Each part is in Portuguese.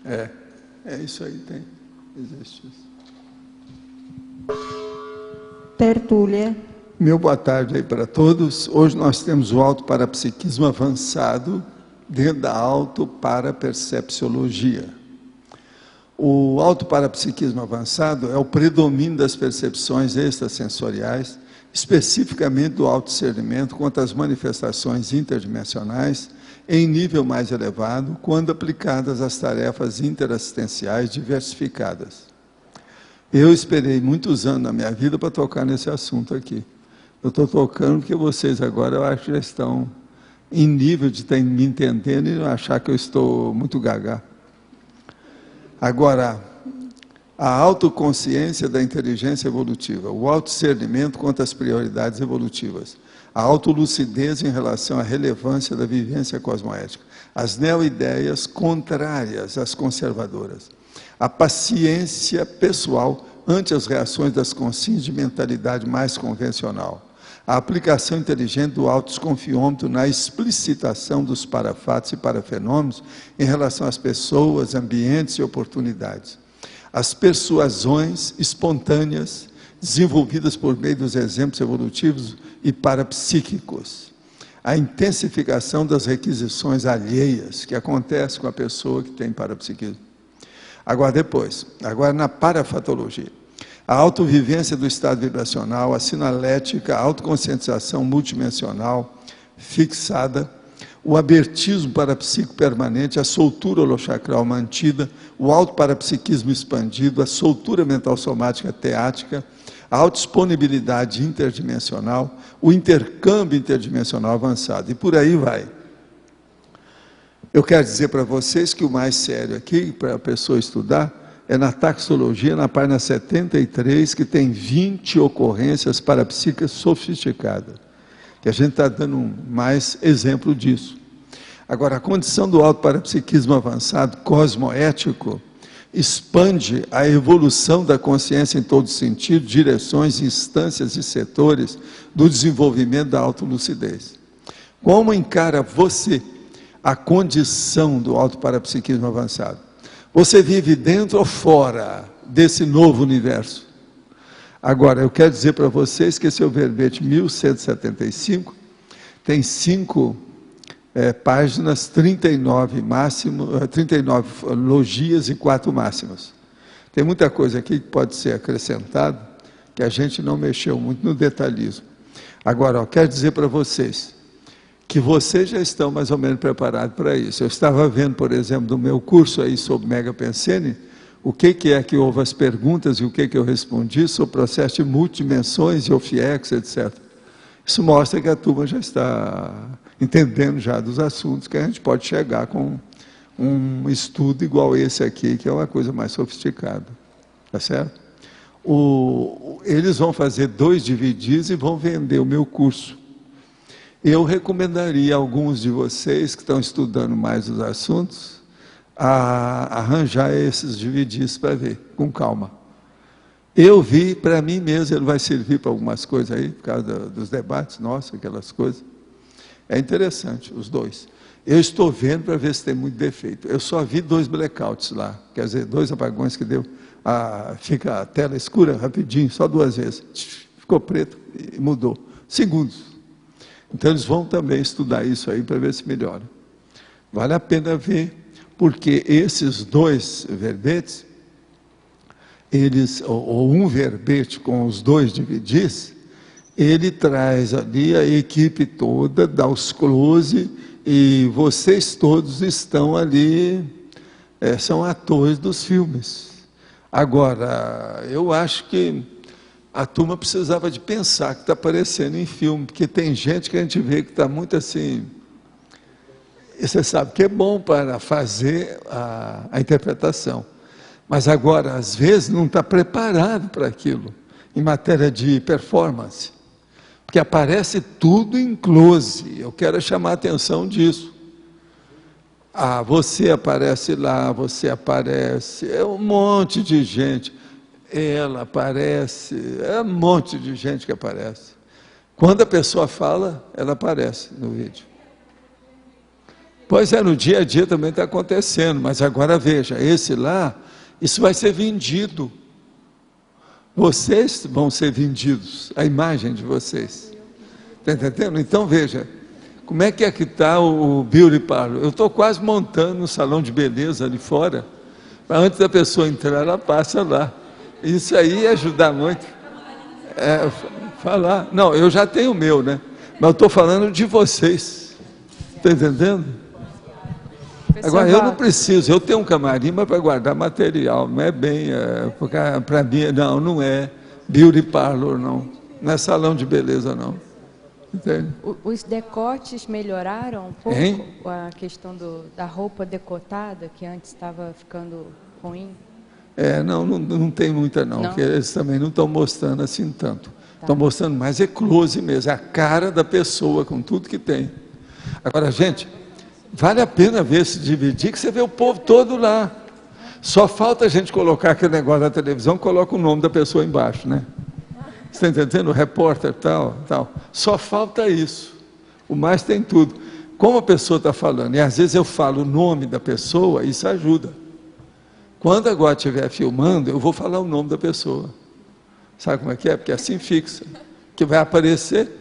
É isso aí, existe isso. Tertúlia. Meu boa tarde aí para todos. Hoje nós temos o autoparapsiquismo avançado dentro da autoparapercepciologia. O autoparapsiquismo avançado é o predomínio das percepções extrasensoriais, especificamente do autodiscernimento quanto às manifestações interdimensionais em nível mais elevado, quando aplicadas às tarefas interassistenciais diversificadas. Eu esperei muitos anos na minha vida para tocar nesse assunto aqui. Eu estou tocando porque vocês agora, eu acho que já estão em nível de me entendendo e não achar que eu estou muito gaga. Agora, a autoconsciência da inteligência evolutiva, o autodiscernimento quanto às prioridades evolutivas, a autolucidez em relação à relevância da vivência cosmoética, as neoideias contrárias às conservadoras, a paciência pessoal ante as reações das consciências de mentalidade mais convencional, a aplicação inteligente do autodesconfiômetro na explicitação dos parafatos e parafenômenos em relação às pessoas, ambientes e oportunidades, as persuasões espontâneas desenvolvidas por meio dos exemplos evolutivos e parapsíquicos, a intensificação das requisições alheias que acontece com a pessoa que tem parapsiquismo. Agora na parafatologia, a autovivência do estado vibracional, a sinalética, a autoconscientização multidimensional fixada, o abertismo parapsíquico permanente, a soltura holochacral mantida, o autoparapsiquismo expandido, a soltura mental somática teática, a autodisponibilidade interdimensional, o intercâmbio interdimensional avançado, e por aí vai. Eu quero dizer para vocês que o mais sério aqui, para a pessoa estudar, é na taxologia, na página 73, que tem 20 ocorrências parapsíquicas sofisticadas, que a gente está dando mais exemplo disso. Agora, a condição do autoparapsiquismo avançado, cosmoético, expande a evolução da consciência em todo sentido, direções, instâncias e setores do desenvolvimento da autolucidez. Como encara você a condição do autoparapsiquismo avançado? Você vive dentro ou fora desse novo universo? Agora, eu quero dizer para vocês que esse é o verbete 1175, tem 5 páginas, 39 logias e 4 máximas. Tem muita coisa aqui que pode ser acrescentada, que a gente não mexeu muito no detalhismo. Agora, eu quero dizer para vocês que vocês já estão mais ou menos preparados para isso. Eu estava vendo, por exemplo, do meu curso aí sobre Mega Pensene, o que é que houve as perguntas e o que eu respondi sobre o processo de multidimensões e OFIEX, etc. Isso mostra que a turma já está entendendo já dos assuntos, que a gente pode chegar com um estudo igual esse aqui, que é uma coisa mais sofisticada. Tá certo? Eles vão fazer 2 DVDs e vão vender o meu curso. Eu recomendaria a alguns de vocês que estão estudando mais os assuntos a arranjar esses DVDs para ver, com calma. Eu vi, para mim mesmo, ele vai servir para algumas coisas aí, por causa dos debates, nossa, aquelas coisas. É interessante, os 2. Eu estou vendo para ver se tem muito defeito. Eu só vi 2 blackouts lá, quer dizer, 2 apagões que deu, fica a tela escura rapidinho, só 2 vezes. Ficou preto e mudou. Segundos. Então, eles vão também estudar isso aí para ver se melhora. Vale a pena ver, porque esses 2 verbetes, ou um verbete com os 2 DVDs, ele traz ali a equipe toda, dá os close, e vocês todos estão ali, são atores dos filmes. Agora, eu acho que a turma precisava de pensar que está aparecendo em filme, porque tem gente que a gente vê que está muito assim, e você sabe que é bom para fazer a interpretação, mas agora, às vezes, não está preparado para aquilo, em matéria de performance, porque aparece tudo em close. Eu quero chamar a atenção disso. Você aparece lá, você aparece, é um monte de gente. Ela aparece, é um monte de gente que aparece. Quando a pessoa fala, ela aparece no vídeo. Pois é, no dia a dia também está acontecendo, mas agora veja, esse lá, isso vai ser vendido. Vocês vão ser vendidos, a imagem de vocês. Está entendendo? Então veja, como é que está o Beauty Parlor? Eu estou quase montando um salão de beleza ali fora, para antes da pessoa entrar, ela passa lá. Isso aí ia ajudar muito. Falar. Não, eu já tenho o meu, né? Mas eu estou falando de vocês. Está entendendo? Agora, eu não preciso, eu tenho um camarim para guardar material, não é bem, para mim, não é Beauty Parlor, não é salão de beleza, não. Entende? Os decotes melhoraram um pouco? Hein? A questão da roupa decotada, que antes estava ficando ruim? Não tem muita não, porque eles também não estão mostrando assim tanto. Estão mostrando mais close mesmo, a cara da pessoa com tudo que tem. Agora, gente, vale a pena ver se dividir, que você vê o povo todo lá. Só falta a gente colocar aquele negócio da televisão, coloca o nome da pessoa embaixo, né? Você está entendendo? O repórter, tal. Só falta isso. O mais tem tudo. Como a pessoa está falando, e às vezes eu falo o nome da pessoa, isso ajuda. Quando agora estiver filmando, eu vou falar o nome da pessoa. Sabe como é que é? Porque assim fixa. Que vai aparecer.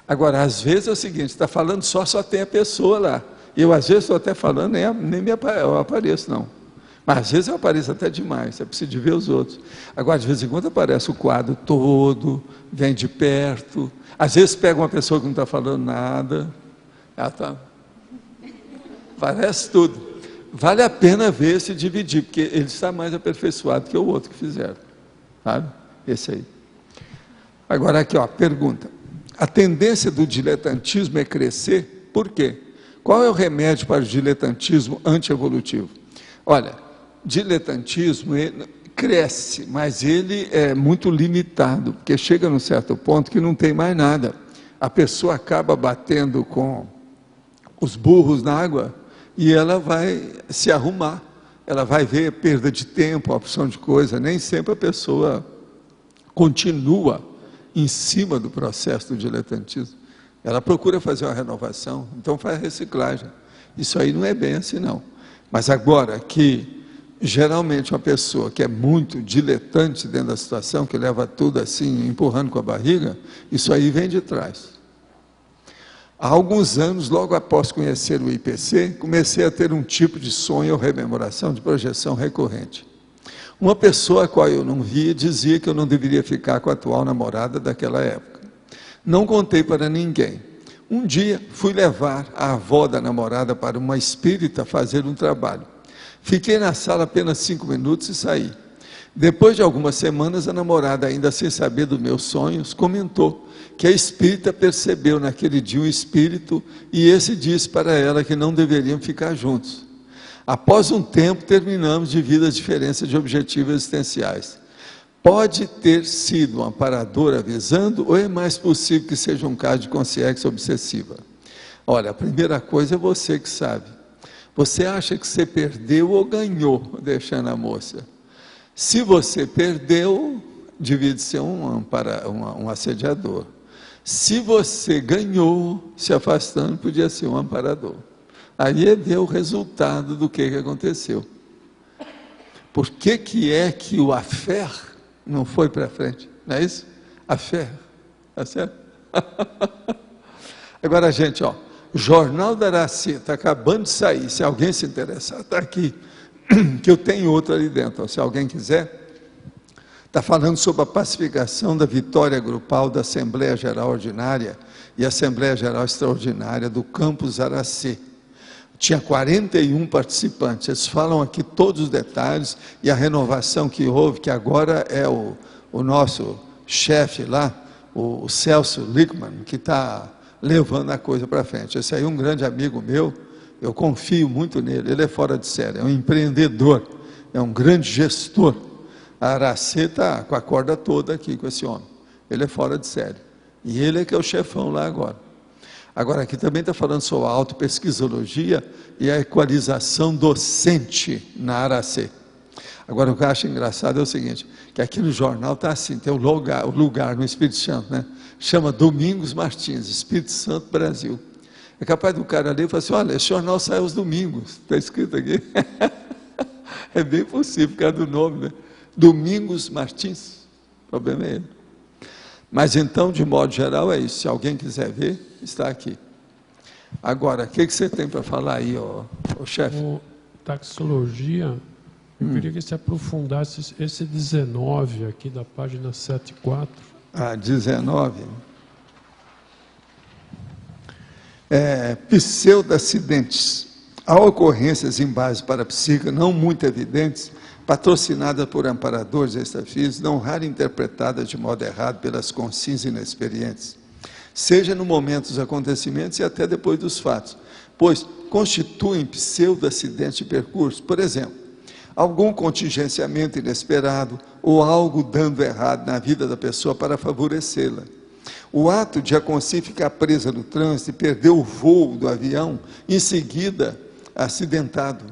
Agora, às vezes é o seguinte, está falando só tem a pessoa lá. Eu, às vezes, estou até falando, nem eu apareço, não. Mas, às vezes, eu apareço até demais, é preciso de ver os outros. Agora, de vez em quando, aparece o quadro todo, vem de perto. Às vezes, pega uma pessoa que não está falando nada. Ela está... Parece tudo. Vale a pena ver se dividir, porque ele está mais aperfeiçoado que o outro que fizeram. Sabe? Esse aí. Agora, aqui, ó, pergunta. A tendência do diletantismo é crescer, por quê? Qual é o remédio para o diletantismo antievolutivo? Olha, diletantismo cresce, mas ele é muito limitado, porque chega num certo ponto que não tem mais nada. A pessoa acaba batendo com os burros na água e ela vai se arrumar. Ela vai ver perda de tempo, opção de coisa. Nem sempre a pessoa continua em cima do processo do diletantismo. Ela procura fazer uma renovação, então faz reciclagem. Isso aí não é bem assim, não. Mas agora que, geralmente, uma pessoa que é muito diletante dentro da situação, que leva tudo assim, empurrando com a barriga, isso aí vem de trás. Há alguns anos, logo após conhecer o IPC, comecei a ter um tipo de sonho ou rememoração de projeção recorrente. Uma pessoa a qual eu não via dizia que eu não deveria ficar com a atual namorada daquela época. Não contei para ninguém. Um dia fui levar a avó da namorada para uma espírita fazer um trabalho. Fiquei na sala apenas 5 minutos e saí. Depois de algumas semanas, a namorada, ainda sem saber dos meus sonhos, comentou que a espírita percebeu naquele dia um espírito e esse disse para ela que não deveriam ficar juntos. Após um tempo, terminamos devido às diferenças de objetivos existenciais. Pode ter sido um amparador avisando ou é mais possível que seja um caso de consciência obsessiva? Olha, a primeira coisa é você que sabe. Você acha que você perdeu ou ganhou deixando a moça? Se você perdeu, devia de ser um assediador. Se você ganhou se afastando, podia ser um amparador. Aí é ver o resultado do que aconteceu. Por que é que o affair não foi para frente? Não é isso? Affair, tá certo? Agora, gente, ó, o Jornal da Araci está acabando de sair. Se alguém se interessar, está aqui, que eu tenho outro ali dentro. Ó, se alguém quiser, está falando sobre a pacificação da vitória grupal da Assembleia Geral Ordinária e Assembleia Geral Extraordinária do Campus Araci. Tinha 41 participantes. Eles falam aqui todos os detalhes e a renovação que houve, que agora é o nosso chefe lá, o Celso Lickman, que está levando a coisa para frente. Esse aí é um grande amigo meu, eu confio muito nele, ele é fora de série, é um empreendedor, é um grande gestor. A Araci está com a corda toda aqui com esse homem, ele é fora de série. E ele é que é o chefão lá agora. Agora, aqui também está falando sobre a autopesquisologia e a equalização docente na Araci. Agora, o que eu acho engraçado é o seguinte, que aqui no jornal está assim, tem o lugar no Espírito Santo, né? Chama Domingos Martins, Espírito Santo Brasil. É capaz do cara ler e falar assim, olha, esse jornal sai aos domingos, está escrito aqui. É bem possível, por causa do nome, né? Domingos Martins, o problema é ele. Mas então, de modo geral, é isso. Se alguém quiser ver, está aqui. Agora, o que você tem para falar aí, ô chefe? Taxologia, eu queria que você aprofundasse esse 19 aqui da página 74. Ah, 19. Pseudo-acidentes. Há ocorrências em base parapsíquica não muito evidentes, patrocinadas por amparadores extrafísicos, não raro interpretadas de modo errado pelas consciências inexperientes, seja no momento dos acontecimentos e até depois dos fatos, pois constituem pseudo-acidentes de percurso. Por exemplo, algum contingenciamento inesperado ou algo dando errado na vida da pessoa para favorecê-la. O ato de a consciência ficar presa no trânsito e perder o voo do avião, em seguida acidentado.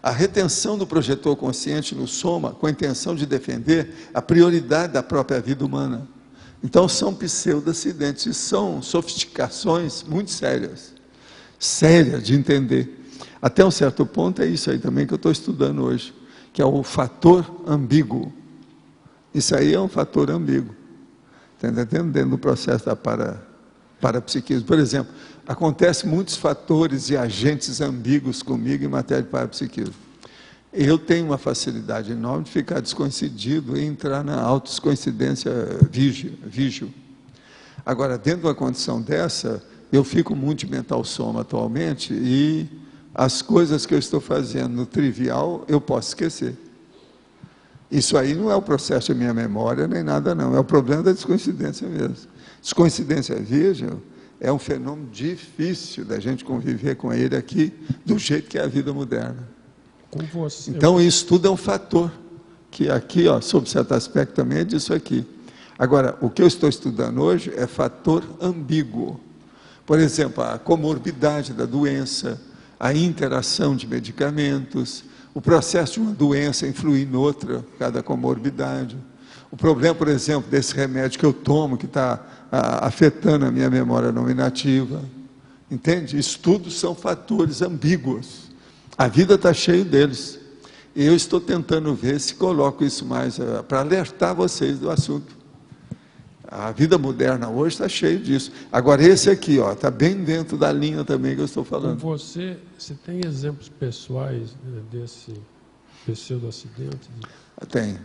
A retenção do projetor consciente no soma, com a intenção de defender a prioridade da própria vida humana. Então, são pseudo-acidentes, e são sofisticações muito sérias de entender. Até um certo ponto, é isso aí também que eu estou estudando hoje, que é o fator ambíguo. Isso aí é um fator ambíguo. Está entendendo? Dentro do processo da parapsiquismo. Por exemplo, acontecem muitos fatores e agentes ambíguos comigo em matéria de parapsiquismo. Eu tenho uma facilidade enorme de ficar descoincidido e entrar na autodescoincidência vígio. Agora, dentro de uma condição dessa, eu fico muito de mental soma atualmente e as coisas que eu estou fazendo no trivial, eu posso esquecer. Isso aí não é o processo de minha memória, nem nada não, é o problema da descoincidência mesmo. Descoincidência vígio é um fenômeno difícil da gente conviver com ele aqui, do jeito que é a vida moderna. Com você, então, isso tudo é um fator, que aqui, sob certo aspecto, também é disso aqui. Agora, o que eu estou estudando hoje é fator ambíguo. Por exemplo, a comorbidade da doença, a interação de medicamentos, o processo de uma doença influir em outra, cada comorbidade. O problema, por exemplo, desse remédio que eu tomo, que está afetando a minha memória nominativa. Entende? Isso tudo são fatores ambíguos. A vida está cheia deles. E eu estou tentando ver se coloco isso mais para alertar vocês do assunto. A vida moderna hoje está cheia disso. Agora, esse aqui, está bem dentro da linha também que eu estou falando. Com você tem exemplos pessoais, né, desse pseudo-acidente? Tem.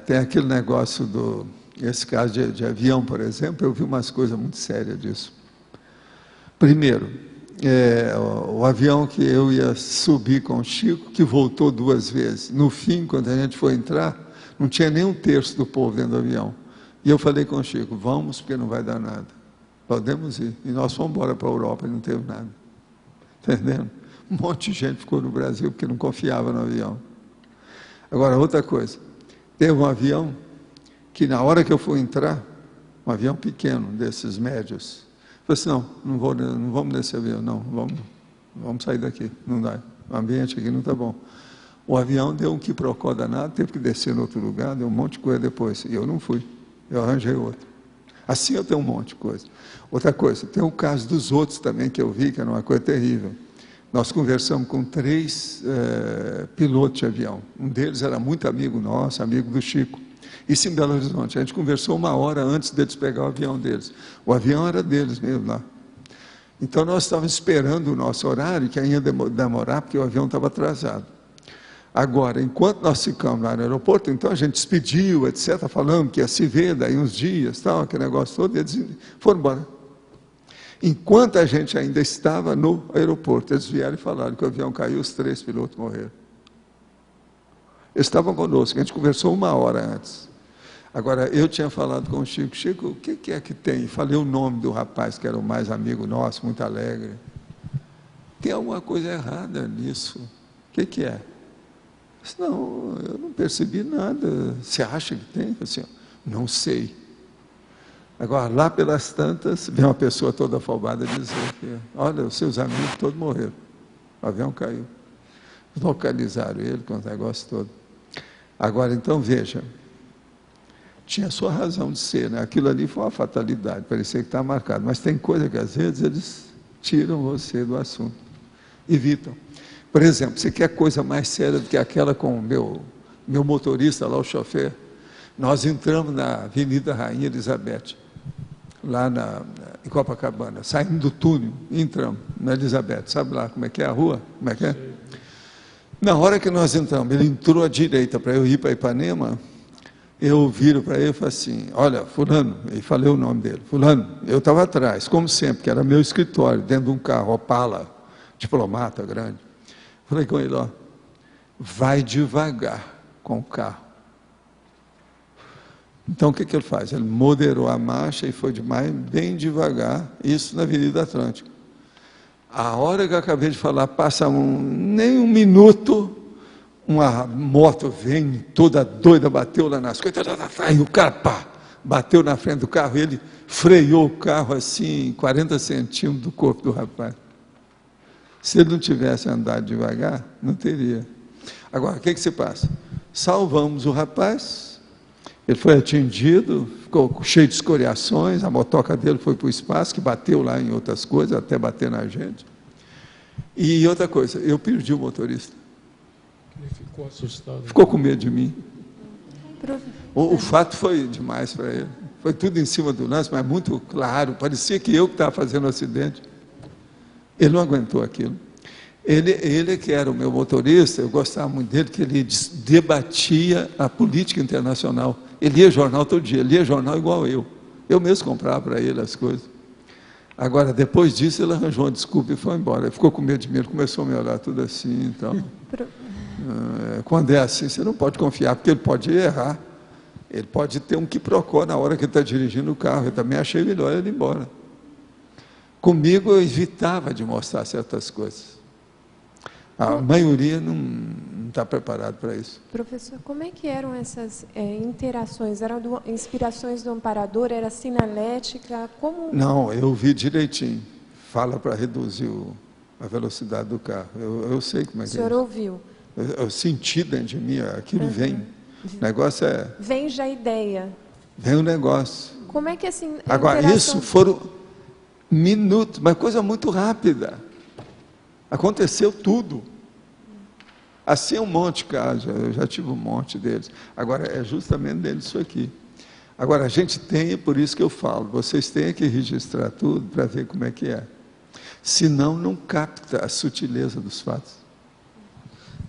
Tem aquele negócio esse caso de avião, por exemplo, eu vi umas coisas muito sérias disso. Primeiro, o avião que eu ia subir com o Chico, que voltou 2 vezes. No fim, quando a gente foi entrar, não tinha nem 1/3 do povo dentro do avião. E eu falei com o Chico, vamos, porque não vai dar nada. Podemos ir. E nós fomos embora para a Europa e não teve nada. Entendendo? Um monte de gente ficou no Brasil porque não confiava no avião. Agora, outra coisa. Teve um avião que, na hora que eu fui entrar, um avião pequeno, desses médios, eu falei assim, não vamos nesse avião, não, vamos sair daqui, não dá. O ambiente aqui não está bom. O avião deu um quiprocó danado, teve que descer em outro lugar, deu um monte de coisa depois. E eu não fui, eu arranjei outro. Assim eu tenho um monte de coisa. Outra coisa, tem o caso dos outros também que eu vi, que era uma coisa terrível. Nós conversamos com 3 pilotos de avião. Um deles era muito amigo nosso, amigo do Chico. Isso em Belo Horizonte. A gente conversou 1 hora antes deles pegar o avião deles. O avião era deles mesmo lá. Então nós estávamos esperando o nosso horário, que ainda ia demorar, porque o avião estava atrasado. Agora, enquanto nós ficamos lá no aeroporto, então a gente despediu, etc., falando que ia se ver daí uns dias, tal, aquele negócio todo, e eles foram embora. Enquanto a gente ainda estava no aeroporto, eles vieram e falaram que o avião caiu, os 3 pilotos morreram. Eles estavam conosco, a gente conversou 1 hora antes. Agora, eu tinha falado com o Chico, Chico, o que é que tem? Falei o nome do rapaz, que era o mais amigo nosso, muito alegre. Tem alguma coisa errada nisso. O que é? Eu disse, não, eu não percebi nada. Você acha que tem? Eu disse, não sei. Agora, lá pelas tantas, vem uma pessoa toda afobada dizer que, olha, os seus amigos todos morreram. O avião caiu. Localizaram ele com o negócio todo. Agora, então, veja. tinha sua razão de ser, né? Aquilo ali foi uma fatalidade, parecia que estava marcado. Mas tem coisa que às vezes eles tiram você do assunto, evitam. Por exemplo, você quer coisa mais séria do que aquela com o meu motorista lá, o chofer? Nós entramos na Avenida Rainha Elizabeth, lá em Copacabana, saindo do túnel, entramos na Elizabeth. Sabe lá como é que é a rua? Como é que é? Na hora que nós entramos, ele entrou à direita para eu ir para Ipanema, eu viro para ele e falo assim, olha, fulano, e falei o nome dele, fulano, eu estava atrás, como sempre, que era meu escritório, dentro de um carro, Opala, diplomata grande. Falei com ele, ó, vai devagar com o carro. Então o que ele faz? Ele moderou a marcha e foi bem devagar, isso na Avenida Atlântica. A hora que eu acabei de falar, passa nem um minuto, uma moto vem toda doida, bateu lá nas coisas, e o cara, pá, bateu na frente do carro, ele freou o carro assim, 40 centímetros do corpo do rapaz. Se ele não tivesse andado devagar, não teria. Agora, o que se passa? Salvamos o rapaz, ele foi atingido, ficou cheio de escoriações, a motoca dele foi para o espaço, que bateu lá em outras coisas, até bater na gente. E outra coisa, eu perdi o motorista. Ele ficou assustado. Ficou com medo de mim. O fato foi demais para ele. Foi tudo em cima do lance, mas muito claro, parecia que eu que estava fazendo o acidente. Ele não aguentou aquilo. Ele que era o meu motorista, eu gostava muito dele, que ele debatia a política internacional. Ele lia jornal todo dia, ele lia jornal igual eu. Eu mesmo comprava para ele as coisas. Agora, depois disso, ele arranjou uma desculpa e foi embora. Ele ficou com medo de mim, ele começou a me olhar tudo assim. Então, quando é assim, você não pode confiar, porque ele pode errar. Ele pode ter um quiprocó na hora que ele está dirigindo o carro. Eu também achei melhor ele ir embora. Comigo, eu evitava de mostrar certas coisas. A maioria não está preparado para isso. Professor, como é que eram essas interações? Eram inspirações do amparador? Era sinalética? Como... Não, eu vi direitinho. Fala para reduzir a velocidade do carro. Eu sei como é que é. O senhor ouviu? Eu senti dentro de mim, aquilo vem. O negócio é... Vem já a ideia. Vem o negócio. Como é que assim... Agora, isso foram minutos, mas coisa muito rápida. Aconteceu tudo. Assim é um monte de casos, eu já tive um monte deles. Agora, é justamente dentro disso aqui. Agora, a gente tem, por isso que eu falo, vocês têm que registrar tudo para ver como é que é. Senão, não capta a sutileza dos fatos.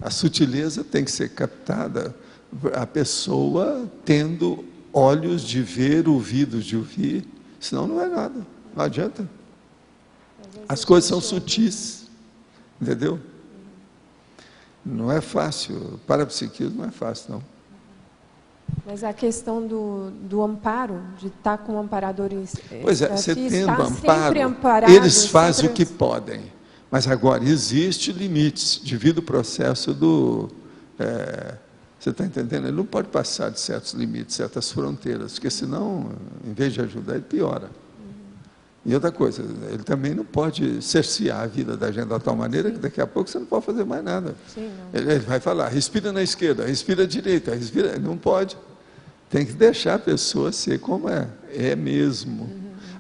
A sutileza tem que ser captada, a pessoa tendo olhos de ver, ouvidos de ouvir, senão não é nada, não adianta. As coisas são sutis, entendeu? Não é fácil, parapsiquismo não é fácil, não. Mas a questão do amparo, de estar com amparadores... Pois é, você tendo amparo, eles fazem o que podem. Mas agora, existe limites, devido ao processo do... você está entendendo? Ele não pode passar de certos limites, certas fronteiras, porque senão, em vez de ajudar, ele piora. E outra coisa, ele também não pode cercear a vida da gente de tal maneira que daqui a pouco você não pode fazer mais nada. Sim, ele vai falar, respira na esquerda, respira à direita, respira... Não pode. Tem que deixar a pessoa ser como é mesmo.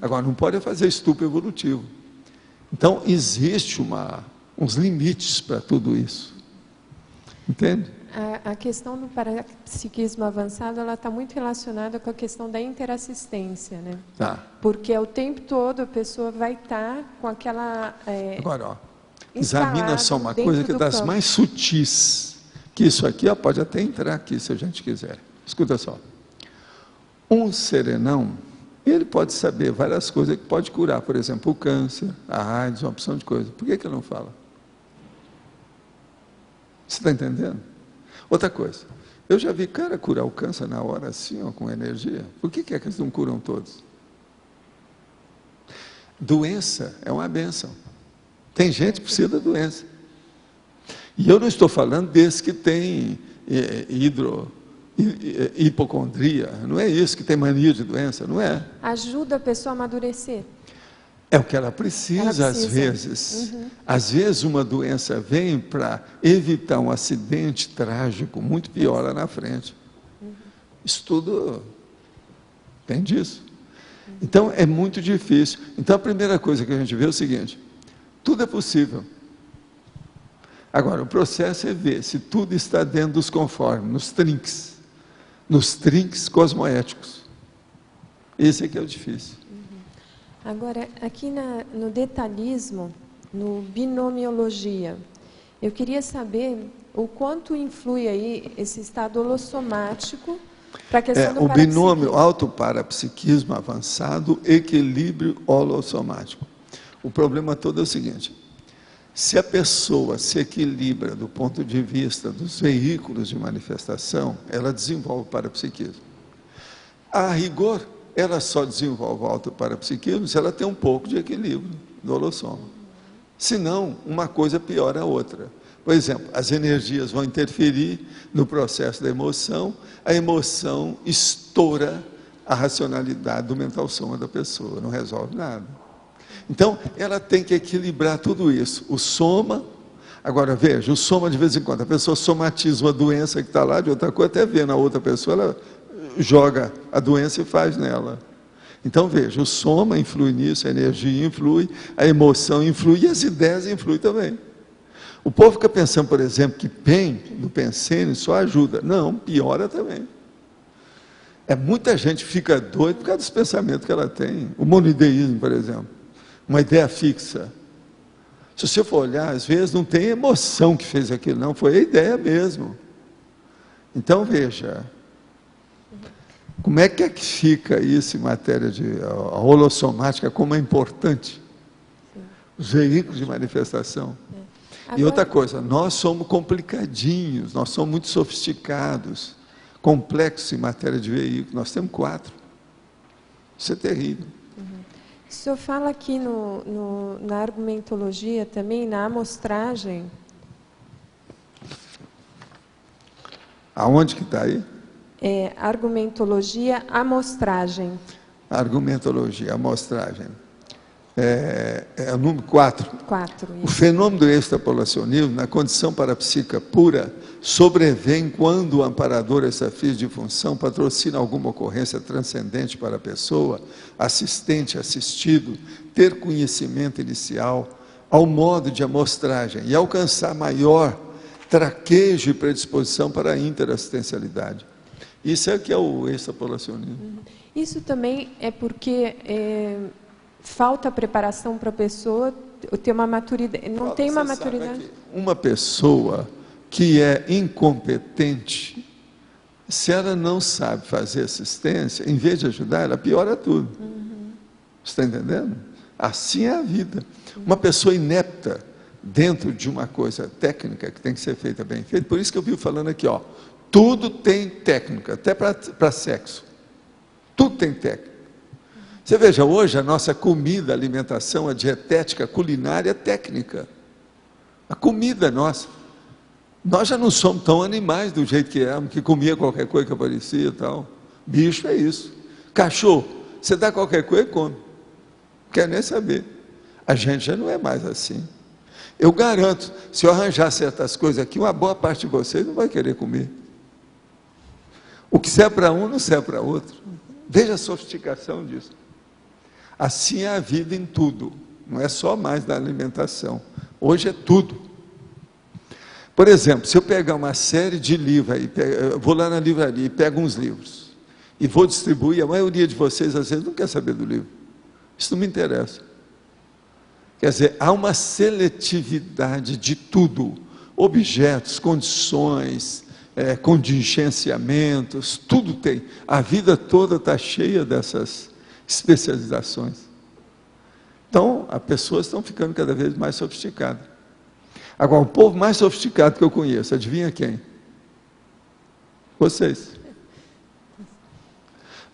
Agora, não pode fazer estupro evolutivo. Então, existe uns limites para tudo isso. Entende? A questão do parapsiquismo avançado, ela está muito relacionada com a questão da interassistência, né? Tá. Porque o tempo todo a pessoa vai estar com aquela... Agora, ó, examina só uma coisa que é das mais sutis, que isso aqui pode até entrar aqui, se a gente quiser. Escuta só. Um serenão, ele pode saber várias coisas que pode curar, por exemplo, o câncer, a AIDS, uma opção de coisa. Por que ele não fala? Você está entendendo? Outra coisa, eu já vi cara curar o câncer na hora assim, ó, com energia. Por que é que eles não curam todos? Doença é uma bênção. Tem gente que precisa da doença. E eu não estou falando desse que tem hipocondria, não é isso, que tem mania de doença, não é. Ajuda a pessoa a amadurecer. É o que ela precisa. Às vezes. Às vezes uma doença vem para evitar um acidente trágico, muito pior lá na frente. Isso tudo Tem disso. Então, é muito difícil. Então, a primeira coisa que a gente vê é o seguinte: tudo é possível. Agora, o processo é ver se tudo está dentro dos conformes, nos trinques cosmoéticos. Esse aqui é o difícil. Agora, aqui no detalhismo, no binomiologia, eu queria saber o quanto influi aí esse estado holossomático para a questão do o binômio parapsiquismo. autoparapsiquismo avançado, equilíbrio holossomático. O problema todo é o seguinte: se a pessoa se equilibra do ponto de vista dos veículos de manifestação, ela desenvolve o parapsiquismo. A rigor, ela só desenvolve o autoparapsiquismo se ela tem um pouco de equilíbrio do holossoma. Senão, uma coisa piora a outra. Por exemplo, as energias vão interferir no processo da emoção, a emoção estoura a racionalidade do mental soma da pessoa, não resolve nada. Então, ela tem que equilibrar tudo isso. O soma, agora veja, o soma de vez em quando, a pessoa somatiza uma doença que está lá, de outra coisa, até vê na outra pessoa, ela joga a doença e faz nela. Então, veja, o soma influi nisso, a energia influi, a emoção influi e as ideias influem também. O povo fica pensando, por exemplo, que PEN, do Pensene, só ajuda. Não, piora também. Muita gente fica doida por causa dos pensamentos que ela tem. O monoideísmo, por exemplo, uma ideia fixa. Se você for olhar, às vezes não tem emoção que fez aquilo, não, foi a ideia mesmo. Então, veja, como é que fica isso em matéria de a holossomática, como é importante? Os veículos de manifestação. E outra coisa, nós somos complicadinhos, nós somos muito sofisticados, complexos em matéria de veículos, nós temos 4. Isso é terrível. O senhor fala aqui na argumentologia também, na amostragem. Aonde que está aí? Argumentologia, amostragem. Argumentologia, amostragem. É o número 4. 4, O fenômeno do extrapolacionismo, na condição parapsíquica pura, sobrevém quando o amparador extrafísico de função patrocina alguma ocorrência transcendente para a pessoa, assistente, assistido, ter conhecimento inicial, ao modo de amostragem, e alcançar maior traquejo e predisposição para a interassistencialidade. Isso é que é o extrapolacionismo. Isso também é porque falta preparação para a pessoa ter uma maturidade. Não tem uma maturidade. Uma pessoa que é incompetente, se ela não sabe fazer assistência, em vez de ajudar, ela piora tudo. Você está entendendo? Assim é a vida. Uma pessoa inepta dentro de uma coisa técnica que tem que ser feita bem feita, por isso que eu vivo falando aqui, tudo tem técnica, até para sexo. Tudo tem técnica. Você veja, hoje a nossa comida, alimentação, a dietética, a culinária é técnica. A comida nossa. Nós já não somos tão animais do jeito que éramos, que comia qualquer coisa que aparecia e tal. Bicho é isso. Cachorro, você dá qualquer coisa e come. Não quer nem saber. A gente já não é mais assim. Eu garanto, se eu arranjar certas coisas aqui, uma boa parte de vocês não vai querer comer. O que serve para um, não serve para outro. Veja a sofisticação disso. Assim é a vida em tudo. Não é só mais da alimentação. Hoje é tudo. Por exemplo, se eu pegar uma série de livros aí, eu vou lá na livraria e pego uns livros e vou distribuir, a maioria de vocês às vezes não quer saber do livro. Isso não me interessa. Quer dizer, há uma seletividade de tudo. Objetos, condições, contingenciamentos, tudo tem. A vida toda está cheia dessas especializações. Então, as pessoas estão ficando cada vez mais sofisticadas. Agora, o povo mais sofisticado que eu conheço, adivinha quem? Vocês.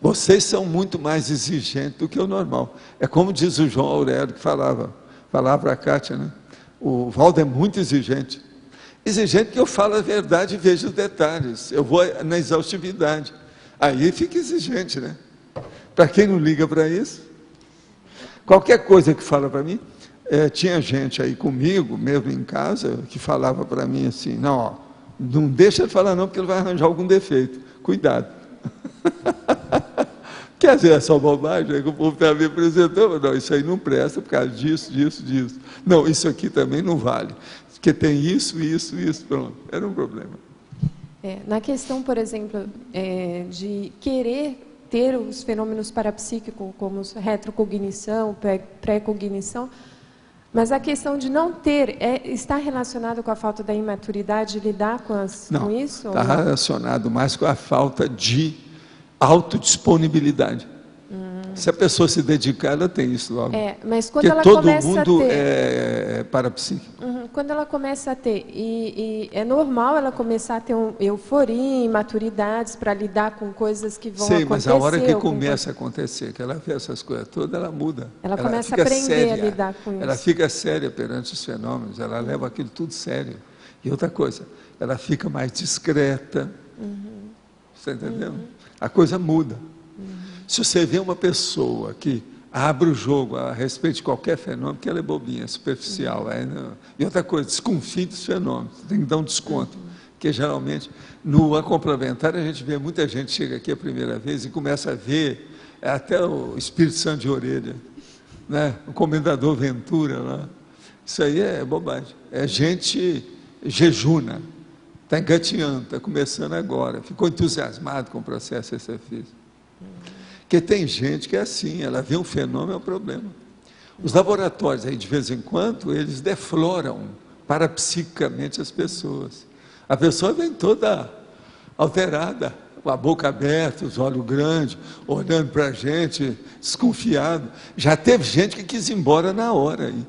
Vocês são muito mais exigentes do que o normal. É como diz o João Aurélio, que falava para a Kátia, né? O Valdo é muito exigente. Exigente que eu falo a verdade e vejo os detalhes. Eu vou na exaustividade. Aí fica exigente, né? Para quem não liga para isso, qualquer coisa que fala para mim, tinha gente aí comigo, mesmo em casa, que falava para mim assim, não deixa ele falar não, porque ele vai arranjar algum defeito. Cuidado. Que às vezes é só bobagem, aí que o povo está me apresentando, não, isso aí não presta por causa disso, disso, disso. Não, isso aqui também não vale, porque tem isso, isso, isso, pronto. Era um problema. Na questão, por exemplo, de querer ter os fenômenos parapsíquicos, como retrocognição, pré-cognição, mas a questão de não ter está relacionado com a falta da imaturidade de lidar com isso? Não, está relacionado mais com a falta de autodisponibilidade. Se a pessoa se dedicar, ela tem isso logo. Mas quando porque ela todo começa mundo a ter, é parapsíquico. Quando ela começa a ter, e é normal ela começar a ter euforia, imaturidades para lidar com coisas que vão acontecer. Mas a hora que começa a acontecer, que ela vê essas coisas todas, ela muda. Ela começa a aprender séria, a lidar com isso. Ela fica séria perante os fenômenos, ela leva aquilo tudo sério. E outra coisa, ela fica mais discreta. Você está entendendo? A coisa muda. Se você vê uma pessoa que abre o jogo a respeito de qualquer fenômeno, que ela é bobinha, superficial. E outra coisa, desconfie dos fenômenos, tem que dar um desconto. Porque geralmente, no complementar, a gente vê muita gente chega aqui a primeira vez e começa a ver até o Espírito Santo de orelha, né? O Comendador Ventura lá. Isso aí é bobagem. É gente jejuna, está engateando, está começando agora, ficou entusiasmado com o processo extrafísico. Porque tem gente que é assim, ela vê um fenômeno, é um problema. Os laboratórios, aí, de vez em quando, eles defloram parapsiquicamente as pessoas. A pessoa vem toda alterada, com a boca aberta, os olhos grandes, olhando para a gente, desconfiado. Já teve gente que quis ir embora na hora. Aí.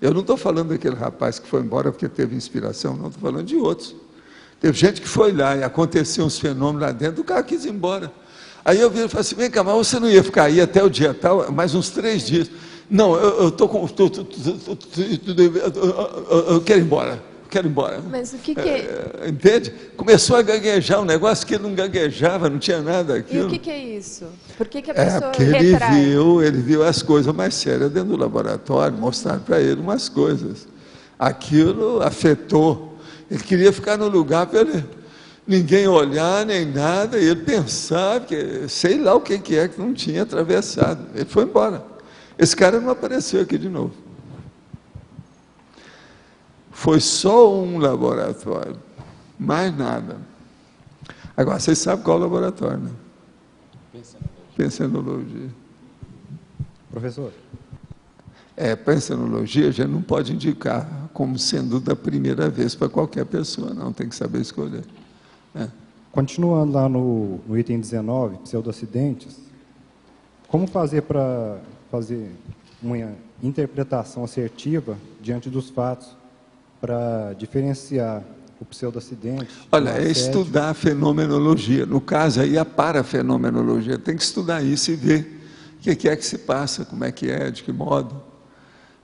Eu não estou falando daquele rapaz que foi embora porque teve inspiração, não, estou falando de outros. Teve gente que foi lá e aconteciam uns fenômenos lá dentro, o cara quis ir embora. Aí eu vi e falei assim, vem cá, mas você não ia ficar aí até o dia tal, mais uns 3 dias. Não, eu quero ir embora, quero ir embora. Mas o que é? Entende? Começou a gaguejar um negócio que ele não gaguejava, não tinha nada aquilo. E o que é isso? Por que a pessoa porque ele viu as coisas mais sérias dentro do laboratório, mostraram para ele umas coisas. Aquilo afetou. Ele queria ficar no lugar para ele... Ninguém olhar, nem nada, e ele pensar, que sei lá o que é que não tinha atravessado. Ele foi embora. Esse cara não apareceu aqui de novo. Foi só um laboratório, mais nada. Agora, vocês sabem qual é o laboratório, né? Pensenologia. Professor? Pensenologia, a gente não pode indicar como sendo da primeira vez para qualquer pessoa, não, tem que saber escolher. Continuando lá no item 19, pseudo-acidentes, como fazer para fazer uma interpretação assertiva diante dos fatos para diferenciar o pseudo-acidente? Olha, é estudar a fenomenologia, no caso aí a parafenomenologia, tem que estudar isso e ver o que é que se passa, como é, de que modo.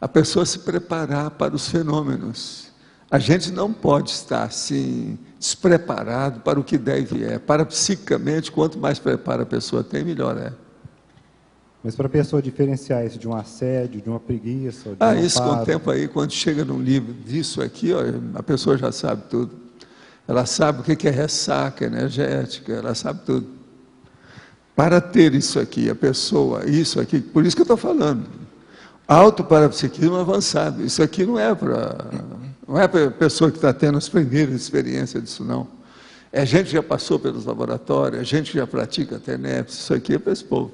A pessoa se preparar para os fenômenos. A gente não pode estar assim, despreparado para o que deve é. Parapsiquicamente, quanto mais preparo a pessoa tem, melhor é. Mas para a pessoa diferenciar isso de um assédio, de uma preguiça, de um isso com o tempo aí, quando chega num livro disso aqui, ó, a pessoa já sabe tudo. Ela sabe o que é ressaca energética, ela sabe tudo. Para ter isso aqui, a pessoa, isso aqui, por isso que eu estou falando. Autoparapsiquismo avançado. Isso aqui não é para a pessoa que está tendo as primeiras experiências disso, não. É gente que já passou pelos laboratórios, é gente que já pratica TENEPS, isso aqui é para esse povo.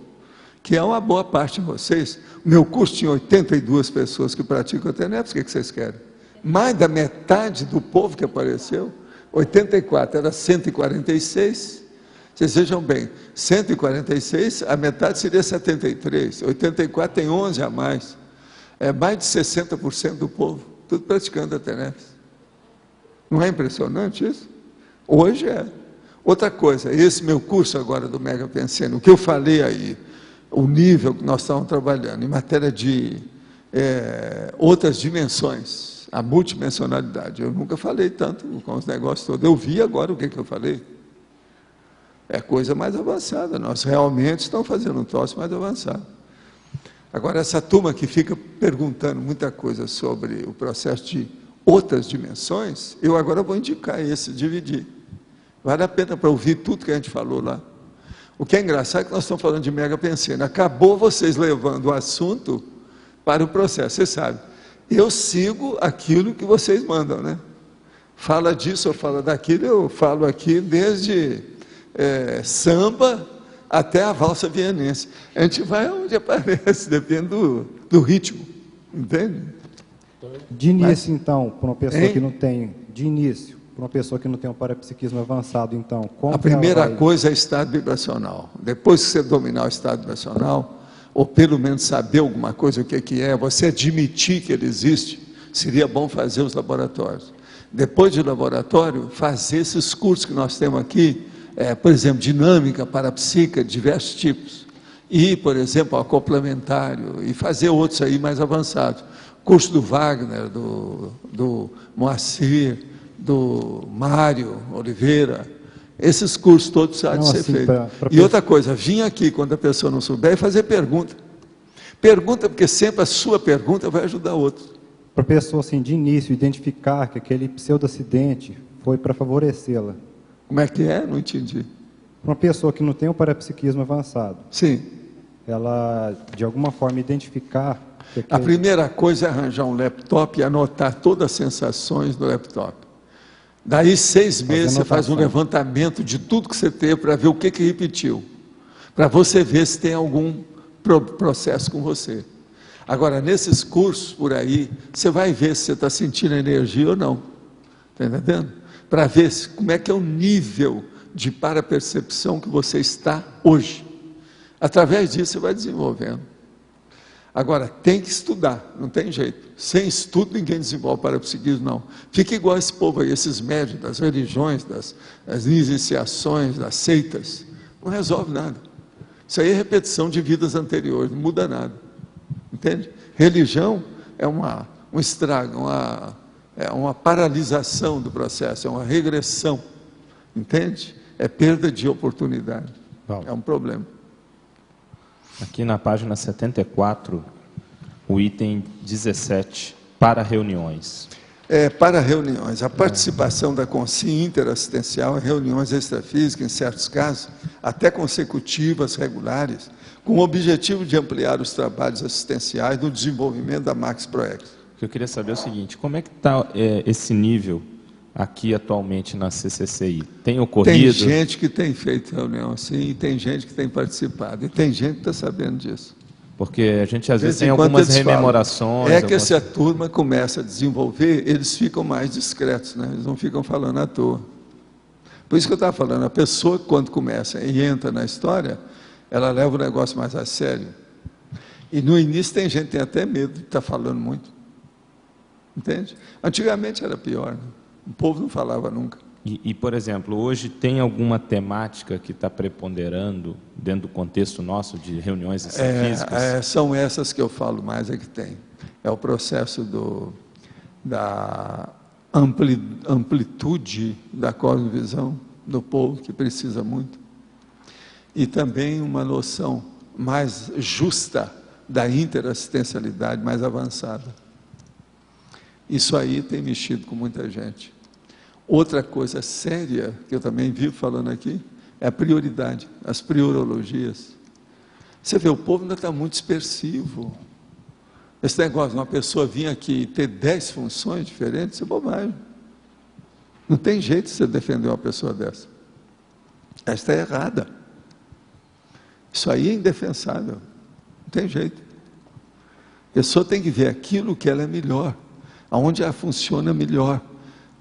Que é uma boa parte de vocês. O meu curso tinha 82 pessoas que praticam TENEPS, o que vocês querem? Mais da metade do povo que apareceu, 84, era 146. Vocês vejam bem, 146, a metade seria 73, 84 tem 11 a mais. É mais de 60% do povo, tudo praticando a TENEPS. Não é impressionante isso? Hoje é. Outra coisa, esse meu curso agora do Mega Pensando, o que eu falei aí, o nível que nós estamos trabalhando em matéria de outras dimensões, a multidimensionalidade. Eu nunca falei tanto com os negócios todos. Eu vi agora o que eu falei. É coisa mais avançada. Nós realmente estamos fazendo um troço mais avançado. Agora, essa turma que fica perguntando muita coisa sobre o processo de outras dimensões, eu agora vou indicar esse, dividir. Vale a pena para ouvir tudo que a gente falou lá. O que é engraçado é que nós estamos falando de mega pensena. Acabou vocês levando o assunto para o processo. Você sabe, eu sigo aquilo que vocês mandam, né? Fala disso ou fala daquilo, eu falo aqui desde samba até a valsa vienense. A gente vai onde aparece, depende do ritmo, entende? De início, então, para uma pessoa que não tem, de início, para uma pessoa que não tem um parapsiquismo avançado, então, como a primeira coisa é estado vibracional. Depois que você dominar o estado vibracional, ou pelo menos saber alguma coisa, o que é, você admitir que ele existe, seria bom fazer os laboratórios. Depois de laboratório, fazer esses cursos que nós temos aqui, por exemplo, dinâmica, parapsíquica, de diversos tipos. E, por exemplo, acoplamentário, e fazer outros aí mais avançados. Curso do Wagner, do Moacir, do Mário Oliveira, esses cursos todos precisam de ser feitos. E outra coisa, vir aqui quando a pessoa não souber e fazer pergunta. Pergunta, porque sempre a sua pergunta vai ajudar outros. Para a pessoa, assim, de início, identificar que aquele pseudo-acidente foi para favorecê-la. Como é que é? Não entendi. Para uma pessoa que não tem o parapsiquismo avançado. Sim. Ela, de alguma forma, identificar... A primeira coisa é arranjar um laptop e anotar todas as sensações do laptop. Daí 6 meses você faz um levantamento de tudo que você teve para ver o que repetiu. Para você ver se tem algum processo com você. Agora, nesses cursos por aí, você vai ver se você está sentindo energia ou não. Está entendendo? Para ver como é que é o nível de parapercepção que você está hoje. Através disso você vai desenvolvendo. Agora, tem que estudar, não tem jeito. Sem estudo ninguém desenvolve parapsiquismo, não. Fica igual esse povo aí, esses médios das religiões, das iniciações, das seitas. Não resolve nada. Isso aí é repetição de vidas anteriores, não muda nada. Entende? Religião é um estrago, é uma paralisação do processo, é uma regressão. Entende? É perda de oportunidade. É um problema. Aqui na página 74, o item 17, para reuniões. Para reuniões, a participação da consciência interassistencial em reuniões extrafísicas, em certos casos, até consecutivas, regulares, com o objetivo de ampliar os trabalhos assistenciais no desenvolvimento da Max Proex. Eu queria saber o seguinte, como é que está esse nível aqui atualmente na CCCI? Tem ocorrido? Tem gente que tem feito reunião assim, e tem gente que tem participado, e tem gente que está sabendo disso. Porque a gente às vezes tem algumas rememorações. Que se a turma começa a desenvolver, eles ficam mais discretos, né? Eles não ficam falando à toa. Por isso que eu estava falando, a pessoa quando começa e entra na história, ela leva o negócio mais a sério. E no início tem gente que tem até medo de estar falando muito. Entende? Antigamente era pior, né? O povo não falava nunca. E, por exemplo, hoje tem alguma temática que está preponderando dentro do contexto nosso de reuniões extrafísicas? São essas que eu falo mais, que tem. É o processo da amplitude da cosmovisão do povo, que precisa muito. E também uma noção mais justa da interassistencialidade, mais avançada. Isso aí tem mexido com muita gente. Outra coisa séria, que eu também vivo falando aqui, é a prioridade, as priorologias. Você vê, o povo ainda está muito dispersivo. Esse negócio de uma pessoa vir aqui e ter 10 funções diferentes, isso é bobagem. Não tem jeito de você defender uma pessoa dessa. Essa está errada. Isso aí é indefensável. Não tem jeito. A pessoa tem que ver aquilo que ela é melhor, aonde ela funciona melhor.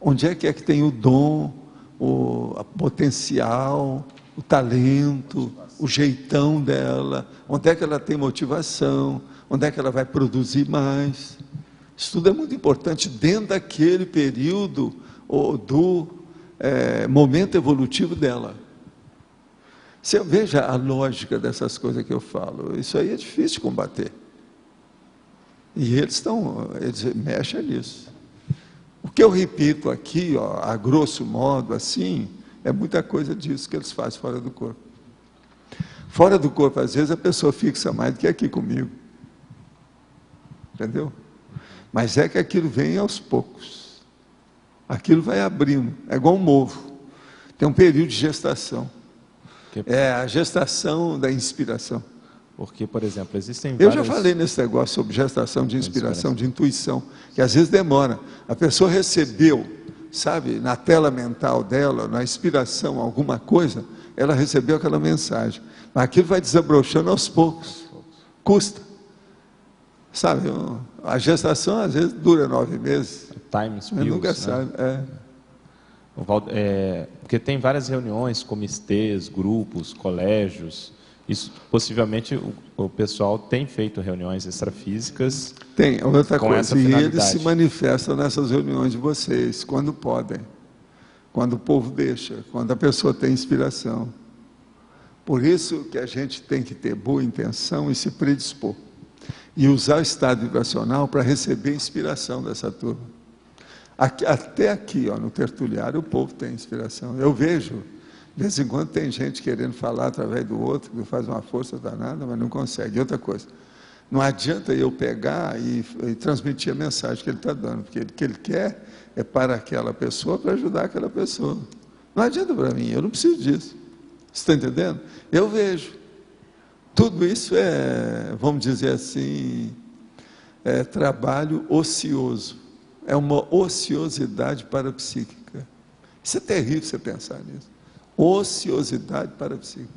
Onde é que tem o dom, o potencial, o talento, o jeitão dela, onde é que ela tem motivação, onde é que ela vai produzir mais. Isso tudo é muito importante dentro daquele período do momento evolutivo dela. Você veja a lógica dessas coisas que eu falo, isso aí é difícil de combater. E eles mexem nisso. O que eu repito aqui, a grosso modo, assim, é muita coisa disso que eles fazem fora do corpo. Fora do corpo, às vezes, a pessoa fixa mais do que aqui comigo. Entendeu? Mas é que aquilo vem aos poucos. Aquilo vai abrindo. É igual um ovo. Tem um período de gestação. É a gestação da inspiração. Porque, por exemplo, existem Eu várias... já falei nesse negócio sobre gestação de inspiração, de intuição, que às vezes demora. A pessoa recebeu, sabe, na tela mental dela, na inspiração, alguma coisa, ela recebeu aquela mensagem. Mas aquilo vai desabrochando aos poucos. Custa. Sabe, a gestação às vezes dura 9 meses. Time Mas spills, nunca né? sabe. Porque tem várias reuniões, comitês, grupos, colégios. Isso, possivelmente, o pessoal tem feito reuniões extrafísicas. Tem, outra com coisa. essa E eles finalidade. se manifestam nessas reuniões de vocês, quando podem. Quando o povo deixa, quando a pessoa tem inspiração. Por isso que a gente tem que ter boa intenção e se predispor. E usar o estado vibracional para receber inspiração dessa turma. Até aqui, ó, no tertuliário, o povo tem inspiração. Eu vejo, de vez em quando tem gente querendo falar através do outro, que faz uma força danada, mas não consegue. E outra coisa, não adianta eu pegar e transmitir a mensagem que ele está dando, porque o que ele quer é para aquela pessoa, para ajudar aquela pessoa. Não adianta para mim, eu não preciso disso. Você está entendendo? Eu vejo. Tudo isso é, vamos dizer assim, é trabalho ocioso. É uma ociosidade parapsíquica. Isso é terrível você pensar nisso. Ociosidade parapsíquica.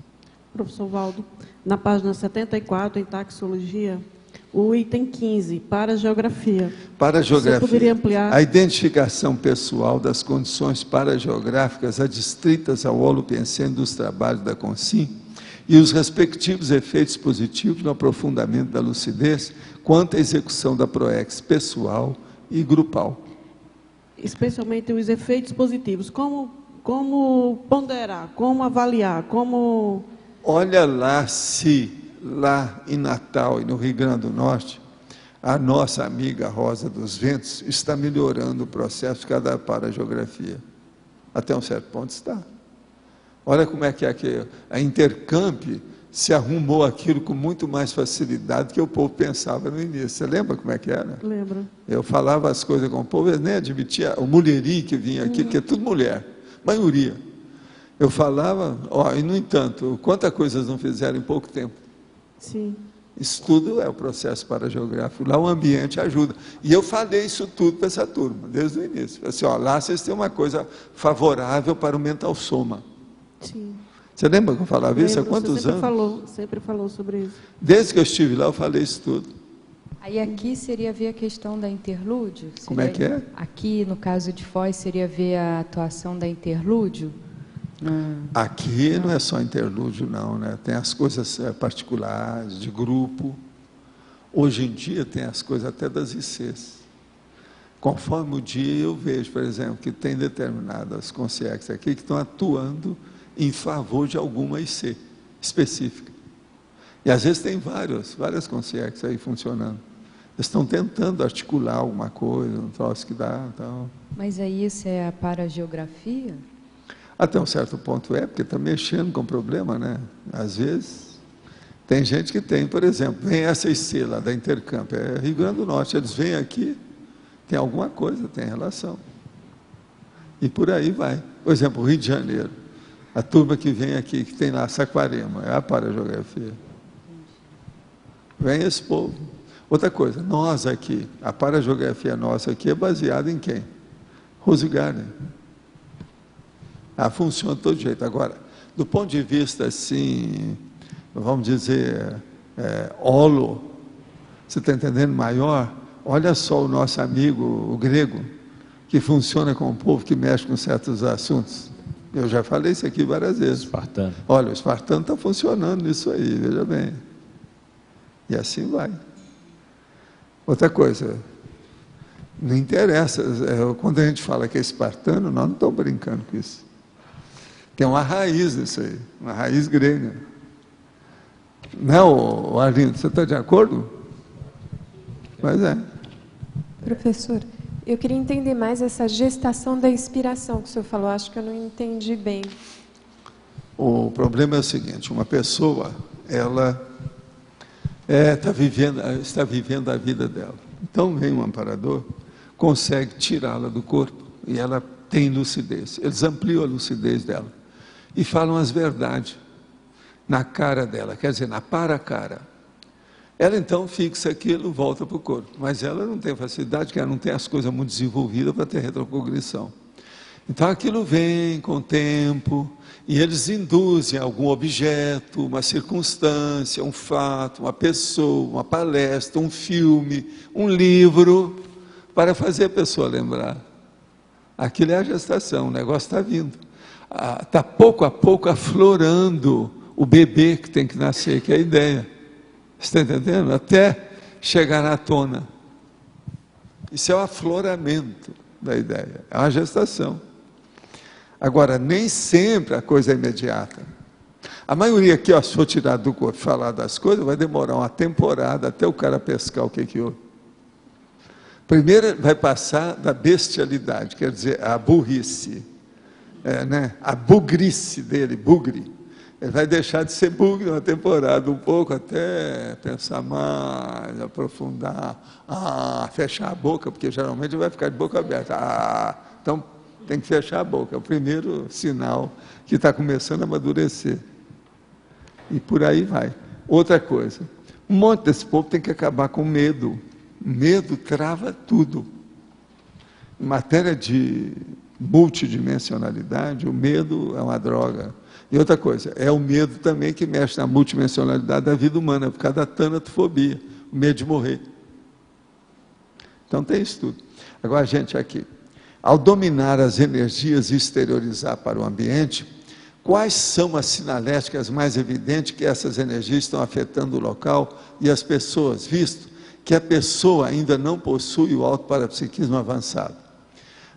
Professor Valdo, na página 74, em taxologia, o item 15, para a geografia. Para a geografia, você poderia ampliar? A identificação pessoal das condições parageográficas adstritas ao holopensene dos trabalhos da Consim e os respectivos efeitos positivos no aprofundamento da lucidez quanto à execução da PROEX pessoal e grupal. Especialmente os efeitos positivos. Como ponderar, como avaliar, como... Olha lá se, lá em Natal e no Rio Grande do Norte, a nossa amiga Rosa dos Ventos está melhorando o processo da parageografia. Até um certo ponto está. Olha como é que a Intercamp se arrumou aquilo com muito mais facilidade do que o povo pensava no início. Você lembra como é que era? Lembro. Eu falava as coisas com o povo, eles nem admitiam o mulherinho que vinha aqui, que é tudo mulher, maioria. Eu falava, e no entanto, quantas coisas não fizeram em pouco tempo. Sim. Isso tudo é o processo parageográfico. Lá o ambiente ajuda. E eu falei isso tudo para essa turma, desde o início. Falei assim, lá vocês têm uma coisa favorável para o mental soma. Sim. Você lembra que eu falava isso há quantos você anos? Sempre falou sobre isso. Desde que eu estive lá, eu falei isso tudo. Aí aqui seria ver a questão da interlúdio? Como é que é? Aqui, no caso de Foz, seria ver a atuação da interlúdio? Aqui não é só interlúdio, não, né? Tem as coisas particulares, de grupo. Hoje em dia tem as coisas até das ICs. Conforme o dia eu vejo, por exemplo, que tem determinadas consciências aqui que estão atuando em favor de alguma IC específica. E às vezes tem várias consciências aí funcionando. Eles estão tentando articular alguma coisa, um troço que dá, tal. Mas aí isso é a parageografia? Até um certo ponto porque está mexendo com o problema, né? Às vezes, tem gente que tem, por exemplo, vem essa IC lá da Intercamp, é Rio Grande do Norte, eles vêm aqui, tem alguma coisa, tem relação. E por aí vai. Por exemplo, o Rio de Janeiro, a turma que vem aqui, que tem lá Saquarema, é a parageografia. Vem esse povo. Outra coisa, nós aqui, a parageografia nossa aqui é baseada em quem? Rose Gardner. Funciona de todo jeito. Agora, do ponto de vista, assim, vamos dizer, holo, você está entendendo, maior, olha só o nosso amigo, o grego, que funciona com o povo que mexe com certos assuntos. Eu já falei isso aqui várias vezes. Espartano. Olha, o espartano está funcionando nisso aí, veja bem. E assim vai. Outra coisa, não interessa, quando a gente fala que é espartano, nós não estamos brincando com isso. Tem uma raiz nisso aí, uma raiz grega. Não, Arlindo, você está de acordo? Pois é. Professor, eu queria entender mais essa gestação da inspiração que o senhor falou, acho que eu não entendi bem. O problema é o seguinte, uma pessoa, ela está vivendo a vida dela. Então vem um amparador, consegue tirá-la do corpo e ela tem lucidez. Eles ampliam a lucidez dela e falam as verdades. na cara dela, quer dizer, na para-cara. Ela então fixa aquilo, volta para o corpo, mas ela não tem facilidade, porque ela não tem as coisas muito desenvolvidas para ter retrocognição. Então aquilo vem com o tempo, e eles induzem algum objeto, uma circunstância, um fato, uma pessoa, uma palestra, um filme, um livro, para fazer a pessoa lembrar. Aquilo é a gestação, o negócio está vindo. Está pouco a pouco aflorando o bebê que tem que nascer, que é a ideia. Você está entendendo? Até chegar à tona. Isso é o afloramento da ideia, é uma gestação. Agora, nem sempre a coisa é imediata. A maioria aqui, ó, se for tirar do corpo e falar das coisas, vai demorar uma temporada até o cara pescar o que houve. Primeiro vai passar da bestialidade, quer dizer, a burrice, a bugrice dele, bugre. Ele vai deixar de ser bugre uma temporada, um pouco, até pensar mais, aprofundar, fechar a boca, porque geralmente ele vai ficar de boca aberta. Então, tem que fechar a boca, é o primeiro sinal que está começando a amadurecer. E por aí vai. Outra coisa, um monte desse povo tem que acabar com medo. Medo trava tudo. Em matéria de multidimensionalidade, o medo é uma droga. E outra coisa, é o medo também que mexe na multidimensionalidade da vida humana, por causa da tanatofobia, o medo de morrer. Então tem isso tudo. Agora, gente, aqui. Ao dominar as energias e exteriorizar para o ambiente, quais são as sinaléticas mais evidentes que essas energias estão afetando o local e as pessoas, visto que a pessoa ainda não possui o autoparapsiquismo avançado?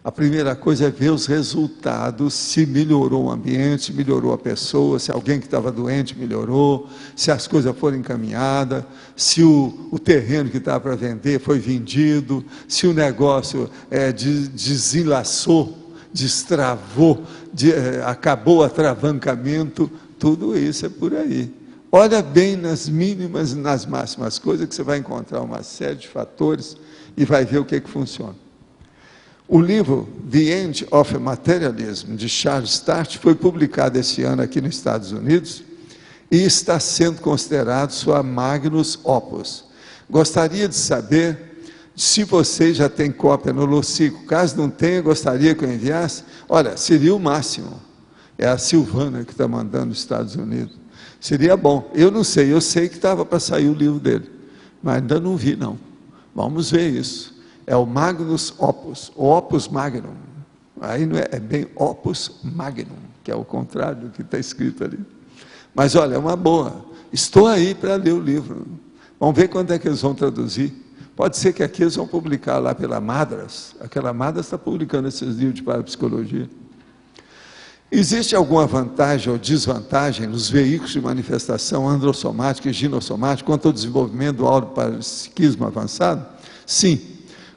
A primeira coisa é ver os resultados, se melhorou o ambiente, se melhorou a pessoa, se alguém que estava doente melhorou, se as coisas foram encaminhadas, se o terreno que estava para vender foi vendido, se o negócio desenlaçou, destravou, acabou o atravancamento, tudo isso é por aí. Olha bem nas mínimas e nas máximas coisas que você vai encontrar uma série de fatores e vai ver o que funciona. O livro The End of Materialism, de Charles Start, foi publicado esse ano aqui nos Estados Unidos e está sendo considerado sua magnus opus. Gostaria de saber se vocês já têm cópia no Locico. Caso não tenha, gostaria que eu enviasse. Olha, seria o máximo. É a Silvana que está mandando nos Estados Unidos. Seria bom. Eu não sei, eu sei que estava para sair o livro dele, mas ainda não vi, não. Vamos ver isso. É o Magnus Opus, o Opus Magnum. Aí não é bem Opus Magnum, que é o contrário do que está escrito ali. Mas olha, é uma boa. Estou aí para ler o livro. Vamos ver quando é que eles vão traduzir. Pode ser que aqui eles vão publicar lá pela Madras. Aquela Madras está publicando esses livros de parapsicologia. Existe alguma vantagem ou desvantagem nos veículos de manifestação androssomática e ginossomática quanto ao desenvolvimento do autoparapsiquismo avançado? Sim.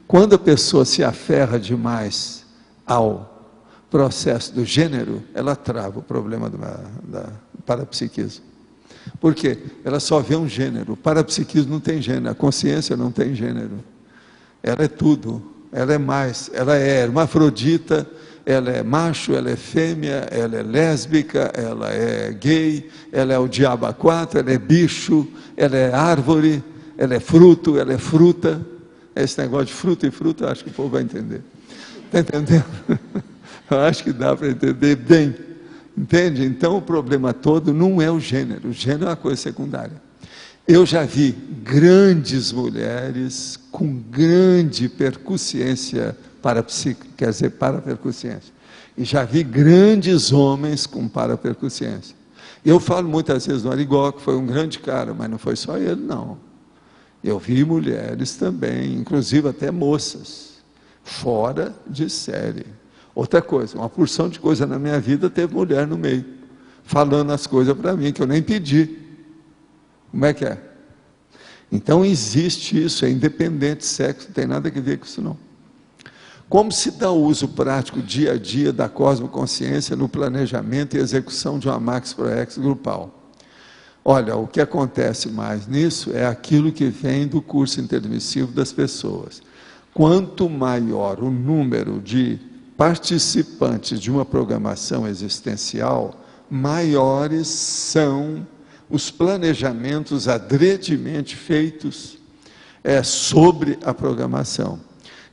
Quando a pessoa se aferra demais ao processo do gênero, ela trava o problema do parapsiquismo. Por quê? Ela só vê um gênero. O parapsiquismo não tem gênero, a consciência não tem gênero. Ela é tudo, ela é mais, ela é hermafrodita, ela é macho, ela é fêmea, ela é lésbica, ela é gay, ela é o diabo a quatro, ela é bicho, ela é árvore, ela é fruto, ela é fruta. Esse negócio de fruta e fruta, acho que o povo vai entender. Está entendendo? Eu acho que dá para entender bem. Entende? Então o problema todo não é o gênero é uma coisa secundária. Eu já vi grandes mulheres com grande percussiência parapsíquica, quer dizer, parapercussiência. E já vi grandes homens com parapercussiência. Eu falo muitas vezes do Arigó, que foi um grande cara, mas não foi só ele, não. Eu vi mulheres também, inclusive até moças, fora de série. Outra coisa, uma porção de coisa na minha vida teve mulher no meio, falando as coisas para mim, que eu nem pedi. Como é que é? Então existe isso, é independente, sexo, não tem nada a ver com isso não. Como se dá o uso prático dia a dia da cosmoconsciência no planejamento e execução de uma Max Proex grupal? Olha, o que acontece mais nisso é aquilo que vem do curso intermissivo das pessoas. Quanto maior o número de participantes de uma programação existencial, maiores são os planejamentos adredemente feitos sobre a programação.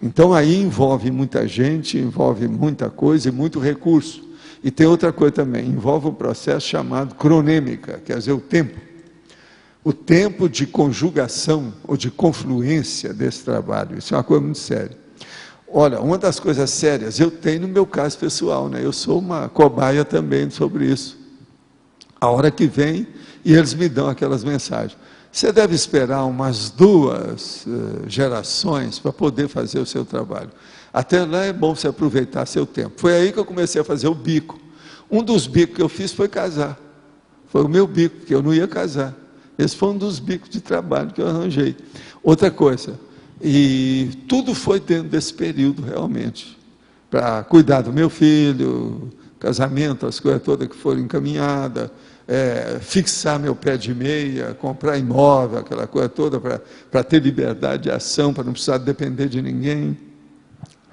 Então, aí envolve muita gente, envolve muita coisa e muito recurso. E tem outra coisa também, envolve um processo chamado cronêmica, quer dizer, o tempo. O tempo de conjugação ou de confluência desse trabalho. Isso é uma coisa muito séria. Olha, uma das coisas sérias eu tenho no meu caso pessoal, né? Eu sou uma cobaia também sobre isso. A hora que vem e eles me dão aquelas mensagens. Você deve esperar umas 2 gerações para poder fazer o seu trabalho. Até lá é bom você aproveitar seu tempo. Foi aí que eu comecei a fazer o bico. Um dos bicos que eu fiz foi casar. Foi o meu bico, porque eu não ia casar. Esse foi um dos bicos de trabalho que eu arranjei. Outra coisa, e tudo foi dentro desse período realmente. Para cuidar do meu filho, casamento, as coisas todas que foram encaminhadas, fixar meu pé de meia, comprar imóvel, aquela coisa toda, para ter liberdade de ação, para não precisar depender de ninguém.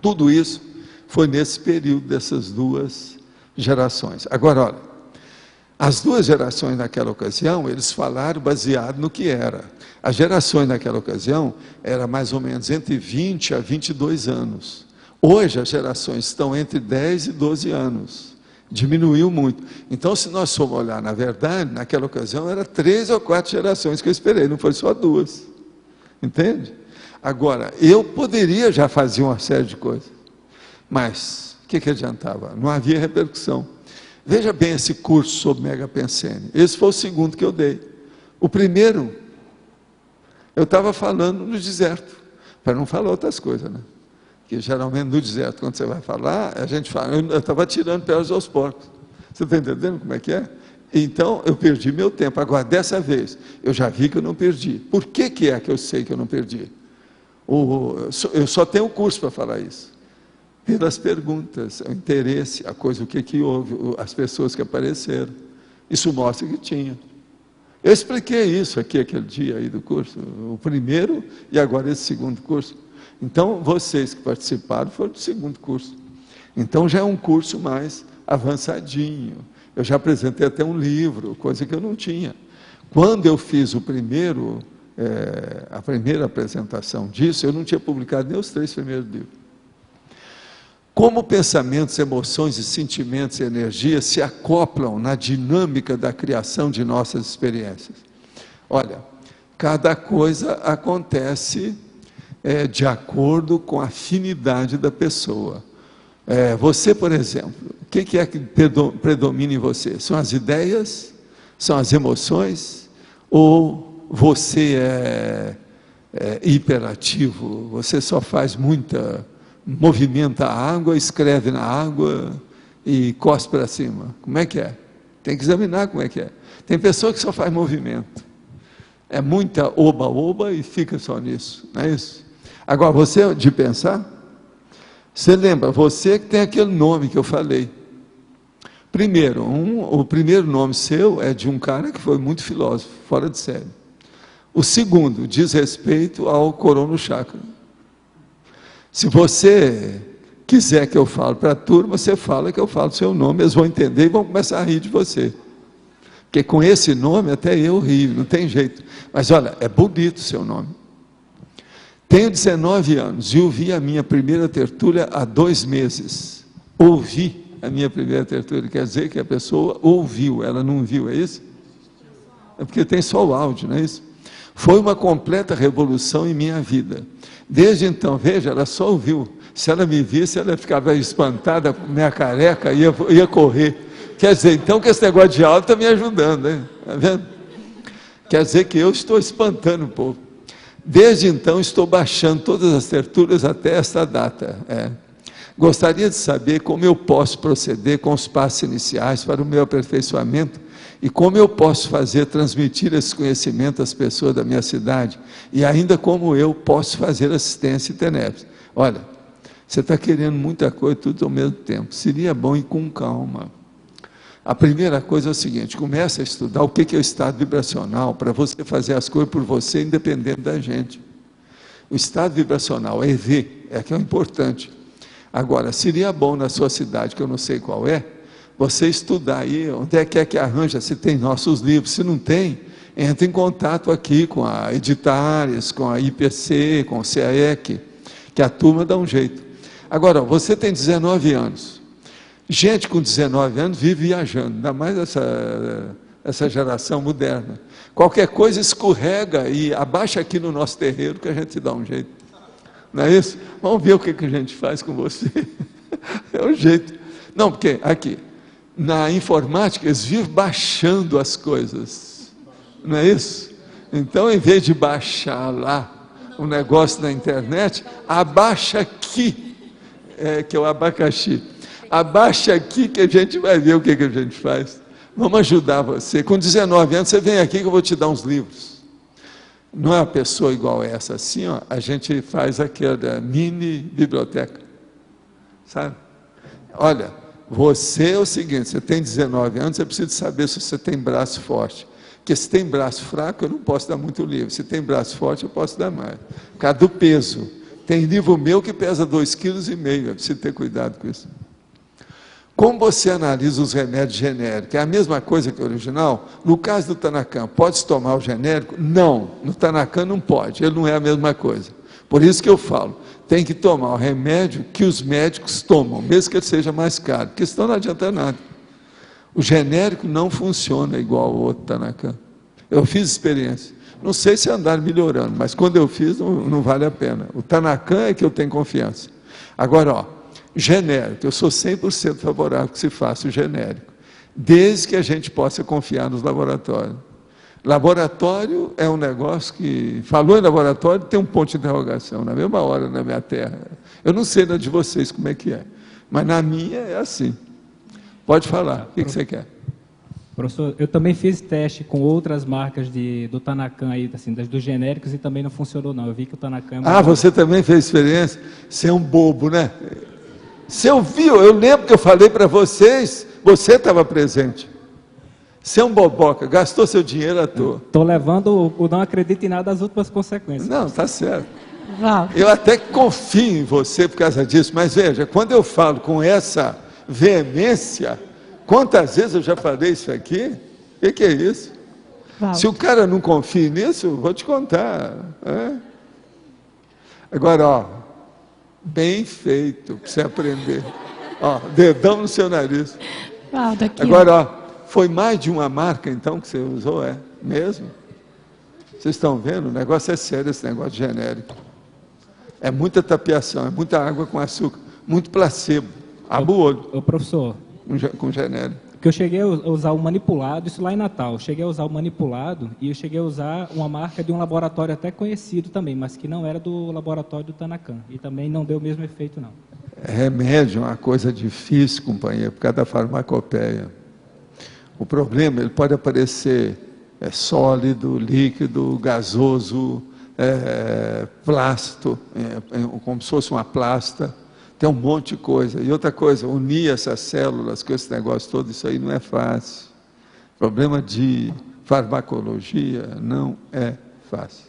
Tudo isso foi nesse período dessas 2 gerações. Agora, olha, as 2 gerações naquela ocasião, eles falaram baseado no que era. As gerações naquela ocasião era mais ou menos entre 20 a 22 anos. Hoje as gerações estão entre 10 e 12 anos. Diminuiu muito. Então, se nós formos olhar, na verdade, naquela ocasião, era 3 ou 4 gerações que eu esperei, não foi só 2. Entende? Agora, eu poderia já fazer uma série de coisas, mas o que adiantava? Não havia repercussão. Veja bem esse curso sobre Mega Pensene. Esse foi o segundo que eu dei. O primeiro, eu estava falando no deserto, para não falar outras coisas, né? Porque geralmente no deserto, quando você vai falar, a gente fala, eu estava tirando pedras aos porcos. Você está entendendo como é que é? Então, eu perdi meu tempo. Agora, dessa vez, eu já vi que eu não perdi. Por que é que eu sei que eu não perdi? Eu só tenho o curso para falar isso. Pelas perguntas, o interesse, a coisa, o que houve, as pessoas que apareceram. Isso mostra que tinha. Eu expliquei isso aqui, aquele dia aí do curso, o primeiro e agora esse segundo curso. Então, vocês que participaram foram do segundo curso. Então, já é um curso mais avançadinho. Eu já apresentei até um livro, coisa que eu não tinha. Quando eu fiz o primeiro, a primeira apresentação disso, eu não tinha publicado nem os 3 primeiros livros. Como pensamentos, emoções e sentimentos e energias se acoplam na dinâmica da criação de nossas experiências? Olha, cada coisa acontece de acordo com a afinidade da pessoa. Você, por exemplo, o que é que predomina em você? São as ideias? São as emoções? Ou você é hiperativo? Você só faz movimenta a água, escreve na água e cospe para cima? Como é que é? Tem que examinar como é que é. Tem pessoa que só faz movimento. É muita oba-oba e fica só nisso, não é isso? Agora, você de pensar, você lembra, você que tem aquele nome que eu falei. Primeiro, o primeiro nome seu é de um cara que foi muito filósofo, fora de série. O segundo diz respeito ao Corono Chakra. Se você quiser que eu fale para a turma, você fala que eu falo o seu nome, eles vão entender e vão começar a rir de você. Porque com esse nome até eu rio, não tem jeito. Mas olha, é bonito o seu nome. Tenho 19 anos e ouvi a minha primeira tertúlia há 2 meses. Ouvi a minha primeira tertúlia, quer dizer que a pessoa ouviu, ela não viu, é isso? É porque tem só o áudio, não é isso? Foi uma completa revolução em minha vida. Desde então, veja, ela só ouviu. Se ela me visse, ela ficava espantada, minha careca, ia correr. Quer dizer, então, que esse negócio de áudio está me ajudando, hein? Está vendo? Quer dizer que eu estou espantando um pouco. Desde então, estou baixando todas as tertúlias até esta data. Gostaria de saber como eu posso proceder com os passos iniciais para o meu aperfeiçoamento e como eu posso transmitir esse conhecimento às pessoas da minha cidade e ainda como eu posso fazer assistência em Tenebres. Olha, você está querendo muita coisa tudo ao mesmo tempo. Seria bom ir com calma. A primeira coisa é o seguinte, comece a estudar o que é o estado vibracional para você fazer as coisas por você, independente da gente. O estado vibracional, EV, é que é o importante. Agora, seria bom na sua cidade, que eu não sei qual é, você estudar aí, onde é que arranja, se tem nossos livros, se não tem, entra em contato aqui com a Editares, com a IPC, com o CAEC, que a turma dá um jeito. Agora, você tem 19 anos, gente com 19 anos vive viajando, ainda mais essa geração moderna. Qualquer coisa escorrega e abaixa aqui no nosso terreiro que a gente dá um jeito. Não é isso? Vamos ver o que a gente faz com você. É o jeito. Não, porque aqui, na informática, eles vivem baixando as coisas. Não é isso? Então, em vez de baixar lá o negócio na internet, abaixa aqui, que é o abacaxi. Abaixa aqui que a gente vai ver o que a gente faz. Vamos ajudar você. Com 19 anos, você vem aqui que eu vou te dar uns livros. Não é uma pessoa igual essa, assim, ó, a gente faz aquela mini biblioteca. Sabe? Olha, você é o seguinte, você tem 19 anos, você precisa saber se você tem braço forte. Porque se tem braço fraco, eu não posso dar muito livro. Se tem braço forte, eu posso dar mais. Por causa do peso. Tem livro meu que pesa 2,5 kg, eu preciso ter cuidado com isso. Como você analisa os remédios genéricos? É a mesma coisa que o original? No caso do Tanacan, pode-se tomar o genérico? Não, no Tanacan não pode, ele não é a mesma coisa. Por isso que eu falo, tem que tomar o remédio que os médicos tomam, mesmo que ele seja mais caro, porque senão não adianta nada. O genérico não funciona igual o outro Tanacan. Eu fiz experiência. Não sei se andaram melhorando, mas quando eu fiz, não vale a pena. O Tanacan é que eu tenho confiança. Agora, ó, genérico, eu sou 100% favorável que se faça o genérico, desde que a gente possa confiar nos laboratórios. Laboratório é um negócio que, falou em laboratório, tem um ponto de interrogação, na mesma hora na minha terra. Eu não sei na de vocês como é que é, mas na minha é assim. Pode falar, o que você quer? Professor, eu também fiz teste com outras marcas do Tanacan aí, assim, dos genéricos, e também não funcionou não. Eu vi que o Tanacan... Você também fez experiência? Você é um bobo, né? Você ouviu? Eu lembro que eu falei para vocês, você estava presente. Você é um boboca, gastou seu dinheiro à toa. Estou levando o não acredito em nada das últimas consequências. Não, está certo. Eu até confio em você por causa disso, mas veja, quando eu falo com essa veemência, quantas vezes eu já falei isso aqui? O que é isso? Se o cara não confia nisso, vou te contar. Agora, ó, bem feito, para você aprender. Ó, dedão no seu nariz. Agora, ó, foi mais de uma marca, então, que você usou, mesmo? Vocês estão vendo? O negócio é sério, esse negócio de genérico. É muita tapiação, é muita água com açúcar, muito placebo. Abra o olho. Ô, professor. Com genérico. Porque eu cheguei a usar o manipulado, isso lá em Natal. Eu cheguei a usar o manipulado e eu cheguei a usar uma marca de um laboratório até conhecido também, mas que não era do laboratório do Tanacan. E também não deu o mesmo efeito, não. Remédio é uma coisa difícil, companheiro, por causa da farmacopeia. O problema, ele pode aparecer sólido, líquido, gasoso, plástico, como se fosse uma plasta. Tem um monte de coisa. E outra coisa, unir essas células com esse negócio todo, isso aí não é fácil. Problema de farmacologia não é fácil.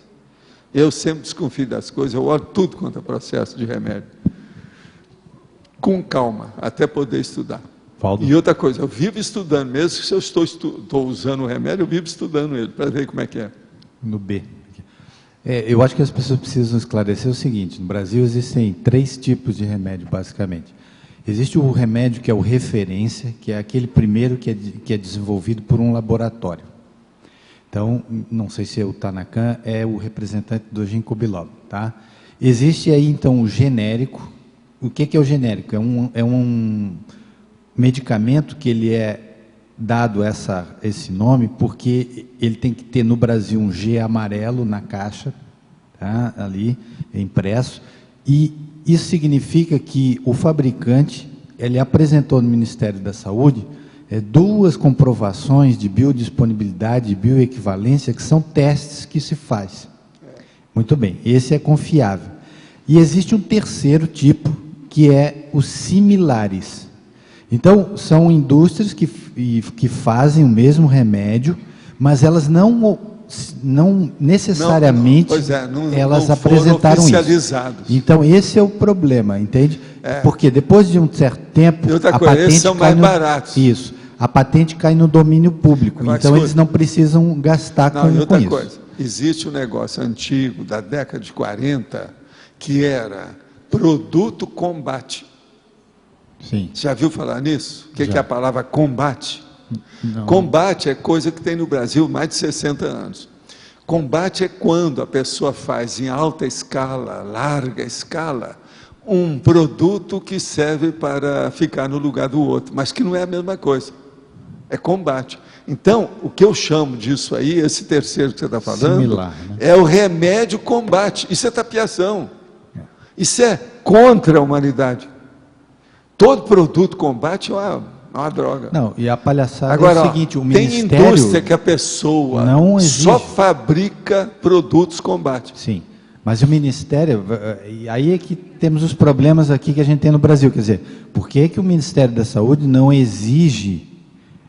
Eu sempre desconfio das coisas, eu olho tudo quanto é processo de remédio. Com calma, até poder estudar. Valdo. E outra coisa, eu vivo estudando, mesmo se eu estou usando o remédio, eu vivo estudando ele, para ver como é que é. No B. Eu acho que as pessoas precisam esclarecer o seguinte: no Brasil existem 3 tipos de remédio, basicamente. Existe o remédio que é o referência, que é aquele primeiro que é desenvolvido por um laboratório. Então, não sei se o Tanacan é o representante do ginkgo biloba, tá? Existe aí, então, o genérico. O que é o genérico? É um medicamento que ele é dado esse nome porque ele tem que ter no Brasil um G amarelo na caixa, tá? Ali, impresso, e isso significa que o fabricante, ele apresentou no Ministério da Saúde 2 comprovações de biodisponibilidade e bioequivalência, que são testes que se faz. Muito bem, esse é confiável. E existe um terceiro tipo, que é os similares. Então, são indústrias que fazem o mesmo remédio, mas elas não não necessariamente elas não foram apresentaram oficializados. isso. Então, esse é o problema, entende? Porque depois de um certo tempo, E outra a coisa, patente esses são cai mais baratos. Isso. A patente cai no domínio público. Mas, Então, eles não precisam gastar Não, e com outra isso. coisa, existe um negócio antigo, da década de 40, que era produto combate. Sim. Já viu falar nisso? O que Já. é a palavra combate? Não. Combate é coisa que tem no Brasil há mais de 60 anos. Combate é quando a pessoa faz em alta escala, larga escala, um produto que serve para ficar no lugar do outro, mas que não é a mesma coisa. É combate. Então, o que eu chamo disso aí, esse terceiro que você está falando, Similar, né? é o remédio combate. Isso é tapiação. Isso é contra a humanidade. Todo produto combate é uma droga. Não, e a palhaçada Agora, é o seguinte, o tem Ministério... indústria que a pessoa não exige. só fabrica produtos combate. Sim, mas o Ministério, e aí é que temos os problemas aqui que a gente tem no Brasil, quer dizer, por que que o Ministério da Saúde não exige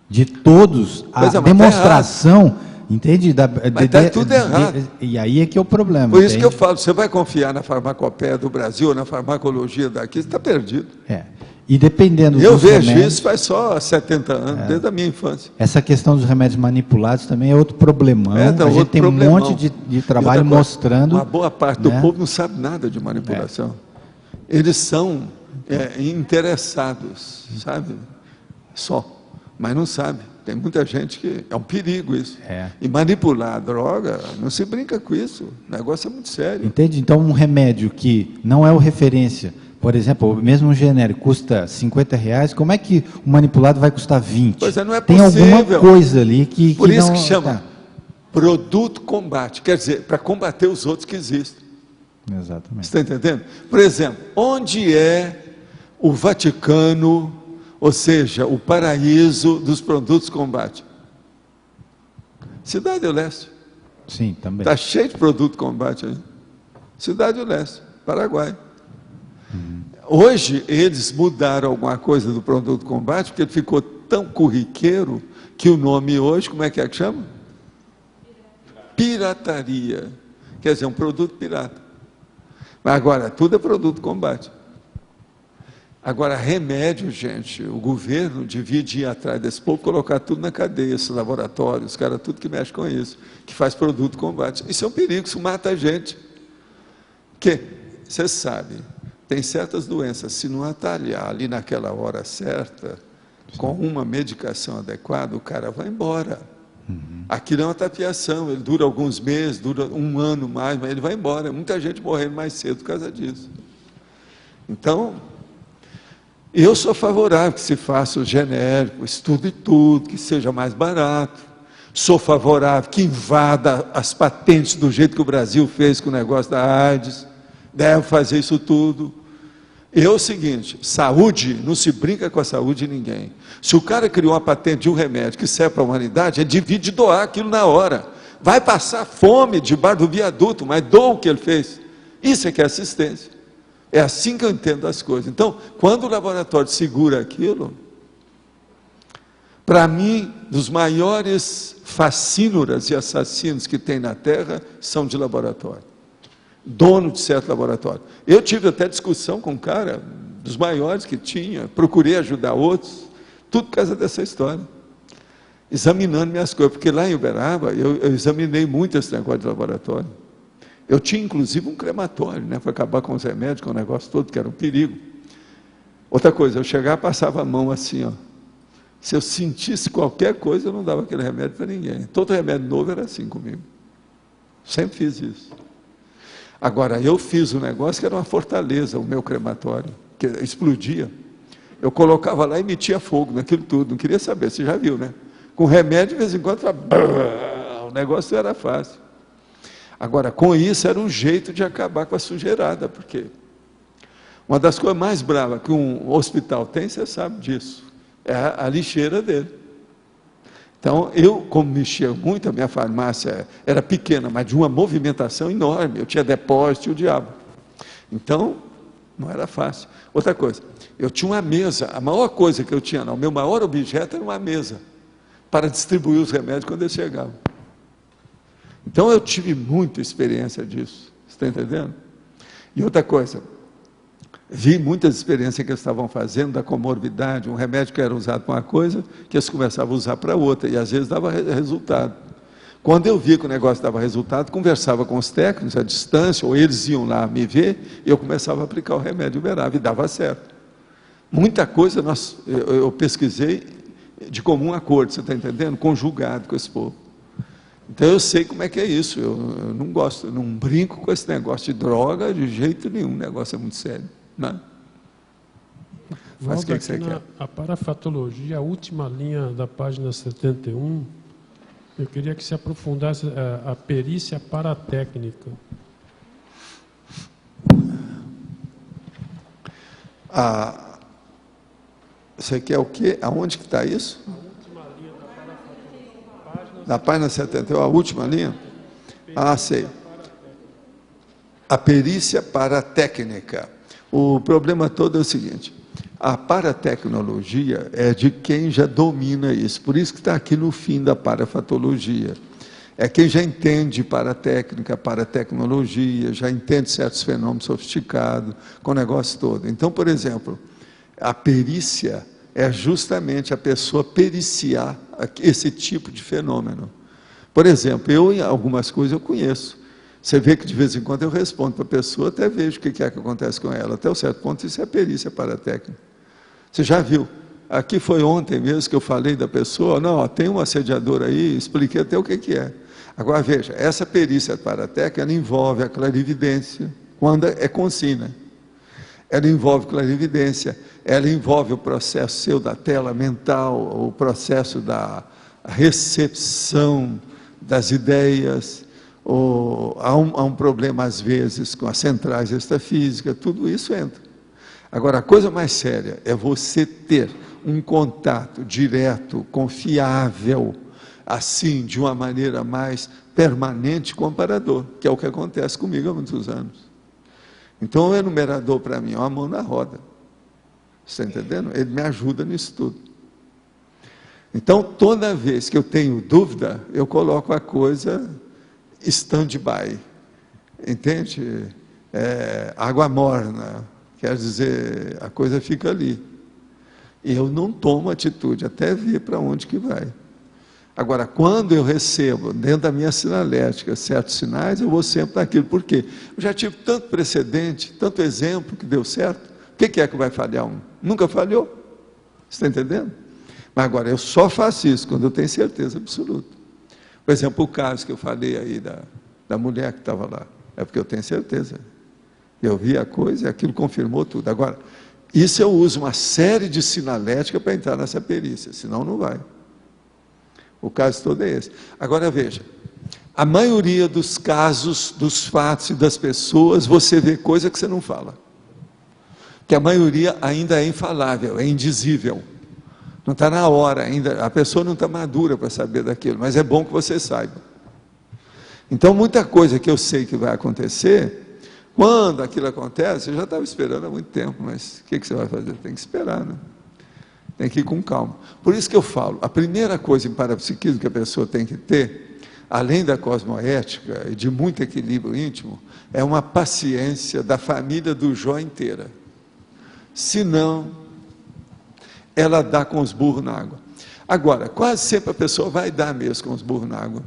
de todos a Pois é, mas demonstração, entende? Mas está tudo errado. E aí é que é o problema. Por isso que entende? eu falo, você vai confiar na farmacopeia do Brasil ou na farmacologia daqui, você está perdido. É. E dependendo Eu dos vejo remédios, isso faz só 70 anos, desde a minha infância. essa questão dos remédios manipulados também é outro problemão. Tá A gente outro tem problemão. um monte de E trabalho outra coisa, mostrando... uma boa parte do né? povo não sabe nada de manipulação. Eles são interessados, sabe? Só. Mas não sabe. Tem muita gente que... É um perigo isso. E manipular a droga, não se brinca com isso. O negócio é muito sério. Entende? Então, um remédio que não é o referência, por exemplo, mesmo um genérico custa R$50, como é que o manipulado vai custar 20? Pois é, não é Tem possível. alguma coisa ali que Por isso não... que chama produto combate. Quer dizer, para combater os outros que existem. Exatamente. Você está entendendo? Por exemplo, onde é o Vaticano, ou seja, o paraíso dos produtos combate? Cidade do Leste. Sim, também. Está cheio de produto combate aí. Cidade do Leste, Paraguai. Hoje, eles mudaram alguma coisa do produto combate, porque ele ficou tão corriqueiro que o nome hoje, como é que chama? Pirataria. Quer dizer, um produto pirata. Mas agora, tudo é produto combate. Agora, remédio, gente, o governo devia ir atrás desse povo, colocar tudo na cadeia, esses laboratórios, os caras, tudo que mexe com isso, que faz produto combate. Isso é um perigo, isso mata a gente. Porque, você sabe, tem certas doenças, se não atalhar ali naquela hora certa, com uma medicação adequada, o cara vai embora. Aquilo é uma tapiação, ele dura alguns meses, dura um ano mais, mas ele vai embora. Muita gente morrendo mais cedo por causa disso. Então, eu sou favorável que se faça o genérico, estude tudo, que seja mais barato. Sou favorável que invada as patentes do jeito que o Brasil fez com o negócio da AIDS. Deve fazer isso tudo. É o seguinte, saúde, não se brinca com a saúde de ninguém. Se o cara criou uma patente de um remédio que serve para a humanidade, é divide e doar aquilo na hora. Vai passar fome debaixo do viaduto, mas doa o que ele fez. Isso é que é assistência. É assim que eu entendo as coisas. Então, quando o laboratório segura aquilo, para mim, dos maiores facínoras e assassinos que tem na Terra, são de laboratório. Dono de certo laboratório. Eu tive até discussão com um cara, dos maiores que tinha, procurei ajudar outros, tudo por causa dessa história. Examinando minhas coisas, porque lá em Uberaba, eu examinei muito esse negócio de laboratório. Eu tinha, inclusive, um crematório, né, para acabar com os remédios, com o negócio todo, que era um perigo. Outra coisa, eu chegava, passava a mão assim, ó. Se eu sentisse qualquer coisa, eu não dava aquele remédio para ninguém. Todo remédio novo era assim comigo. Sempre fiz isso. Agora, eu fiz um negócio que era uma fortaleza, o meu crematório, que explodia. Eu colocava lá e metia fogo naquilo tudo, não queria saber, você já viu, né? Com remédio, de vez em quando, o negócio era fácil. Agora, com isso, era um jeito de acabar com a sujeirada, porque uma das coisas mais bravas que um hospital tem, você sabe disso, é a lixeira dele. Então, eu, como mexia muito, a minha farmácia era pequena, mas de uma movimentação enorme, eu tinha depósito e o diabo. Então, não era fácil. Outra coisa, eu tinha uma mesa, a maior coisa que eu tinha, o meu maior objeto era uma mesa, para distribuir os remédios quando eles chegavam. Então eu tive muita experiência disso, você está entendendo? E outra coisa, vi muitas experiências que eles estavam fazendo da comorbidade, um remédio que era usado para uma coisa, que eles começavam a usar para outra, e às vezes dava resultado. Quando eu vi que o negócio dava resultado, conversava com os técnicos à distância, ou eles iam lá me ver, e eu começava a aplicar o remédio Uberaba, e dava certo. Muita coisa eu pesquisei de comum acordo, você está entendendo? Conjugado com esse povo. Então eu sei como é que é isso, eu não gosto, eu não brinco com esse negócio de droga de jeito nenhum, o negócio é muito sério. Né? Mas o que você quer? A parafatologia, a última linha da página 71, eu queria que se aprofundasse a perícia paratécnica. Você quer o quê? Aonde que está isso? Na página 71, a última linha? Ah, sei. A perícia paratécnica. O problema todo é o seguinte, a paratecnologia é de quem já domina isso, por isso que está aqui no fim da parafatologia. É quem já entende paratécnica, paratecnologia, já entende certos fenômenos sofisticados, com o negócio todo. Então, por exemplo, a perícia é justamente a pessoa periciar esse tipo de fenômeno. Por exemplo, eu em algumas coisas eu conheço. Você vê que de vez em quando eu respondo para a pessoa, até vejo o que é que acontece com ela. Até um certo ponto, isso é perícia paratécnica. Você já viu? Aqui foi ontem mesmo que eu falei da pessoa, não, ó, tem um assediador aí, expliquei até o que é. Agora veja, essa perícia paratécnica, ela envolve a clarividência, quando é consina. Ela envolve clarividência, ela envolve o processo seu da tela mental, o processo da recepção das ideias, há um problema às vezes com as centrais extrafísicas, tudo isso entra. Agora, a coisa mais séria é você ter um contato direto, confiável, assim, de uma maneira mais permanente com o amparador, que é o que acontece comigo há muitos anos. Então, o enumerador, para mim, é uma mão na roda. Você está entendendo? Ele me ajuda nisso tudo. Então, toda vez que eu tenho dúvida, eu coloco a coisa stand-by. Entende? Água morna. Quer dizer, a coisa fica ali. E eu não tomo atitude, até ver para onde que vai. Agora, quando eu recebo, dentro da minha sinalética, certos sinais, eu vou sempre naquilo. Por quê? Eu já tive tanto precedente, tanto exemplo que deu certo. O que é que vai falhar um? Nunca falhou. Você está entendendo? Mas agora, eu só faço isso quando eu tenho certeza absoluta. Por exemplo, o caso que eu falei aí da mulher que estava lá. É porque eu tenho certeza. Eu vi a coisa e aquilo confirmou tudo. Agora, isso eu uso uma série de sinalética para entrar nessa perícia, senão não vai. O caso todo é esse. Agora veja, a maioria dos casos, dos fatos e das pessoas, você vê coisa que você não fala. Que a maioria ainda é infalável, é indizível. Não está na hora ainda, a pessoa não está madura para saber daquilo, mas é bom que você saiba. Então, muita coisa que eu sei que vai acontecer, quando aquilo acontece, eu já estava esperando há muito tempo, mas o que você vai fazer? Tem que esperar, né? Tem que ir com calma. Por isso que eu falo, a primeira coisa em parapsiquismo que a pessoa tem que ter, além da cosmoética e de muito equilíbrio íntimo, é uma paciência da família do Jó inteira. Senão, ela dá com os burros na água. Agora, quase sempre a pessoa vai dar mesmo com os burros na água,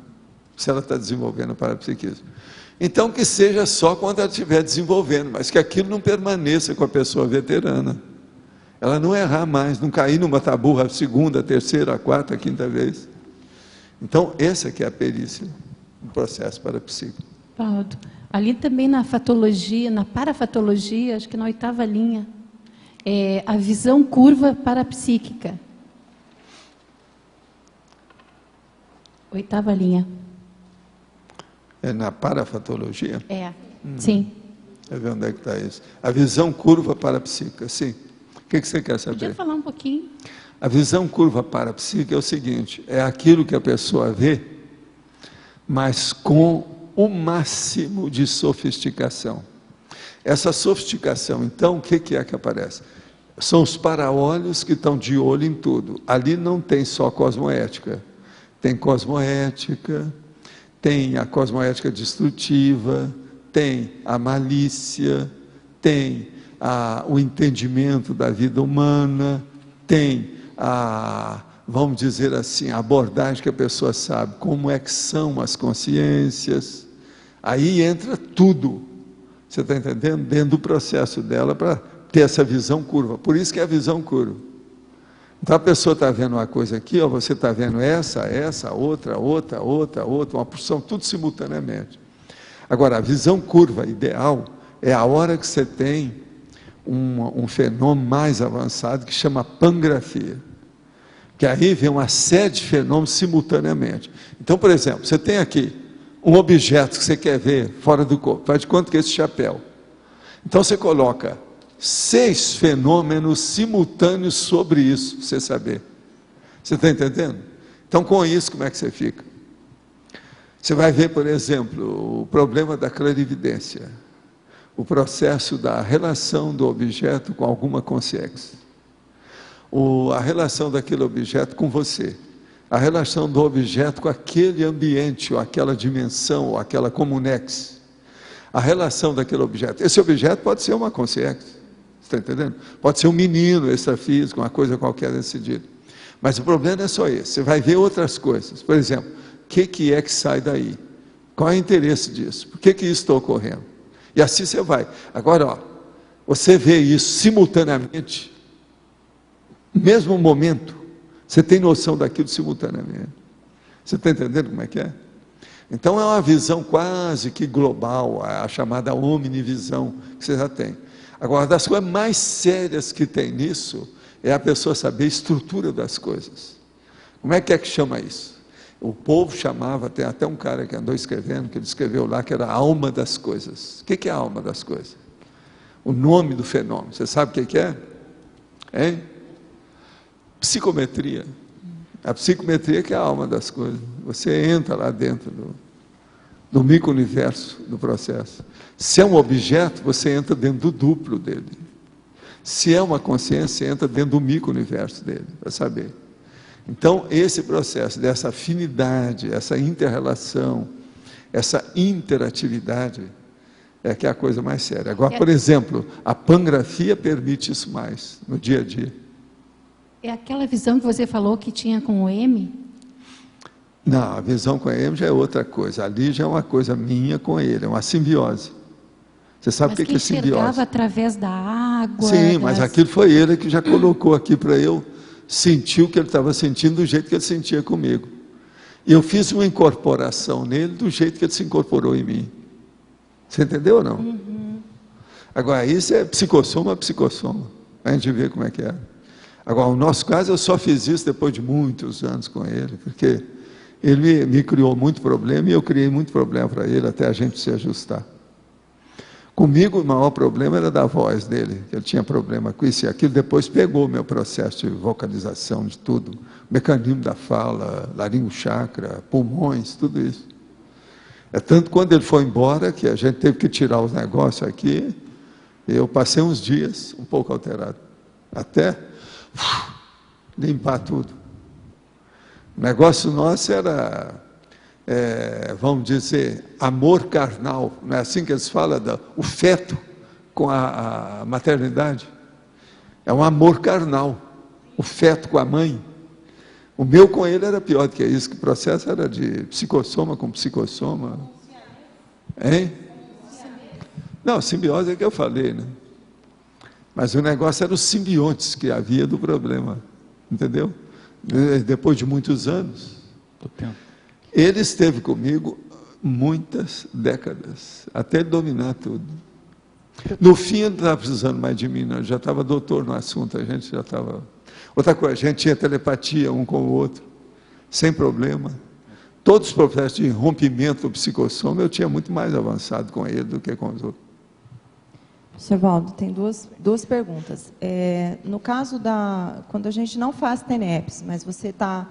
se ela está desenvolvendo o parapsiquismo. Então, que seja só quando ela estiver desenvolvendo, mas que aquilo não permaneça com a pessoa veterana. Ela não errar mais, não cair numa taburra a segunda, a terceira, a quarta, a quinta vez. Então, essa que é a perícia do processo parapsíquico. Valdo, ali também na fatologia, na parafatologia, acho que na 8ª linha, a visão curva parapsíquica. 8ª linha. É na parafatologia? Sim. Deixa eu ver onde é que está isso. A visão curva parapsíquica, sim. O que você quer saber? Podia falar um pouquinho? A visão curva parapsíquica é o seguinte, é aquilo que a pessoa vê, mas com o máximo de sofisticação. Essa sofisticação, então, o que é que aparece? São os para-olhos que estão de olho em tudo. Ali não tem só cosmoética. Tem cosmoética, tem a cosmoética destrutiva, tem a malícia, tem o entendimento da vida humana, tem vamos dizer assim, a abordagem que a pessoa sabe, como é que são as consciências. Aí entra tudo, você está entendendo? Dentro do processo dela para ter essa visão curva. Por isso que é a visão curva. Então a pessoa está vendo uma coisa aqui, ó, você está vendo essa, outra, uma porção, tudo simultaneamente. Agora, a visão curva ideal é a hora que você tem um fenômeno mais avançado que chama pangrafia. Que aí vem uma série de fenômenos simultaneamente. Então, por exemplo, você tem aqui um objeto que você quer ver fora do corpo. Faz de conta que é esse chapéu. Então você coloca 6 fenômenos simultâneos sobre isso, para você saber. Você está entendendo? Então, com isso, como é que você fica? Você vai ver, por exemplo, o problema da clarividência, o processo da relação do objeto com alguma consciência, a relação daquele objeto com você, a relação do objeto com aquele ambiente, ou aquela dimensão, ou aquela comunex, a relação daquele objeto. Esse objeto pode ser uma consciência, está entendendo? Pode ser um menino extrafísico, uma coisa qualquer decidida. Mas o problema não é só esse, você vai ver outras coisas. Por exemplo, o que é que sai daí? Qual é o interesse disso? Por que isso está ocorrendo? E assim você vai. Agora, ó, você vê isso simultaneamente, no mesmo momento, você tem noção daquilo simultaneamente. Você está entendendo como é que é? Então é uma visão quase que global, a chamada omnivisão que você já tem. Agora, das coisas mais sérias que tem nisso, é a pessoa saber a estrutura das coisas. Como é que chama isso? O povo chamava, tem até um cara que andou escrevendo, que ele escreveu lá, que era a alma das coisas. O que é a alma das coisas? O nome do fenômeno. Você sabe o que é? Hein? Psicometria. A psicometria que é a alma das coisas. Você entra lá dentro do micro-universo do processo. Se é um objeto, você entra dentro do duplo dele. Se é uma consciência, você entra dentro do micro-universo dele, para saber. Então, esse processo dessa afinidade, essa inter-relação, essa interatividade, é que é a coisa mais séria. Agora, por exemplo, a pangrafia permite isso mais, no dia a dia. É aquela visão que você falou que tinha com o M? Não, a visão com o M já é outra coisa. Ali já é uma coisa minha com ele, é uma simbiose. Você sabe o que é simbiose? Mas enxergava através da água. Sim, mas aquilo foi ele que já colocou aqui para eu sentir o que ele estava sentindo do jeito que ele sentia comigo. E eu fiz uma incorporação nele do jeito que ele se incorporou em mim. Você entendeu ou não? Uhum. Agora, isso é psicossoma. A gente vê como é que é. Agora, no nosso caso, eu só fiz isso depois de muitos anos com ele, porque ele me criou muito problema e eu criei muito problema para ele até a gente se ajustar. Comigo, o maior problema era da voz dele, que ele tinha problema com isso e aquilo. Depois pegou o meu processo de vocalização, de tudo, mecanismo da fala, laringo-chakra, pulmões, tudo isso. É tanto quando ele foi embora, que a gente teve que tirar os negócios aqui, eu passei uns dias um pouco alterado, até limpar tudo. O negócio nosso era, vamos dizer, amor carnal, não é assim que eles falam, o feto com a maternidade? É um amor carnal, o feto com a mãe. O meu com ele era pior do que isso, que o processo era de psicossoma com psicossoma. Hein? Não, simbiose é que eu falei, né? Mas o negócio era os simbiontes que havia do problema, entendeu? Depois de muitos anos. Ele esteve comigo muitas décadas, até ele dominar tudo. No fim, ele não estava precisando mais de mim, não. Eu já estava doutor no assunto, a gente já estava... Outra coisa, a gente tinha telepatia um com o outro, sem problema. Todos os processos de rompimento do psicossoma, eu tinha muito mais avançado com ele do que com os outros. Sr. Valdo, tem duas perguntas. No caso quando a gente não faz TENEPS, mas você está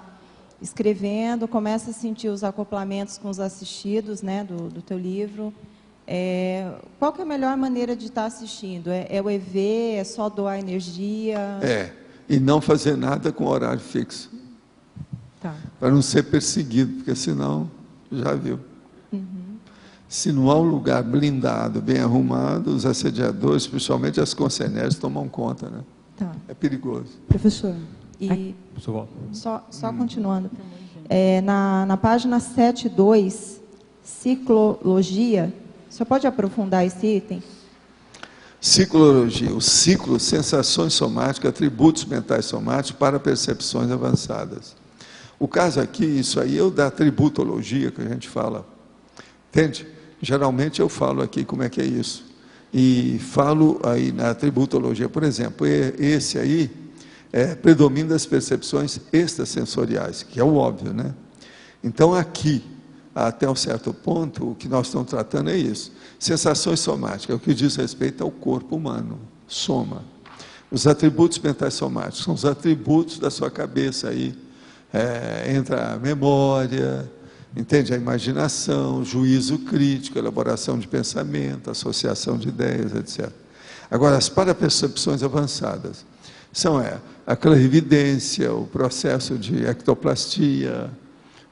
escrevendo, começa a sentir os acoplamentos com os assistidos, né, do teu livro, qual que é a melhor maneira de estar assistindo? É o EV, é só doar energia? E não fazer nada com horário fixo. Tá. Para não ser perseguido, porque senão, já viu. Se não há um lugar blindado, bem arrumado, os assediadores, principalmente as concernés, tomam conta, né? Tá. É perigoso. Professor, e só continuando. Na página 7.2, ciclologia, o senhor pode aprofundar esse item? Ciclologia, o ciclo, sensações somáticas, atributos mentais somáticos para percepções avançadas. O caso aqui, isso aí é o da tributologia que a gente fala. Entende? Geralmente eu falo aqui como é que é isso. E falo aí na tributologia, por exemplo, esse aí predomina as percepções extrasensoriais, que é o óbvio, né? Então aqui, até um certo ponto, o que nós estamos tratando é isso. Sensações somáticas, o que diz respeito ao corpo humano, soma. Os atributos mentais somáticos são os atributos da sua cabeça aí. Entra a memória, entende? A imaginação, juízo crítico, elaboração de pensamento, associação de ideias, etc. Agora, as parapercepções avançadas são a clarividência, o processo de ectoplastia,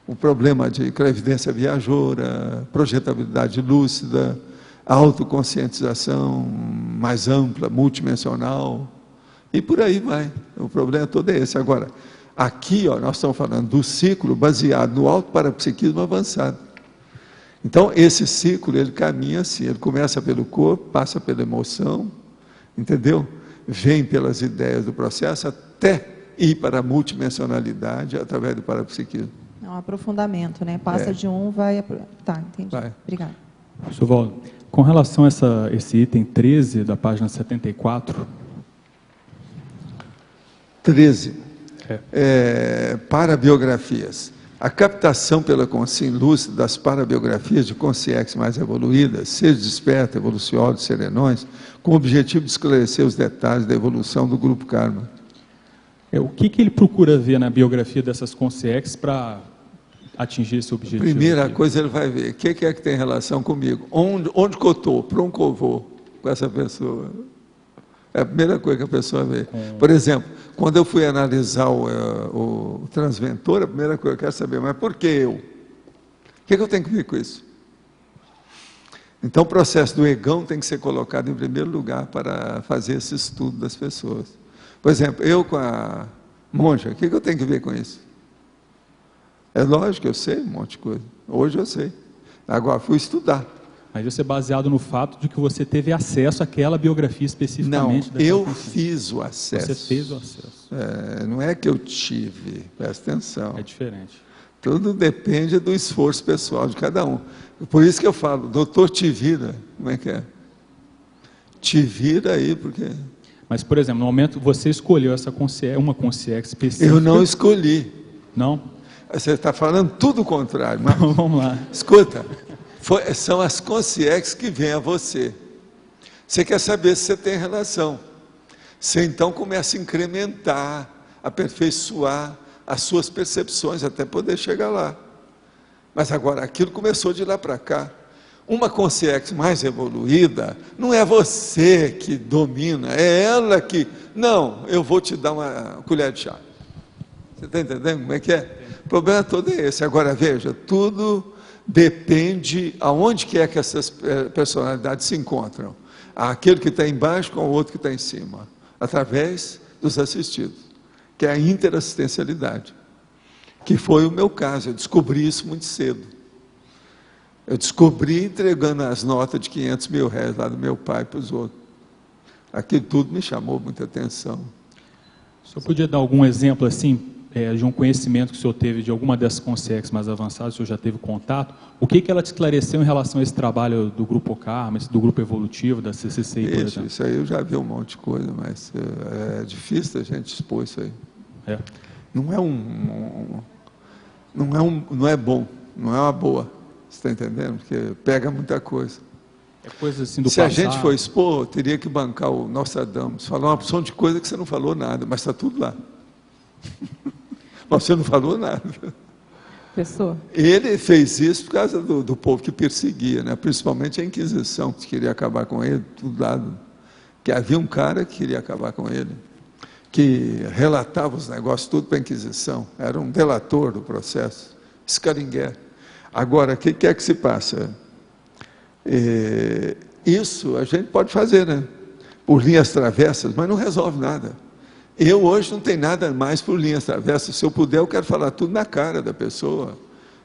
o problema de clarividência viajoura, projetabilidade lúcida, autoconscientização mais ampla, multidimensional, e por aí vai. O problema todo é esse. Agora, aqui nós estamos falando do ciclo baseado no autoparapsiquismo avançado. Então, esse ciclo, ele caminha assim, ele começa pelo corpo, passa pela emoção, entendeu? Vem pelas ideias do processo, até ir para a multidimensionalidade através do parapsiquismo. É um aprofundamento, né? Passa de um, vai... Tá, entendi. Vai. Obrigada. Professor Valdo, com relação a esse item 13 da página 74... 13. Parabiografias. A captação pela consciência lúcida das parabiografias de consciências mais evoluídas, seres despertos, evolucionados, serenões, com o objetivo de esclarecer os detalhes da evolução do grupo Karma. O que ele procura ver na biografia dessas consciências para atingir esse objetivo? Primeira coisa, ele vai ver o que é que tem relação comigo, onde que eu estou, para onde que eu vou com essa pessoa. É a primeira coisa que a pessoa vê. Por exemplo, quando eu fui analisar o transventor, a primeira coisa que eu quero saber, mas por que eu? O que eu tenho que ver com isso? Então, o processo do egão tem que ser colocado em primeiro lugar para fazer esse estudo das pessoas. Por exemplo, eu com a monja, o que eu tenho que ver com isso? É lógico, eu sei um monte de coisa. Hoje eu sei. Agora, fui estudar. Mas isso é baseado no fato de que você teve acesso àquela biografia especificamente? Não, eu fiz o acesso. Você fez o acesso. Não é que eu tive, presta atenção. É diferente. Tudo depende do esforço pessoal de cada um. Por isso que eu falo, doutor, te vira. Como é que é? Te vira aí, porque... Mas, por exemplo, no momento você escolheu uma consciência específica... Eu não escolhi. Não? Você está falando tudo o contrário. Mas... Vamos lá. Escuta. São as consciências que vêm a você. Você quer saber se você tem relação. Você então começa a incrementar, aperfeiçoar as suas percepções até poder chegar lá. Mas agora, aquilo começou de lá para cá. Uma consciência mais evoluída, não é você que domina, é ela que... Não, eu vou te dar uma colher de chá. Você está entendendo como é que é? O problema todo é esse. Agora, veja, tudo... depende aonde que é que essas personalidades se encontram. Aquele que está embaixo com o outro que está em cima, através dos assistidos, que é a interassistencialidade, que foi o meu caso. Eu descobri isso muito cedo. Eu descobri entregando as notas de 500 mil reais lá do meu pai para os outros. Aquilo tudo me chamou muita atenção. O senhor podia dar algum exemplo assim, de um conhecimento que o senhor teve de alguma dessas consciências mais avançadas, o senhor já teve contato? O que ela te esclareceu em relação a esse trabalho do Grupo Karma, do Grupo Evolutivo, da CCCI, por exemplo? Isso aí eu já vi um monte de coisa, mas é difícil a gente expor isso aí. Não é bom, não é uma boa, você está entendendo? Porque pega muita coisa. É coisa assim do Se passado. a gente for expor, teria que bancar o Nostradamus, falar uma opção de coisa que você não falou nada, mas está tudo lá. Mas você não falou nada. Professor? Ele fez isso por causa do povo que perseguia, né? Principalmente a Inquisição, que queria acabar com ele, tudo lado. Que havia um cara que queria acabar com ele, que relatava os negócios tudo para a Inquisição, era um delator do processo, Scaringuer. Agora, o que é que se passa? Isso a gente pode fazer, né? Por linhas travessas, mas não resolve nada. Eu hoje não tenho nada mais por linhas travessas. Se eu puder, eu quero falar tudo na cara da pessoa.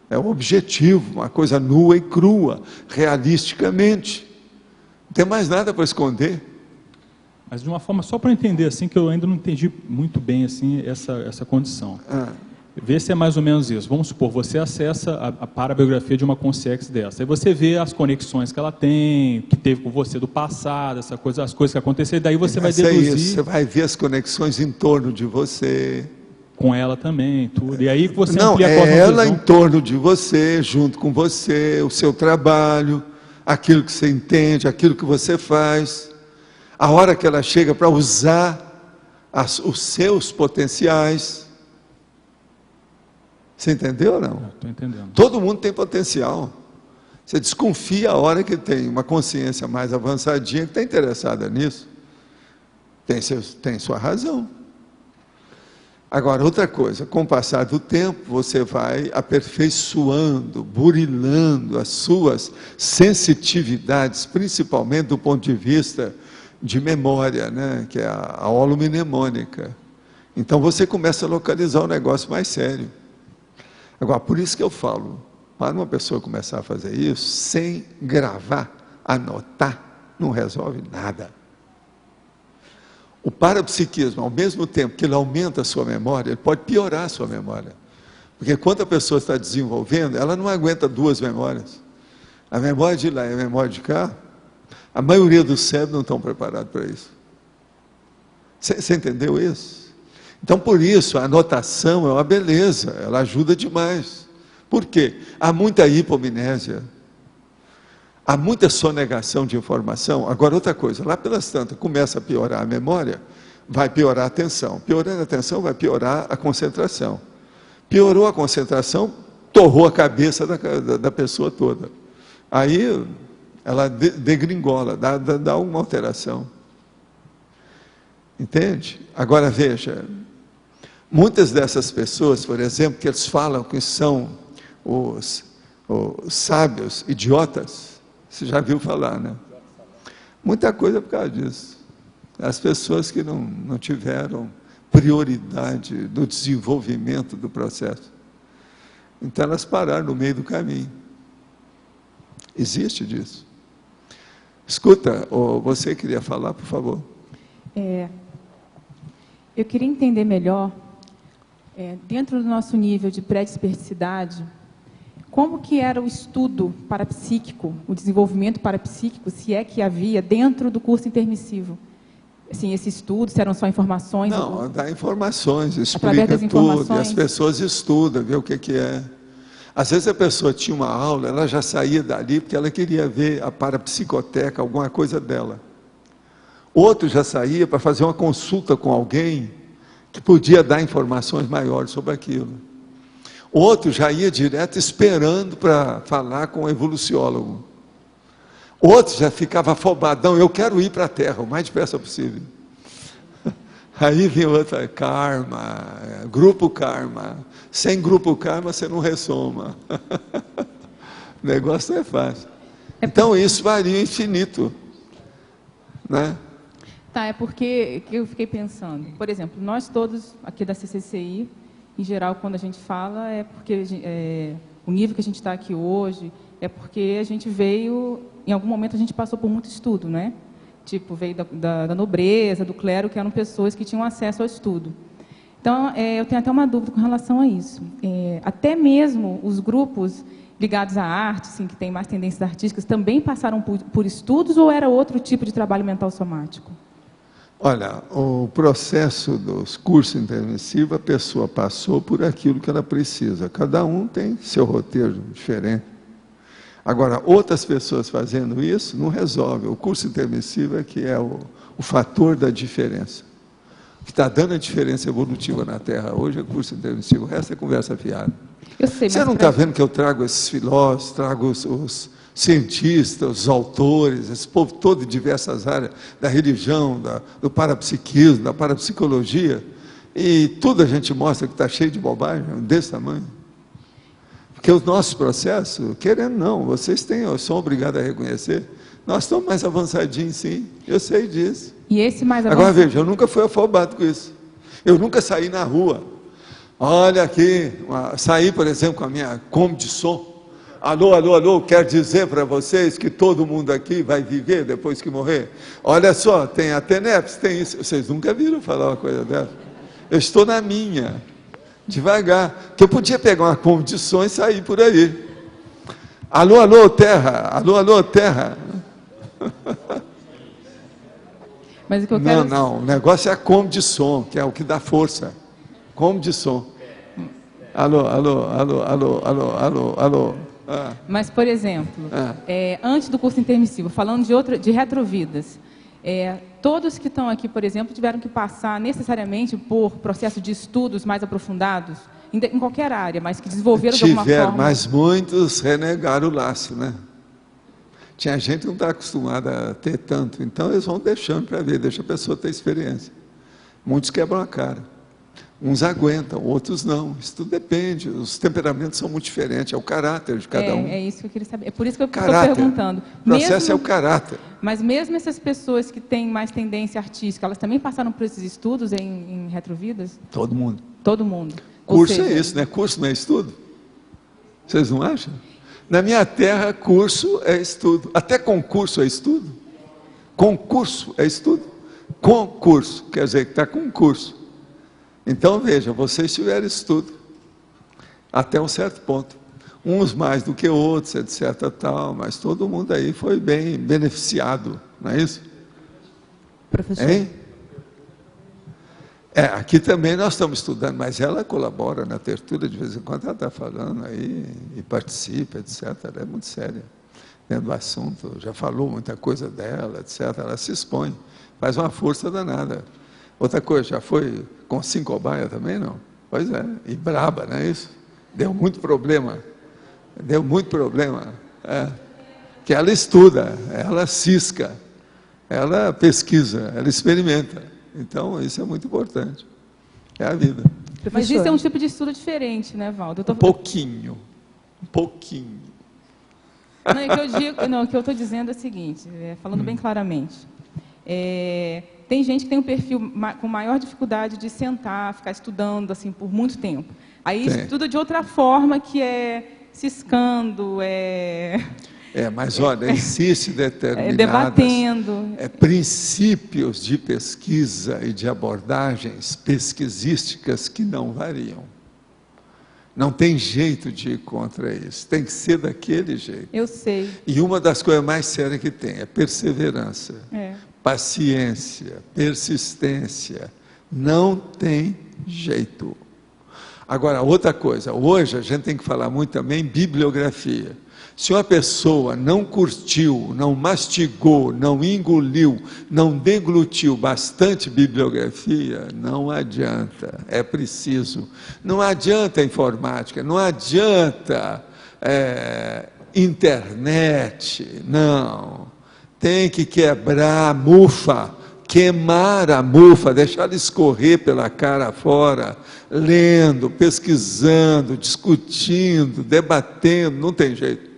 É um objetivo, uma coisa nua e crua, realisticamente. Não tem mais nada para esconder. Mas de uma forma, só para entender, assim, que eu ainda não entendi muito bem assim, essa condição. Vê se é mais ou menos isso. Vamos supor, você acessa a parabiografia de uma consciência dessa. Aí você vê as conexões que ela tem, que teve com você do passado, essa coisa, as coisas que aconteceram, daí você vai deduzir. É isso, você vai ver as conexões em torno de você. Com ela também, tudo. E aí que você não, amplia a cosmovisão. Ela em torno de você, junto com você, o seu trabalho, aquilo que você entende, aquilo que você faz. A hora que ela chega para usar os seus potenciais. Você entendeu ou não? Estou entendendo. Todo mundo tem potencial. Você desconfia a hora que tem uma consciência mais avançadinha que está interessada nisso. Tem sua razão. Agora, outra coisa, com o passar do tempo, você vai aperfeiçoando, burilando as suas sensitividades, principalmente do ponto de vista de memória, né? Que é a holomnemônica. Então você começa a localizar um negócio mais sério. Agora, por isso que eu falo, para uma pessoa começar a fazer isso, sem gravar, anotar, não resolve nada. O parapsiquismo, ao mesmo tempo que ele aumenta a sua memória, ele pode piorar a sua memória. Porque quando a pessoa está desenvolvendo, ela não aguenta duas memórias. A memória de lá e a memória de cá, a maioria dos cérebros não estão preparados para isso. Você entendeu isso? Então, por isso, a anotação é uma beleza, ela ajuda demais. Por quê? Há muita hipomnésia, há muita sonegação de informação. Agora, outra coisa, lá pelas tantas, começa a piorar a memória, vai piorar a atenção. Piorando a atenção, vai piorar a concentração. Piorou a concentração, torrou a cabeça da pessoa toda. Aí, ela degringola, dá uma alteração. Entende? Agora, veja, muitas dessas pessoas, por exemplo, que eles falam que são os sábios idiotas, você já viu falar, né? Muita coisa por causa disso. As pessoas que não tiveram prioridade no desenvolvimento do processo. Então elas pararam no meio do caminho. Existe disso. Escuta, você queria falar, por favor? Eu queria entender melhor, dentro do nosso nível de pré-dispersidade, como que era o estudo parapsíquico, o desenvolvimento parapsíquico, se é que havia dentro do curso intermissivo. Assim, esse estudo, se eram só informações? Não, dá informações, explica tudo, e as pessoas estudam, vê o que é. Às vezes a pessoa tinha uma aula, ela já saía dali porque ela queria ver a parapsicoteca, alguma coisa dela. Outro já saía para fazer uma consulta com alguém que podia dar informações maiores sobre aquilo. Outro já ia direto esperando para falar com o evoluciólogo. Outro já ficava afobadão, eu quero ir para a Terra o mais depressa possível. Aí vinha outra, karma, grupo karma. Sem grupo karma você não ressoma. O negócio não é fácil. Então isso varia infinito, né? Tá, é porque eu fiquei pensando. Por exemplo, nós todos aqui da CCCI, em geral, quando a gente fala, é porque o nível que a gente está aqui hoje, é porque a gente veio, em algum momento a gente passou por muito estudo, né? Tipo, veio da nobreza, do clero, que eram pessoas que tinham acesso ao estudo. Então, eu tenho até uma dúvida com relação a isso. Até mesmo os grupos ligados à arte, assim, que têm mais tendências artísticas, também passaram por estudos ou era outro tipo de trabalho mental somático? Olha, o processo dos cursos intermissivos, a pessoa passou por aquilo que ela precisa. Cada um tem seu roteiro diferente. Agora, outras pessoas fazendo isso não resolve. O curso intermissivo é que é o fator da diferença. O que está dando a diferença evolutiva na Terra hoje é o curso intermissivo. O resto é conversa fiada. Você não está vendo que eu trago esses filósofos, trago os cientistas, os autores, esse povo todo de diversas áreas, da religião, do parapsiquismo, da parapsicologia, e tudo a gente mostra que está cheio de bobagem, desse tamanho. Porque o nosso processo, querendo não, vocês são obrigados a reconhecer, nós estamos mais avançadinhos, sim, eu sei disso. E esse mais avançado... Agora veja, eu nunca fui afobado com isso. Eu nunca saí na rua. Olha aqui, saí, por exemplo, com a minha Kombi de som. Alô, alô, alô, quero dizer para vocês que todo mundo aqui vai viver depois que morrer. Olha só, tem a TENEPS, tem isso. Vocês nunca viram falar uma coisa dessa? Eu estou na minha, devagar. Que eu podia pegar uma Kombi de som e sair por aí. Alô, alô, terra, alô, alô, terra. Mas o que eu quero... Não, o negócio é a Kombi de som, que é o que dá força. Kombi de som. Alô, alô, alô, alô, alô, alô, alô. Mas, por exemplo, antes do curso intermissivo, falando de retrovidas, todos que estão aqui, por exemplo, tiveram que passar necessariamente por processo de estudos mais aprofundados, em qualquer área, mas que desenvolveram de alguma forma... Mas muitos renegaram o laço, né? Tinha gente que não está acostumada a ter tanto, então eles vão deixando para ver, deixa a pessoa ter experiência. Muitos quebram a cara. Uns aguentam, outros não. Isso tudo depende, os temperamentos são muito diferentes, é o caráter de cada um. É isso que eu queria saber. É por isso que eu estou perguntando. O processo é o caráter. Mas mesmo essas pessoas que têm mais tendência artística, elas também passaram por esses estudos em retrovidas? Todo mundo. Todo mundo. Curso é isso, né? Curso não é estudo? Vocês não acham? Na minha terra, curso é estudo. Até concurso é estudo. Concurso é estudo. Concurso, quer dizer que está com curso. Então, veja, vocês tiveram estudo. Até um certo ponto. Uns mais do que outros, etc. Tal, mas todo mundo aí foi bem beneficiado, não é isso? Professor. Hein? Aqui também nós estamos estudando, mas ela colabora na tertúlia, de vez em quando ela está falando aí, e participa, etc. Ela é muito séria dentro do assunto, já falou muita coisa dela, etc. Ela se expõe, faz uma força danada. Outra coisa, já foi com 5 cobaia também, não? Pois é, e braba, não é isso? Deu muito problema, que ela estuda, ela cisca, ela pesquisa, ela experimenta. Então, isso é muito importante. É a vida. Mas isso é um tipo de estudo diferente, né, Valdo? Um pouquinho. Não, o que eu estou dizendo é o seguinte, falando bem claramente. Tem gente que tem um perfil com maior dificuldade de sentar, ficar estudando assim por muito tempo. Aí estuda de outra forma, que é ciscando, mas olha, existe determinadas... debatendo. Princípios de pesquisa e de abordagens pesquisísticas que não variam. Não tem jeito de ir contra isso. Tem que ser daquele jeito. Eu sei. E uma das coisas mais sérias que tem é perseverança, paciência, persistência. Não tem jeito. Agora, outra coisa. Hoje a gente tem que falar muito também bibliografia. Se uma pessoa não curtiu, não mastigou, não engoliu, não deglutiu bastante bibliografia, não adianta, é preciso. Não adianta informática, não adianta internet, não. Tem que quebrar a mufa, queimar a mufa, deixar ela escorrer pela cara fora, lendo, pesquisando, discutindo, debatendo, não tem jeito.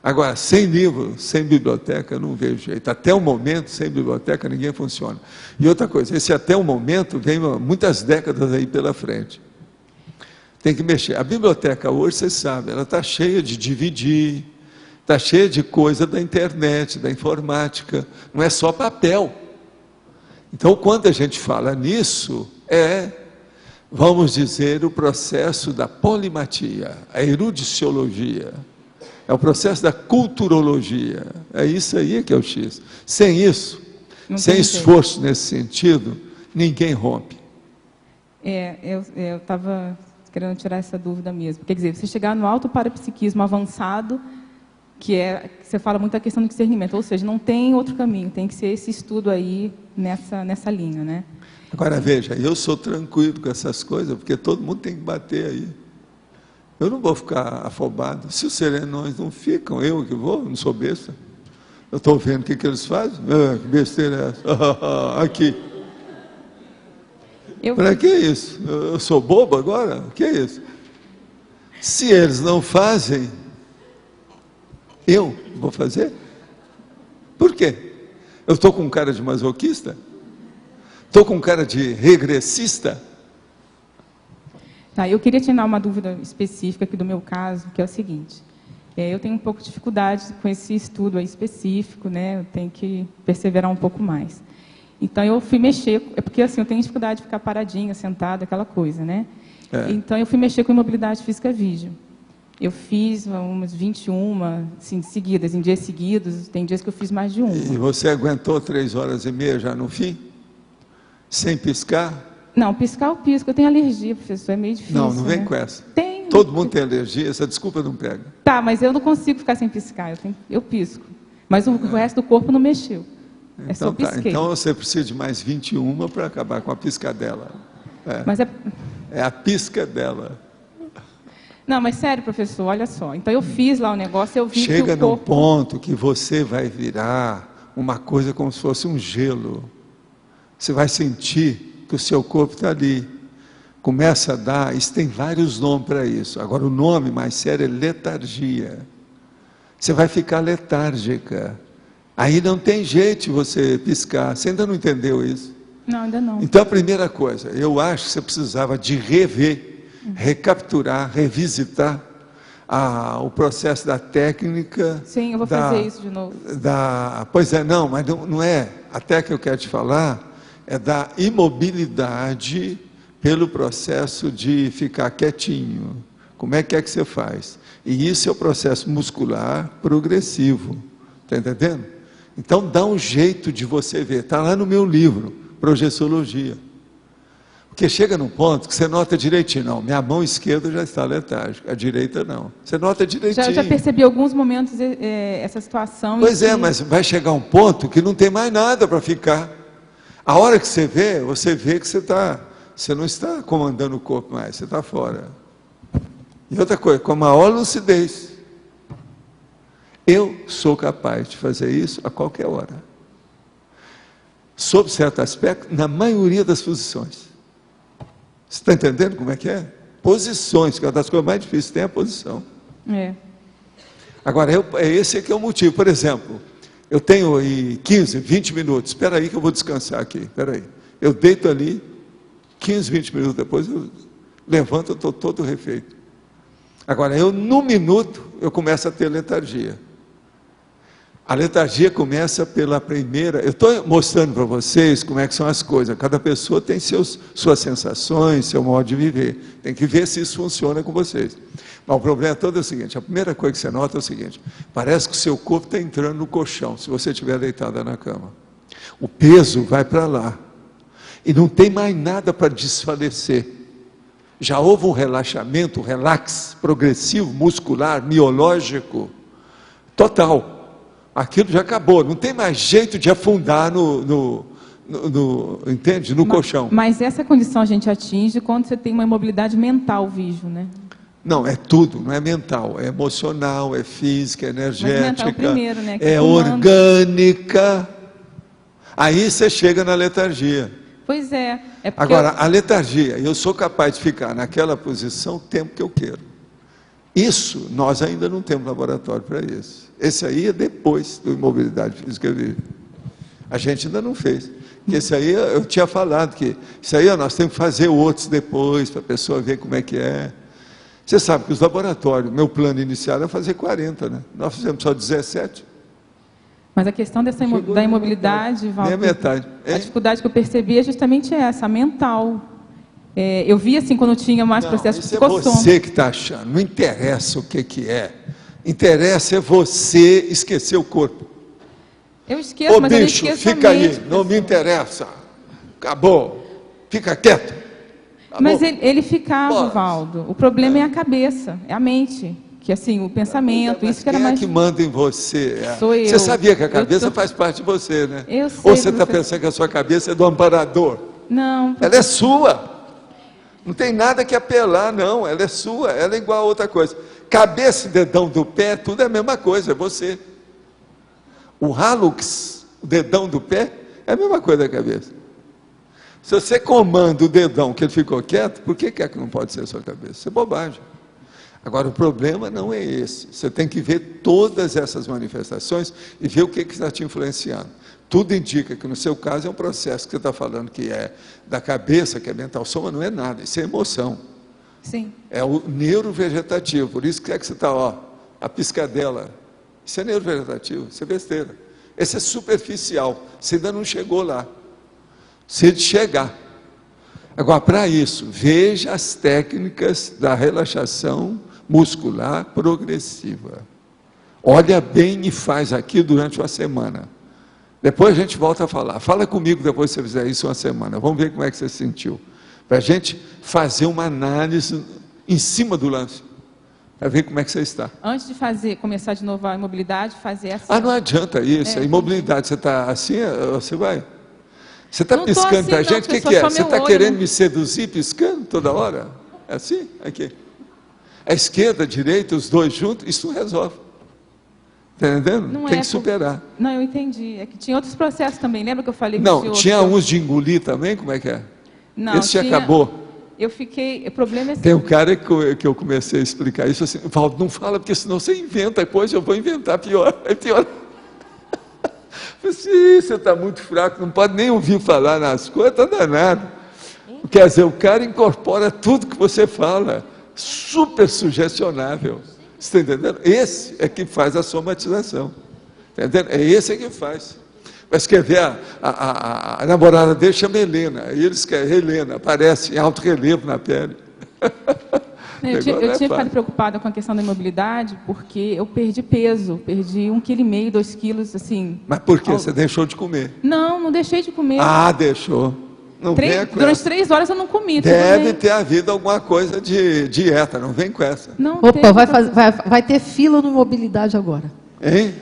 Agora, sem livro, sem biblioteca, eu não vejo jeito. Até o momento, sem biblioteca, ninguém funciona. E outra coisa, esse até o momento vem muitas décadas aí pela frente. Tem que mexer. A biblioteca hoje, vocês sabem, ela está cheia de DVD, está cheia de coisa da internet, da informática, não é só papel. Então, quando a gente fala nisso, vamos dizer, o processo da polimatia, a erudiciologia, é o processo da culturologia. É isso aí que é o X. Sem isso, sem esforço nesse sentido, ninguém rompe. Eu estava querendo tirar essa dúvida mesmo. Quer dizer, você chegar no autoparapsiquismo avançado, que você fala muito da questão do discernimento, ou seja, não tem outro caminho, tem que ser esse estudo aí nessa linha, né? Agora, veja, eu sou tranquilo com essas coisas, porque todo mundo tem que bater aí. Eu não vou ficar afobado. Se os serenões não ficam, eu que vou, não sou besta. Eu estou vendo o que eles fazem. Que besteira é essa? Aqui. Para que isso? Eu sou bobo agora? O que é isso? Se eles não fazem, eu vou fazer? Por quê? Eu estou com cara de masoquista? Estou com cara de regressista? Tá, eu queria tirar uma dúvida específica aqui do meu caso, que é o seguinte. Eu tenho um pouco de dificuldade com esse estudo aí específico, né? Eu tenho que perseverar um pouco mais. Então, eu fui mexer, porque assim, eu tenho dificuldade de ficar paradinha, sentada, aquela coisa, né? Então, eu fui mexer com imobilidade física vídeo. Eu fiz umas 21, assim, seguidas, em dias seguidos, tem dias que eu fiz mais de uma. E você aguentou 3h30 já no fim? Sem piscar? Não, piscar eu pisco, eu tenho alergia, professor, é meio difícil. Não, não vem né? com essa. Tem. Todo mundo tem alergia, essa desculpa não pega. Tá, mas eu não consigo ficar sem piscar, eu pisco. Mas o resto do corpo não mexeu. É só pisquei. Então você precisa de mais 21 para acabar com a piscadela. Mas é a piscadela. Não, mas sério, professor, olha só. Então eu fiz lá o negócio, eu vi Chega que o corpo... num ponto que você vai virar uma coisa como se fosse um gelo. Você vai sentir que o seu corpo está ali. Começa a dar, isso tem vários nomes para isso. Agora o nome mais sério é letargia. Você vai ficar letárgica. Aí não tem jeito de você piscar. Você ainda não entendeu isso? Não, ainda não. Então a primeira coisa, eu acho que você precisava de rever, recapturar, revisitar o processo da técnica. Sim, eu vou fazer isso de novo. Pois é, não, mas não é. Até que eu quero te falar é da imobilidade pelo processo de ficar quietinho. Como é que você faz? E isso é o processo muscular progressivo. Está entendendo? Então dá um jeito de você ver. Está lá no meu livro, Projeciologia. Porque chega num ponto que você nota direitinho. Não, minha mão esquerda já está letárgica, a direita não. Você nota direitinho. Já percebi alguns momentos essa situação. Pois é, mas vai chegar um ponto que não tem mais nada para ficar. A hora que você vê que você não está comandando o corpo mais, você está fora. E outra coisa, com a maior lucidez. Eu sou capaz de fazer isso a qualquer hora. Sob certo aspecto, na maioria das posições. Você está entendendo como é que é? Posições, que é uma das coisas mais difíceis, tem a posição. Agora, esse aqui é o motivo. Por exemplo, eu tenho aí 15, 20 minutos. Espera aí que eu vou descansar aqui. Espera aí. Eu deito ali, 15, 20 minutos depois, eu levanto, eu estou todo refeito. Agora, no minuto, eu começo a ter letargia. A letargia começa pela primeira... Eu estou mostrando para vocês como é que são as coisas. Cada pessoa tem suas sensações, seu modo de viver. Tem que ver se isso funciona com vocês. Mas o problema todo é o seguinte, a primeira coisa que você nota é o seguinte, parece que o seu corpo está entrando no colchão, se você estiver deitada na cama. O peso vai para lá. E não tem mais nada para desfalecer. Já houve um relaxamento, um relax progressivo, muscular, miológico, total. Aquilo já acabou, não tem mais jeito de afundar entende? No colchão. Mas essa condição a gente atinge quando você tem uma imobilidade mental, vejo, né? Não, é tudo, não é mental, é emocional, é física, é energética, mental primeiro, né? É orgânica. Aí você chega na letargia. Pois é. Agora, a letargia, eu sou capaz de ficar naquela posição o tempo que eu quero. Isso, nós ainda não temos laboratório para isso. Esse aí é depois do imobilidade física viva. A gente ainda não fez. Porque esse aí, eu tinha falado que isso aí nós temos que fazer outros depois, para a pessoa ver como é que é. Você sabe que os laboratórios, meu plano inicial era fazer 40, né? Nós fizemos só 17. Mas a questão da imobilidade, Valdo, nem a metade. A dificuldade que eu percebi é justamente essa, a mental. Eu vi assim, quando eu tinha mais processo de psicossoma. É você que está achando, não interessa o que é. Interessa é você esquecer o corpo. Eu esqueço, mas bicho, eu não esqueço fica a mente, aí, não me interessa. Acabou. Fica quieto. Acabou. Mas ele ficava, Valdo. O problema é a cabeça, é a mente. Que assim, o pensamento, isso que era mais... Quem é que manda em você? Sou eu. Você sabia que a cabeça faz parte de você, né? Eu sei. Ou você está pensando que a sua cabeça é do amparador? Não. Ela é sua. Não tem nada que apelar, não. Ela é sua, ela é igual a outra coisa. Cabeça e dedão do pé, tudo é a mesma coisa, é você. O hallux, o dedão do pé, é a mesma coisa da cabeça. Se você comanda o dedão que ele ficou quieto, por que é que não pode ser a sua cabeça? Isso é bobagem. Agora, o problema não é esse. Você tem que ver todas essas manifestações e ver o que está te influenciando. Tudo indica que, no seu caso, é um processo que você está falando que é da cabeça, que é mental soma, não é nada, isso é emoção. Sim. É o neurovegetativo, por isso que é que você está, ó, a piscadela. Isso é neurovegetativo, isso é besteira. Esse é superficial, você ainda não chegou lá. Você de chegar. Agora, para isso, veja as técnicas da relaxação muscular progressiva. Olha bem e faz aqui durante uma semana. Depois a gente volta a falar. Fala comigo depois que você fizer isso uma semana. Vamos ver como é que você se sentiu. Para a gente fazer uma análise em cima do lance. Para ver como é que você está. Antes de começar de novo a imobilidade, fazer assim. Ah, não adianta isso. A imobilidade, você está assim, você vai. Você está piscando assim, para a gente? O que é? Você está querendo me seduzir piscando toda hora? É assim? Aqui. A esquerda, a direita, os dois juntos, isso não resolve. Está entendendo? Não Tem que superar. Não, eu entendi. É que tinha outros processos também. Lembra que eu falei? Não, tinha uns de engolir também? Como é que é? Não, esse já acabou. Eu fiquei... O problema é assim. Tem um cara que eu comecei a explicar isso assim, Valdo, não fala, porque senão você inventa, depois eu vou inventar pior. É pior. Assim, você está muito fraco, não pode nem ouvir falar nas coisas, está danado. Quer dizer, o cara incorpora tudo que você fala, super sugestionável. Você está entendendo? Esse é que faz a somatização. Está entendendo? É esse que faz. Mas quer ver, a namorada dele chama Helena, e eles querem Helena, aparece em alto relevo na pele. Eu tinha ficado preocupada com a questão da imobilidade, porque eu perdi peso, perdi 1,5 kg, 2 quilos, assim. Mas por quê? Você deixou de comer? Não, não deixei de comer. Ah, deixou. Não durante 3 horas eu não comi. Deve ter havido alguma coisa de dieta, não vem com essa. Não. Opa, vai ter fila no imobilidade agora. Hein?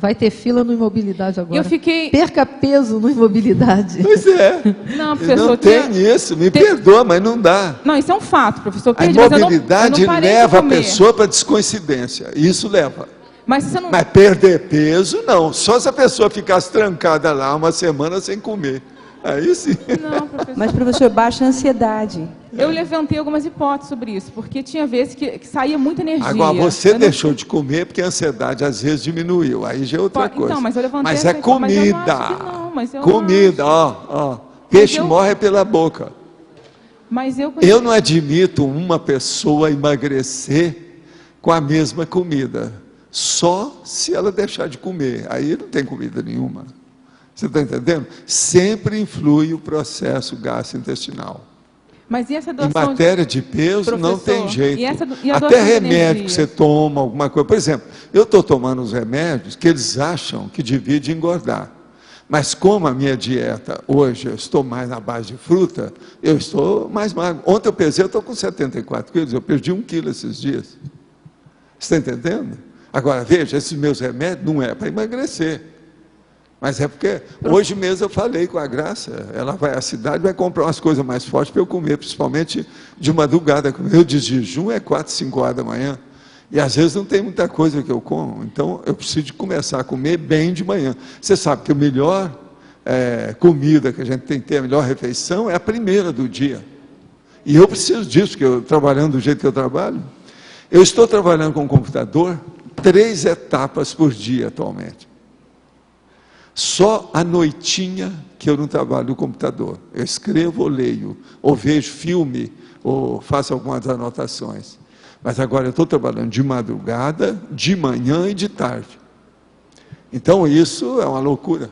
Vai ter fila no imobilidade agora. Eu fiquei... Perca peso no imobilidade. Pois é. Não, professor, não tem isso, me perdoa, mas não dá. Não, isso é um fato, professor. A imobilidade leva a pessoa para descoincidência. Isso leva. Mas você não... Mas perder peso, não. Só se a pessoa ficasse trancada lá uma semana sem comer. Aí sim. Não, professor. Mas, professor, baixa a ansiedade. Eu levantei algumas hipóteses sobre isso, porque tinha vezes que saía muita energia. Agora, você deixou de comer porque a ansiedade às vezes diminuiu. Aí já é outra coisa. Então, mas eu levantei mas é comida. Comida, ó. Peixe morre pela boca. Mas eu não admito uma pessoa emagrecer com a mesma comida. Só se ela deixar de comer. Aí não tem comida nenhuma. Você está entendendo? Sempre influi o processo gastrointestinal. Mas e essa em matéria de peso, não tem jeito. E até remédio que você toma, alguma coisa. Por exemplo, eu estou tomando os remédios que eles acham que divide engordar. Mas como a minha dieta hoje, eu estou mais na base de fruta, eu estou mais magro. Ontem eu pesei, eu estou com 74 quilos, eu perdi 1 quilo esses dias. Você está entendendo? Agora, veja, esses meus remédios não é para emagrecer. Mas é porque hoje mesmo eu falei com a Graça, ela vai à cidade, vai comprar umas coisas mais fortes para eu comer, principalmente de madrugada. Eu de jejum é 4, 5 horas da manhã. E às vezes não tem muita coisa que eu como, então eu preciso de começar a comer bem de manhã. Você sabe que a melhor comida que a gente tem que ter, a melhor refeição, é a primeira do dia. E eu preciso disso, porque eu trabalhando do jeito que eu trabalho, eu estou trabalhando com o computador 3 etapas por dia atualmente. Só à noitinha que eu não trabalho no computador. Eu escrevo ou leio, ou vejo filme, ou faço algumas anotações. Mas agora eu estou trabalhando de madrugada, de manhã e de tarde. Então isso é uma loucura.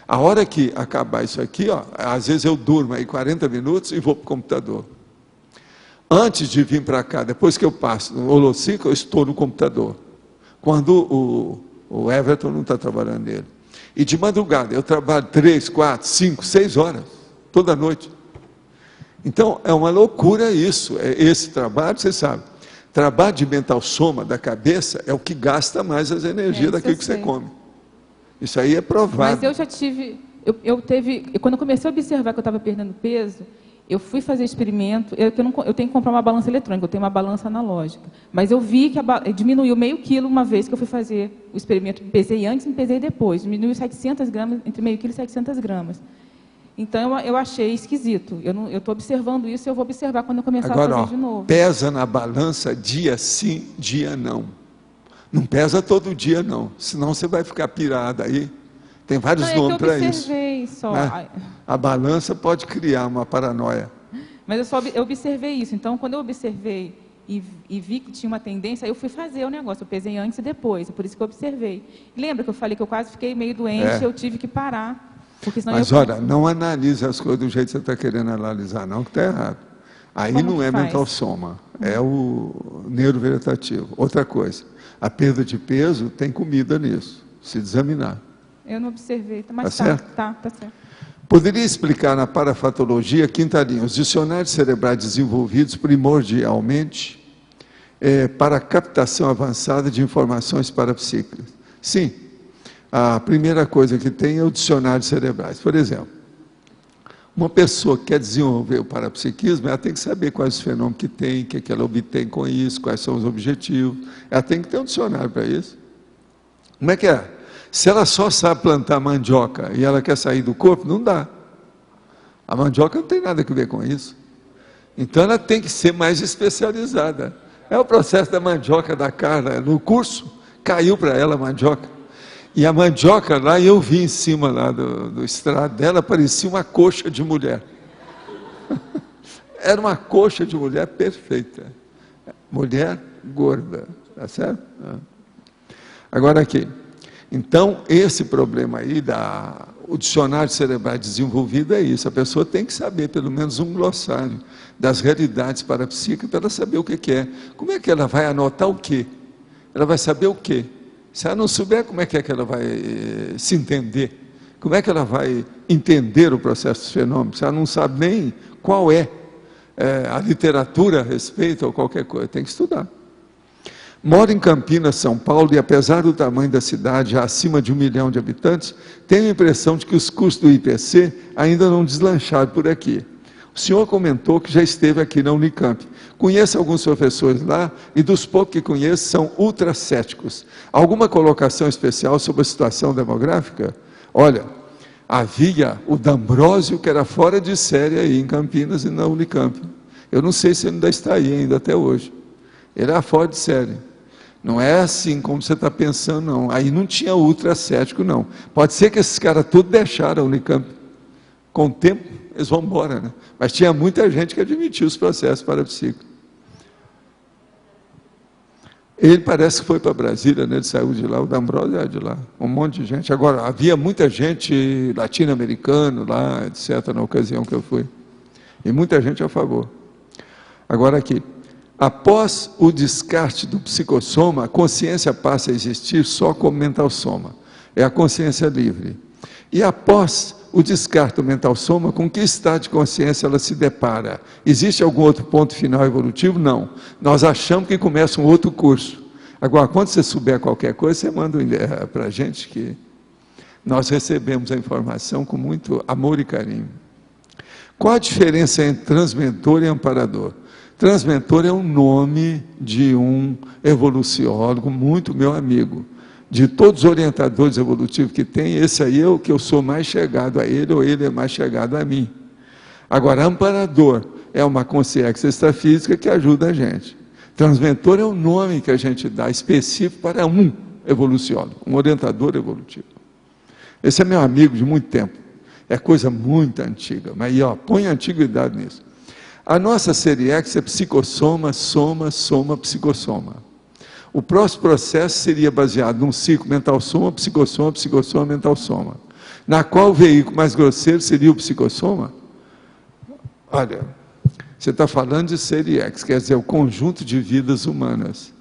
A hora que acabar isso aqui, ó, às vezes eu durmo aí 40 minutos e vou para o computador. Antes de vir para cá, depois que eu passo no holociclo, eu estou no computador. Quando o Everton não está trabalhando nele. E de madrugada, eu trabalho 3, 4, 5, 6 horas, toda noite. Então, é uma loucura isso. Esse trabalho, você sabe, trabalho de mental soma da cabeça é o que gasta mais as energias daquilo que você come. Isso aí é provado. Mas eu já tive, quando eu comecei a observar que eu estava perdendo peso, eu fui fazer experimento, eu tenho que comprar uma balança eletrônica, eu tenho uma balança analógica. Mas eu vi que diminuiu meio quilo uma vez que eu fui fazer o experimento. Pesei antes e pesei depois. Diminuiu 700 gramas, entre meio quilo e 700 gramas. Então, eu achei esquisito. Eu estou observando isso e eu vou observar quando eu começar Agora, a fazer de novo. pesa na balança dia sim, dia não. Não pesa todo dia, não. Senão você vai ficar pirada aí. Tem vários nomes para isso. Só. Né? A balança pode criar uma paranoia. Mas eu observei isso. Então, quando eu observei e vi que tinha uma tendência, eu fui fazer o negócio. Eu pesei antes e depois. É por isso que eu observei. Lembra que eu falei que eu quase fiquei meio doente, eu tive que parar. Porque senão Mas olha, não analise as coisas do jeito que você está querendo analisar, não, que está errado. Aí Como não é faz? mental soma, é o neurovegetativo. Outra coisa, a perda de peso tem comida nisso, se examinar. Eu não observei, mas Tá certo? Tá certo. Poderia explicar na parafatologia, quinta linha, os dicionários cerebrais desenvolvidos primordialmente para a captação avançada de informações parapsíquicas? Sim. A primeira coisa que tem é o dicionário cerebrais. Por exemplo, uma pessoa que quer desenvolver o parapsiquismo, ela tem que saber quais os fenômenos que tem, o que ela obtém com isso, quais são os objetivos. Ela tem que ter um dicionário para isso. Como é que é? Se ela só sabe plantar mandioca e ela quer sair do corpo, não dá. A mandioca não tem nada a ver com isso. Então ela tem que ser mais especializada. É o processo da mandioca da Carla. No curso, caiu para ela a mandioca. E a mandioca lá, eu vi em cima lá do estrado dela, parecia uma coxa de mulher. Era uma coxa de mulher perfeita. Mulher gorda, tá certo? Agora aqui. Então, esse problema aí, o dicionário cerebral desenvolvido é isso. A pessoa tem que saber pelo menos um glossário das realidades parapsíquicas para ela saber o que é. Como é que ela vai anotar o quê? Ela vai saber o quê? Se ela não souber, como é que ela vai se entender? Como é que ela vai entender o processo dos fenômenos? Se ela não sabe nem qual é a literatura a respeito ou qualquer coisa, tem que estudar. Moro em Campinas, São Paulo, e apesar do tamanho da cidade, já acima de 1 milhão de habitantes, tenho a impressão de que os cursos do IPC ainda não deslancharam por aqui. O senhor comentou que já esteve aqui na Unicamp. Conheço alguns professores lá e dos poucos que conheço são ultracéticos. Alguma colocação especial sobre a situação demográfica? Olha, havia o D'Ambrosio, que era fora de série aí em Campinas e na Unicamp. Eu não sei se ele ainda está aí ainda até hoje. Ele era fora de série. Não é assim como você está pensando, não. Aí não tinha ultracético, não. Pode ser que esses caras todos deixaram a Unicamp. Com o tempo, eles vão embora, né? Mas tinha muita gente que admitiu os processos parapsíquicos. Ele parece que foi para Brasília, né? Ele saiu de lá, o D'Ambrosio é de lá. Um monte de gente. Agora, havia muita gente latino-americana lá, etc., na ocasião que eu fui. E muita gente a favor. Agora aqui. Após o descarte do psicossoma, a consciência passa a existir só como mental soma. É a consciência livre. E após o descarte do mental soma, com que estado de consciência ela se depara? Existe algum outro ponto final evolutivo? Não. Nós achamos que começa um outro curso. Agora, quando você souber qualquer coisa, você manda para a gente, que nós recebemos a informação com muito amor e carinho. Qual a diferença entre transmentor e amparador? Transmentor é um nome de um evoluciólogo muito meu amigo. De todos os orientadores evolutivos que tem, esse aí é o que eu sou mais chegado a ele, ou ele é mais chegado a mim. Agora, amparador é uma consciência extrafísica que ajuda a gente. Transmentor é um nome que a gente dá específico para um evoluciólogo, um orientador evolutivo. Esse é meu amigo de muito tempo. É coisa muito antiga, mas põe a antiguidade nisso. A nossa série X é psicossoma, soma, soma, psicossoma. O próximo processo seria baseado num ciclo mental-soma, psicossoma, psicossoma, mental-soma. Na qual o veículo mais grosseiro seria o psicossoma? Olha, você está falando de série X, quer dizer, o conjunto de vidas humanas.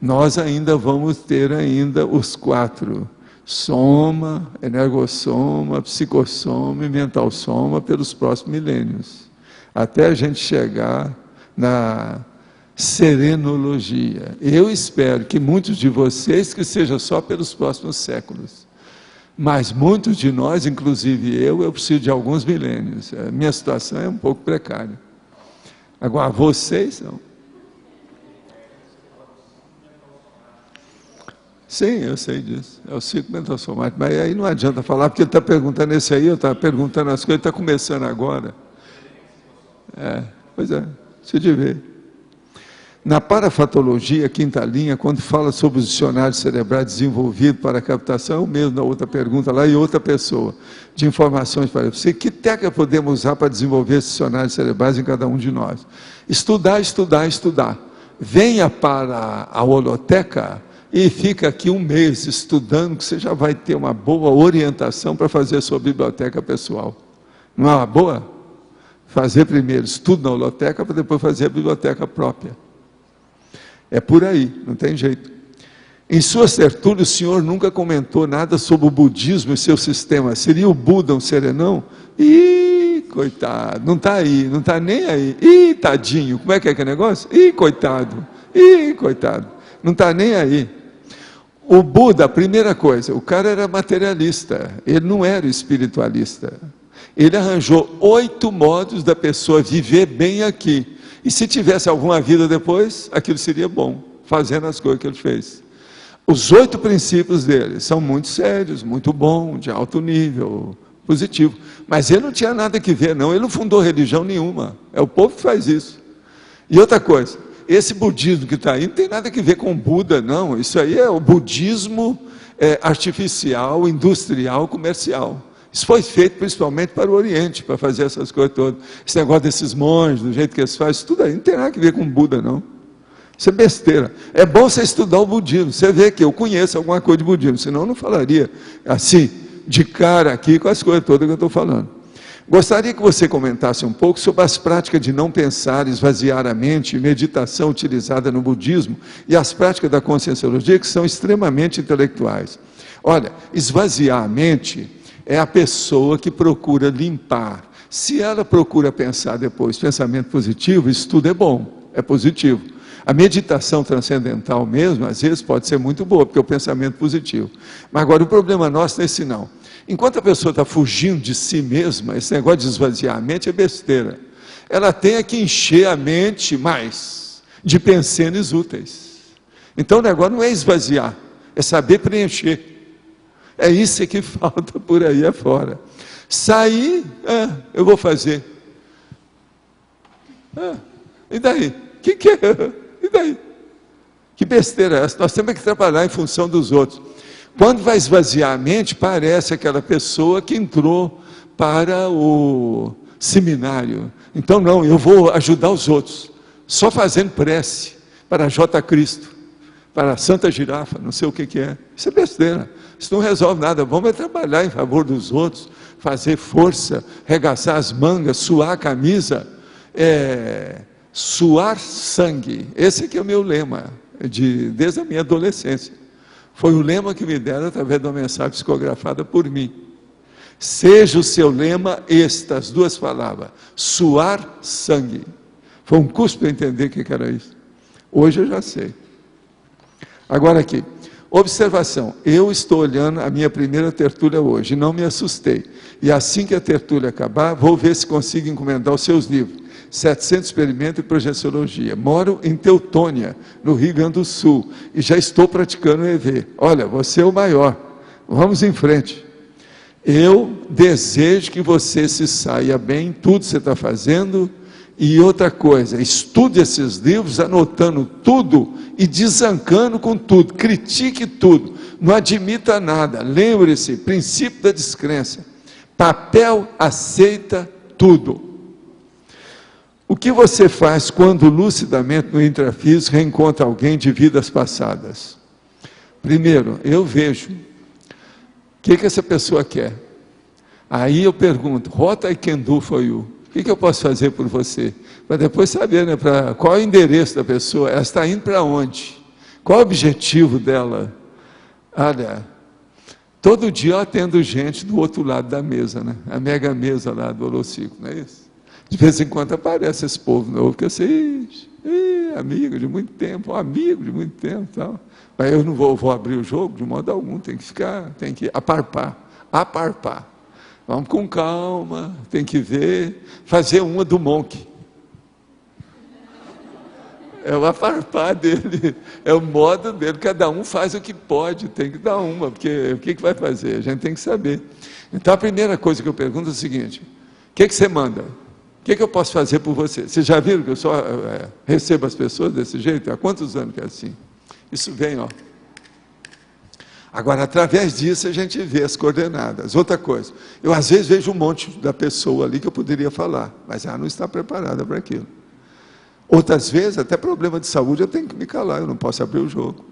Nós ainda vamos ter ainda os 4. Soma, energossoma, psicossoma e mental-soma pelos próximos milênios. Até a gente chegar na serenologia. Eu espero que muitos de vocês, que seja só pelos próximos séculos. Mas muitos de nós, inclusive eu preciso de alguns milênios. A minha situação é um pouco precária. Agora, vocês não. Sim, eu sei disso. É o ciclo mental somático. Mas aí não adianta falar, porque ele está perguntando esse aí, eu estava perguntando as coisas, ele está começando agora. Pois é, se de ver. Na parafatologia, quinta linha, quando fala sobre os dicionários cerebrais desenvolvidos para a captação, é o mesmo da outra pergunta lá, e outra pessoa, de informações para você. Que técnica podemos usar para desenvolver esses dicionários cerebrais em cada um de nós? Estudar, estudar, estudar. Venha para a holoteca e fica aqui um mês estudando, que você já vai ter uma boa orientação para fazer a sua biblioteca pessoal. Não é uma boa? Fazer primeiro estudo na holoteca, para depois fazer a biblioteca própria. É por aí, não tem jeito. Em suas tertúlias, o senhor nunca comentou nada sobre o budismo e seu sistema. Seria o Buda um serenão? Ih, coitado, não está aí, não está nem aí. Ih, tadinho, como é que é negócio? Ih, coitado, não está nem aí. O Buda, a primeira coisa, o cara era materialista, ele não era espiritualista. Ele arranjou 8 modos da pessoa viver bem aqui. E se tivesse alguma vida depois, aquilo seria bom, fazendo as coisas que ele fez. Os 8 princípios dele são muito sérios, muito bons, de alto nível, positivo. Mas ele não tinha nada que ver, não. Ele não fundou religião nenhuma. É o povo que faz isso. E outra coisa, esse budismo que está aí não tem nada que ver com Buda, não. Isso aí é o budismo artificial, industrial, comercial. Isso foi feito principalmente para o Oriente, para fazer essas coisas todas. Esse negócio desses monges, do jeito que eles fazem, tudo aí não tem nada a ver com Buda, não. Isso é besteira. É bom você estudar o budismo. Você vê que eu conheço alguma coisa de budismo, senão eu não falaria assim, de cara aqui, com as coisas todas que eu estou falando. Gostaria que você comentasse um pouco sobre as práticas de não pensar, esvaziar a mente, meditação utilizada no budismo e as práticas da conscienciologia que são extremamente intelectuais. Olha, esvaziar a mente é a pessoa que procura limpar. Se ela procura pensar depois pensamento positivo, isso tudo é bom, é positivo. A meditação transcendental mesmo, às vezes, pode ser muito boa, porque é o pensamento positivo. Mas agora, o problema nosso é esse não. Enquanto a pessoa está fugindo de si mesma, esse negócio de esvaziar a mente é besteira. Ela tem que encher a mente mais de pensamentos úteis. Então, o negócio não é esvaziar, é saber preencher. É isso que falta por aí afora. Sair, eu vou fazer. E daí? Que é? E daí? Que besteira é essa? Nós temos que trabalhar em função dos outros. Quando vai esvaziar a mente, parece aquela pessoa que entrou para o seminário. Então, não, eu vou ajudar os outros. Só fazendo prece para J. Cristo, para a Santa Girafa, não sei o que é. Isso é besteira. Isso não resolve nada. Vamos trabalhar em favor dos outros, fazer força, regaçar as mangas, suar a camisa, suar sangue. Esse aqui é o meu lema, desde a minha adolescência. Foi o lema que me deram através de uma mensagem psicografada por mim. Seja o seu lema estas 2 palavras, suar sangue. Foi um custo para entender o que era isso. Hoje eu já sei. Agora aqui. Observação, eu estou olhando a minha primeira tertúlia hoje, não me assustei. E assim que a tertúlia acabar, vou ver se consigo encomendar os seus livros. 700 Experimento e Projeciologia. Moro em Teutônia, no Rio Grande do Sul, e já estou praticando o EV. Olha, você é o maior. Vamos em frente. Eu desejo que você se saia bem em tudo que você está fazendo. E outra coisa, estude esses livros, anotando tudo e desancando com tudo, critique tudo, não admita nada. Lembre-se, princípio da descrença, papel aceita tudo. O que você faz quando lucidamente no intrafísico reencontra alguém de vidas passadas? Primeiro, eu vejo, o que essa pessoa quer? Aí eu pergunto, what I can do for you? O que eu posso fazer por você? Para depois saber, né, qual é o endereço da pessoa, ela está indo para onde? Qual é o objetivo dela? Olha, todo dia eu atendo gente do outro lado da mesa, né? A mega mesa lá do Holociclo, não é isso? De vez em quando aparece esse povo novo, que eu sei, amigo de muito tempo, tal. Mas eu não vou abrir o jogo de modo algum, tem que aparpar. Vamos com calma, tem que ver, fazer uma do Monk. É o afarpar dele, é o modo dele. Cada um faz o que pode, tem que dar uma, porque o que vai fazer? A gente tem que saber. Então, a primeira coisa que eu pergunto é o seguinte: o que você manda? O que eu posso fazer por você? Vocês já viram que eu só recebo as pessoas desse jeito? Há quantos anos que é assim? Isso vem, ó. Agora, através disso, a gente vê as coordenadas. Outra coisa, eu às vezes vejo um monte da pessoa ali que eu poderia falar, mas ela não está preparada para aquilo. Outras vezes, até problema de saúde, eu tenho que me calar, eu não posso abrir o jogo.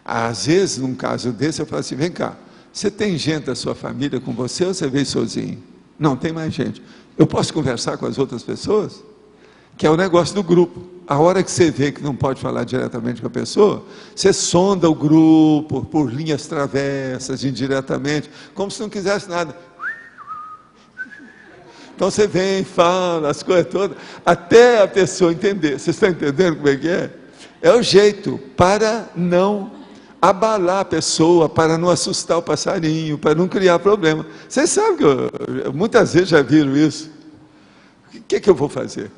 Às vezes, num caso desse, eu falo assim: vem cá, você tem gente da sua família com você ou você veio sozinho? Não, tem mais gente. Eu posso conversar com as outras pessoas? Que é o negócio do grupo. A hora que você vê que não pode falar diretamente com a pessoa, você sonda o grupo por linhas travessas, indiretamente, como se não quisesse nada. Então você vem, fala as coisas todas, até a pessoa entender. Vocês estão entendendo como é que é? É o jeito para não abalar a pessoa, para não assustar o passarinho, para não criar problema. Vocês sabem que muitas vezes já viram isso. O que eu vou fazer?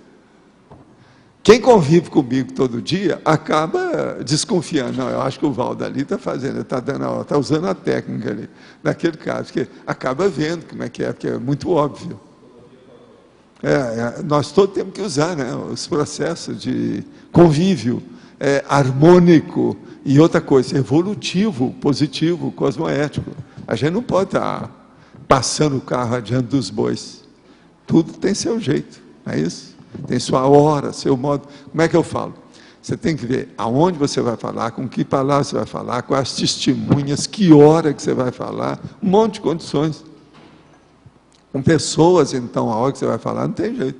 Quem convive comigo todo dia acaba desconfiando. Não, eu acho que o Valdo ali está fazendo, está usando a técnica ali, naquele caso, que acaba vendo como é, porque é muito óbvio. Nós todos temos que usar, né, os processos de convívio harmônico e outra coisa, evolutivo, positivo, cosmoético. A gente não pode estar passando o carro adiante dos bois. Tudo tem seu jeito, não é isso? Tem sua hora, seu modo. Como é que eu falo? Você tem que ver aonde você vai falar, com que palavras você vai falar, quais testemunhas, que hora que você vai falar, um monte de condições. Com pessoas, então, a hora que você vai falar, não tem jeito.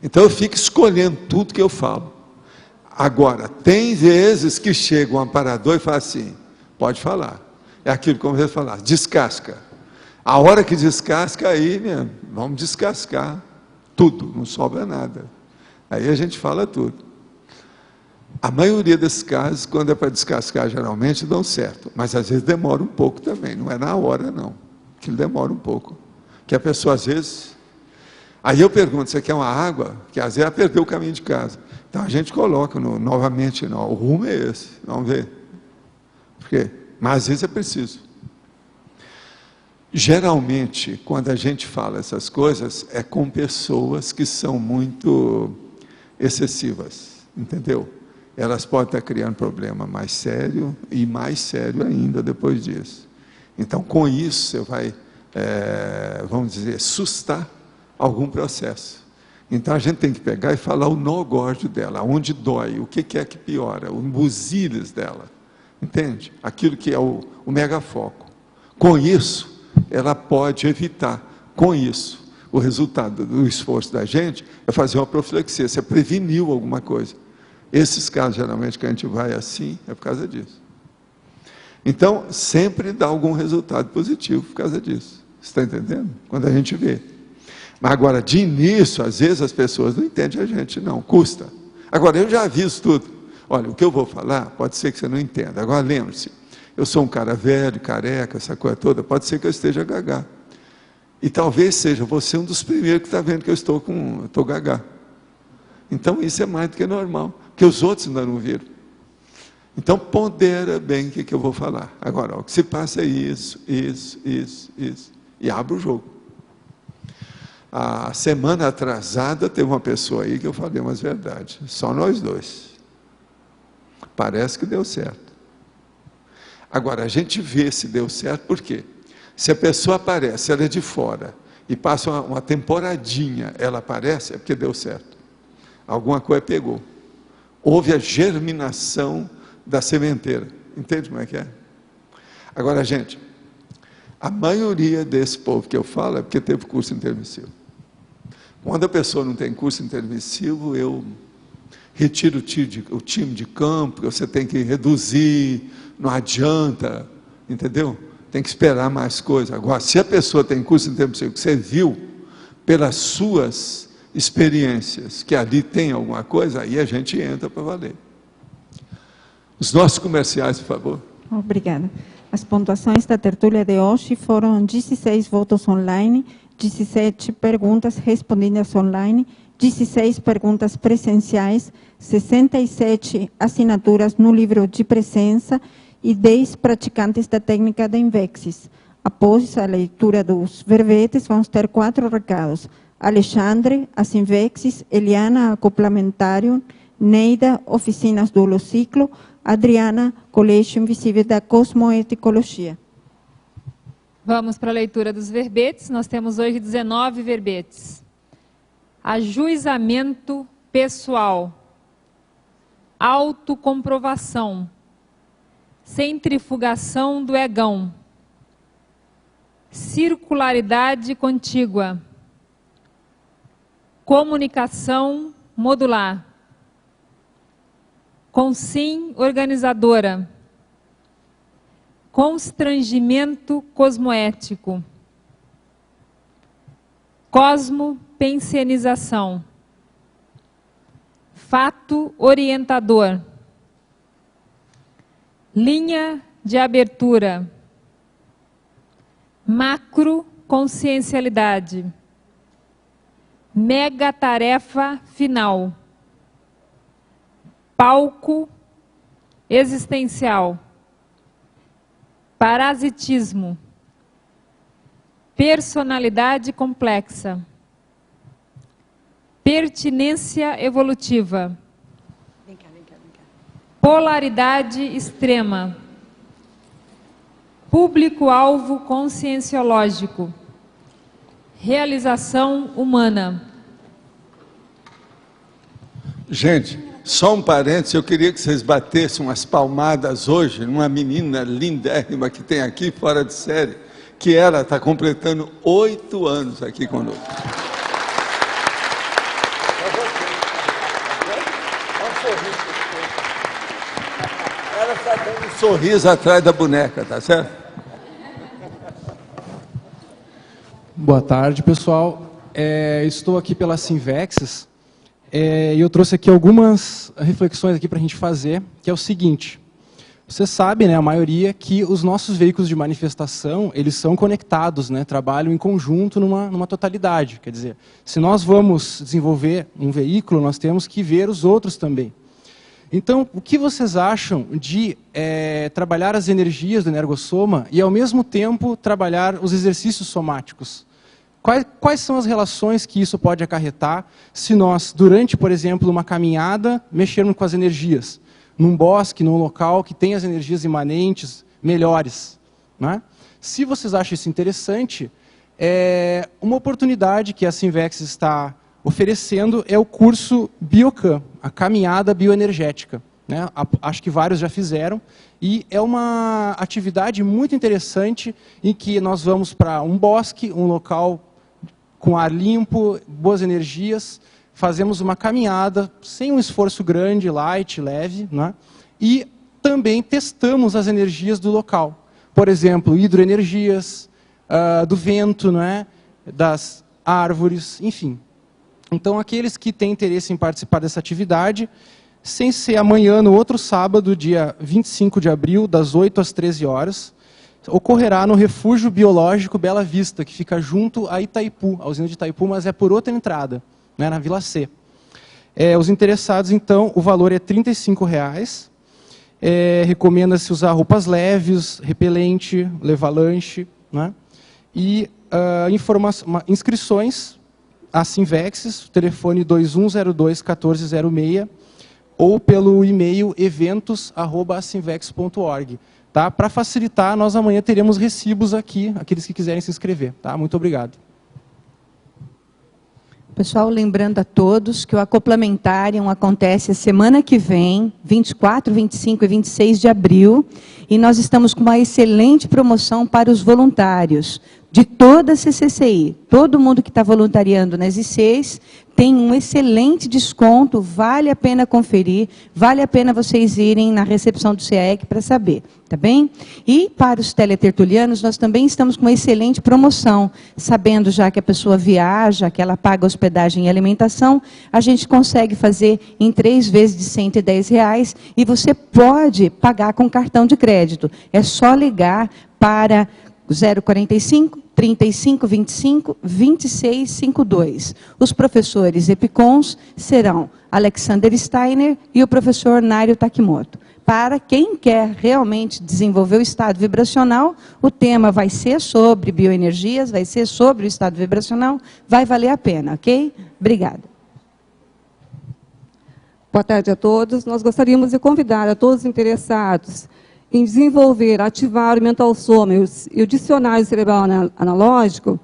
Então, eu fico escolhendo tudo que eu falo. Agora, tem vezes que chega um amparador e fala assim: pode falar. É aquilo como você falar, descasca. A hora que descasca, aí, mesmo, vamos descascar tudo, não sobra nada. Aí a gente fala tudo. A maioria desses casos, quando é para descascar, geralmente dão certo. Mas às vezes demora um pouco também, não é na hora, não. Aquilo demora um pouco. Que a pessoa, às vezes... Aí eu pergunto: você quer uma água? Que às vezes ela perdeu o caminho de casa. Então a gente coloca novamente, não, o rumo é esse, vamos ver. Por quê? Mas às vezes é preciso. Geralmente, quando a gente fala essas coisas, é com pessoas que são muito excessivas, entendeu? Elas podem estar criando problema mais sério e mais sério ainda depois disso. Então, com isso, você vai... vamos dizer, sustar algum processo. Então a gente tem que pegar e falar o nó gordo dela, onde dói, o que é que piora, o buziles dela, entende? Aquilo que é o megafoco. Com isso, ela pode evitar. Com isso, o resultado do esforço da gente é fazer uma profilaxia, você preveniu alguma coisa. Esses casos, geralmente, que a gente vai assim, é por causa disso. Então, sempre dá algum resultado positivo por causa disso. Você está entendendo? Quando a gente vê. Mas agora, de início, às vezes as pessoas não entendem a gente, não. Custa. Agora, eu já aviso tudo. Olha, o que eu vou falar, pode ser que você não entenda. Agora, lembre-se, eu sou um cara velho, careca, essa coisa toda, pode ser que eu esteja gagá. E talvez seja você um dos primeiros que está vendo que eu estou gagá. Então, isso é mais do que normal, porque os outros ainda não viram. Então, pondera bem o que eu vou falar. Agora, o que se passa é isso. E abre o jogo. A semana atrasada, teve uma pessoa aí que eu falei umas verdades. Só nós dois. Parece que deu certo. Agora, a gente vê se deu certo, por quê? Se a pessoa aparece, ela é de fora, e passa uma temporadinha, ela aparece, é porque deu certo. Alguma coisa pegou. Houve a germinação da sementeira. Entende como é que é? Agora, gente, a maioria desse povo que eu falo é porque teve curso intermissivo. Quando a pessoa não tem curso intermissivo, eu retiro o time de campo, você tem que reduzir, não adianta, entendeu? Tem que esperar mais coisa. Agora, se a pessoa tem curso intermissivo, que você viu pelas suas experiências, que ali tem alguma coisa, aí a gente entra para valer. Os nossos comerciais, por favor. Obrigada. As pontuações da tertúlia de hoje foram 16 votos online, 17 perguntas respondidas online, 16 perguntas presenciais, 67 assinaturas no livro de presença e 10 praticantes da técnica da Invexis. Após a leitura dos verbetes, vamos ter 4 recados. Alexandre, as Invexis, Eliana, acoplamentário, Neida, oficinas do Holociclo, Adriana, Colégio Invisível da Cosmoeticologia. Vamos para a leitura dos verbetes. Nós temos hoje 19 verbetes. Ajuizamento pessoal, autocomprovação, centrifugação do egão, circularidade contígua, comunicação modular, consim organizadora, constrangimento cosmoético, cosmopensianização, fato orientador, linha de abertura, macroconsciencialidade, megatarefa final, palco existencial, parasitismo, personalidade complexa, pertinência evolutiva, polaridade extrema, público-alvo conscienciológico, realização humana. Gente, só um parênteses, eu queria que vocês batessem umas palmadas hoje numa menina lindérrima que tem aqui, fora de série, que ela está completando 8 anos aqui conosco. Ela está dando um sorriso atrás da boneca, tá certo? Boa tarde, pessoal. Estou aqui pela Sinvexis e eu trouxe aqui algumas reflexões aqui para a gente fazer, que é o seguinte. Você sabe, né, a maioria, que os nossos veículos de manifestação, eles são conectados, né, trabalham em conjunto numa totalidade. Quer dizer, se nós vamos desenvolver um veículo, nós temos que ver os outros também. Então, o que vocês acham de trabalhar as energias do energossoma e, ao mesmo tempo, trabalhar os exercícios somáticos? Quais são as relações que isso pode acarretar se nós, durante, por exemplo, uma caminhada, mexermos com as energias? Num bosque, num local que tem as energias imanentes melhores, né? Se vocês acham isso interessante, uma oportunidade que a Sinvex está oferecendo é o curso Biocan, a caminhada bioenergética, né? Acho que vários já fizeram, e é uma atividade muito interessante em que nós vamos para um bosque, um local com ar limpo, boas energias, fazemos uma caminhada sem um esforço grande, light, leve, né? E também testamos as energias do local. Por exemplo, hidroenergias, do vento, né? Das árvores, enfim. Então, aqueles que têm interesse em participar dessa atividade, sem ser amanhã, no outro sábado, dia 25 de abril, das 8 às 13 horas, ocorrerá no Refúgio Biológico Bela Vista, que fica junto a Itaipu, a usina de Itaipu, mas é por outra entrada, né, na Vila C. Os interessados, então, o valor é R$ 35,00. Recomenda-se usar roupas leves, repelente, levar lanche, né? E inscrições, a Sinvexis, telefone 2102-1406, ou pelo e-mail eventos@sinvex.org. Tá? Para facilitar, nós amanhã teremos recibos aqui, aqueles que quiserem se inscrever. Tá? Muito obrigado. Pessoal, lembrando a todos que o Acoplamentário acontece a semana que vem, 24, 25 e 26 de abril, e nós estamos com uma excelente promoção para os voluntários de toda a CCCI. Todo mundo que está voluntariando nas ICs tem um excelente desconto, vale a pena conferir, vale a pena vocês irem na recepção do CEEC para saber, tá bem? E para os teletertulianos, nós também estamos com uma excelente promoção, sabendo já que a pessoa viaja, que ela paga hospedagem e alimentação, a gente consegue fazer em 3 vezes de R$ 110,00 e você pode pagar com cartão de crédito. É só ligar para 045 3525 2652. Os professores EPICONs serão Alexander Steiner e o professor Nário Takimoto. Para quem quer realmente desenvolver o estado vibracional, o tema vai ser sobre bioenergias, vai ser sobre o estado vibracional, vai valer a pena, ok? Obrigada. Boa tarde a todos. Nós gostaríamos de convidar a todos os interessados em desenvolver, ativar o Mental Soma e o Dicionário Cerebral Analógico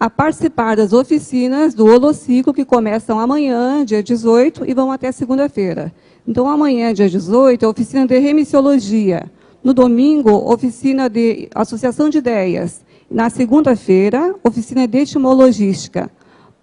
a participar das oficinas do Holociclo, que começam amanhã, dia 18, e vão até segunda-feira. Então, amanhã, dia 18, a oficina de remissiologia. No domingo, oficina de associação de ideias. Na segunda-feira, oficina de etimologística.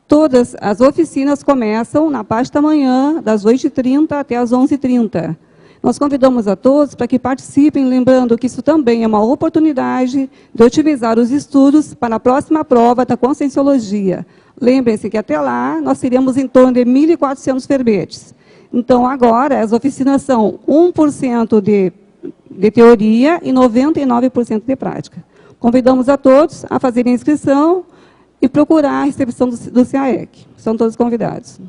Todas as oficinas começam na parte da manhã, das 8h30 até as 11h30. Nós convidamos a todos para que participem, lembrando que isso também é uma oportunidade de otimizar os estudos para a próxima prova da Conscienciologia. Lembrem-se que até lá nós teremos em torno de 1.400 verbetes. Então, agora, as oficinas são 1% de teoria e 99% de prática. Convidamos a todos a fazerem a inscrição e procurar a recepção do CAEC. São todos convidados.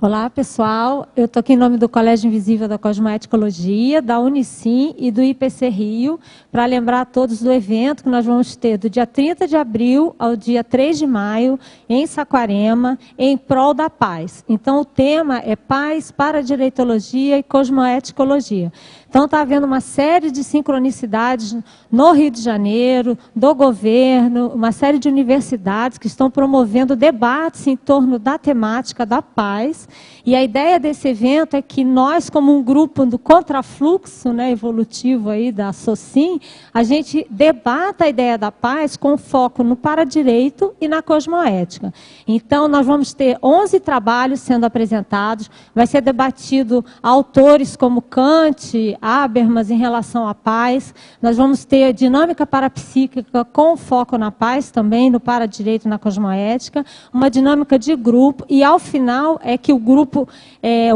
Olá, pessoal. Eu estou aqui em nome do Colégio Invisível da Cosmoeticologia, da Unicim e do IPC Rio, para lembrar a todos do evento que nós vamos ter do dia 30 de abril ao dia 3 de maio, em Saquarema, em prol da paz. Então, o tema é Paz, Paradireitologia e Cosmoeticologia. Então, está havendo uma série de sincronicidades no Rio de Janeiro, do governo, uma série de universidades que estão promovendo debates em torno da temática da paz. E a ideia desse evento é que nós, como um grupo do contrafluxo, né, evolutivo aí da SOCIM, a gente debata a ideia da paz com foco no paradireito e na cosmoética. Então, nós vamos ter 11 trabalhos sendo apresentados, vai ser debatido autores como Kant, Habermas em relação à paz. Nós vamos ter dinâmica parapsíquica com foco na paz também, no paradireito e na cosmoética, uma dinâmica de grupo, e ao final é que o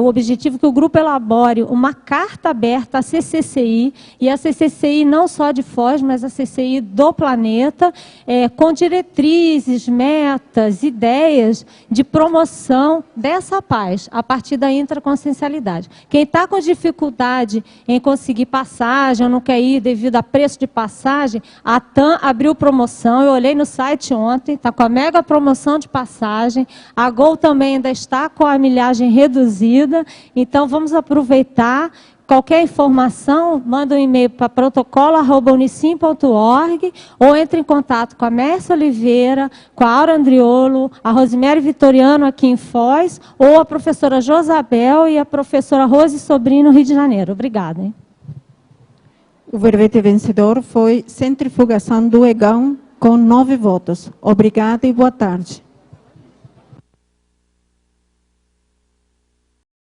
objetivo é que o grupo elabore uma carta aberta à CCCI, e a CCCI não só de Foz, mas a CCCI do planeta, com diretrizes, metas, ideias de promoção dessa paz, a partir da intraconsciencialidade. Quem está com dificuldade em conseguir passagem, ou não quer ir devido a preço de passagem, a TAM abriu promoção, eu olhei no site ontem, está com a mega promoção de passagem, a Gol também ainda está com a milhagem reduzida, então vamos aproveitar. Qualquer informação, manda um e-mail para protocolo@unicim.org ou entre em contato com a Mércia Oliveira, com a Aura Andriolo, a Rosemary Vitoriano aqui em Foz, ou a professora Josabel e a professora Rose Sobrinho no Rio de Janeiro. Obrigada. Hein? O verbete vencedor foi Centrifugação do Egão, com 9 votos. Obrigada e boa tarde.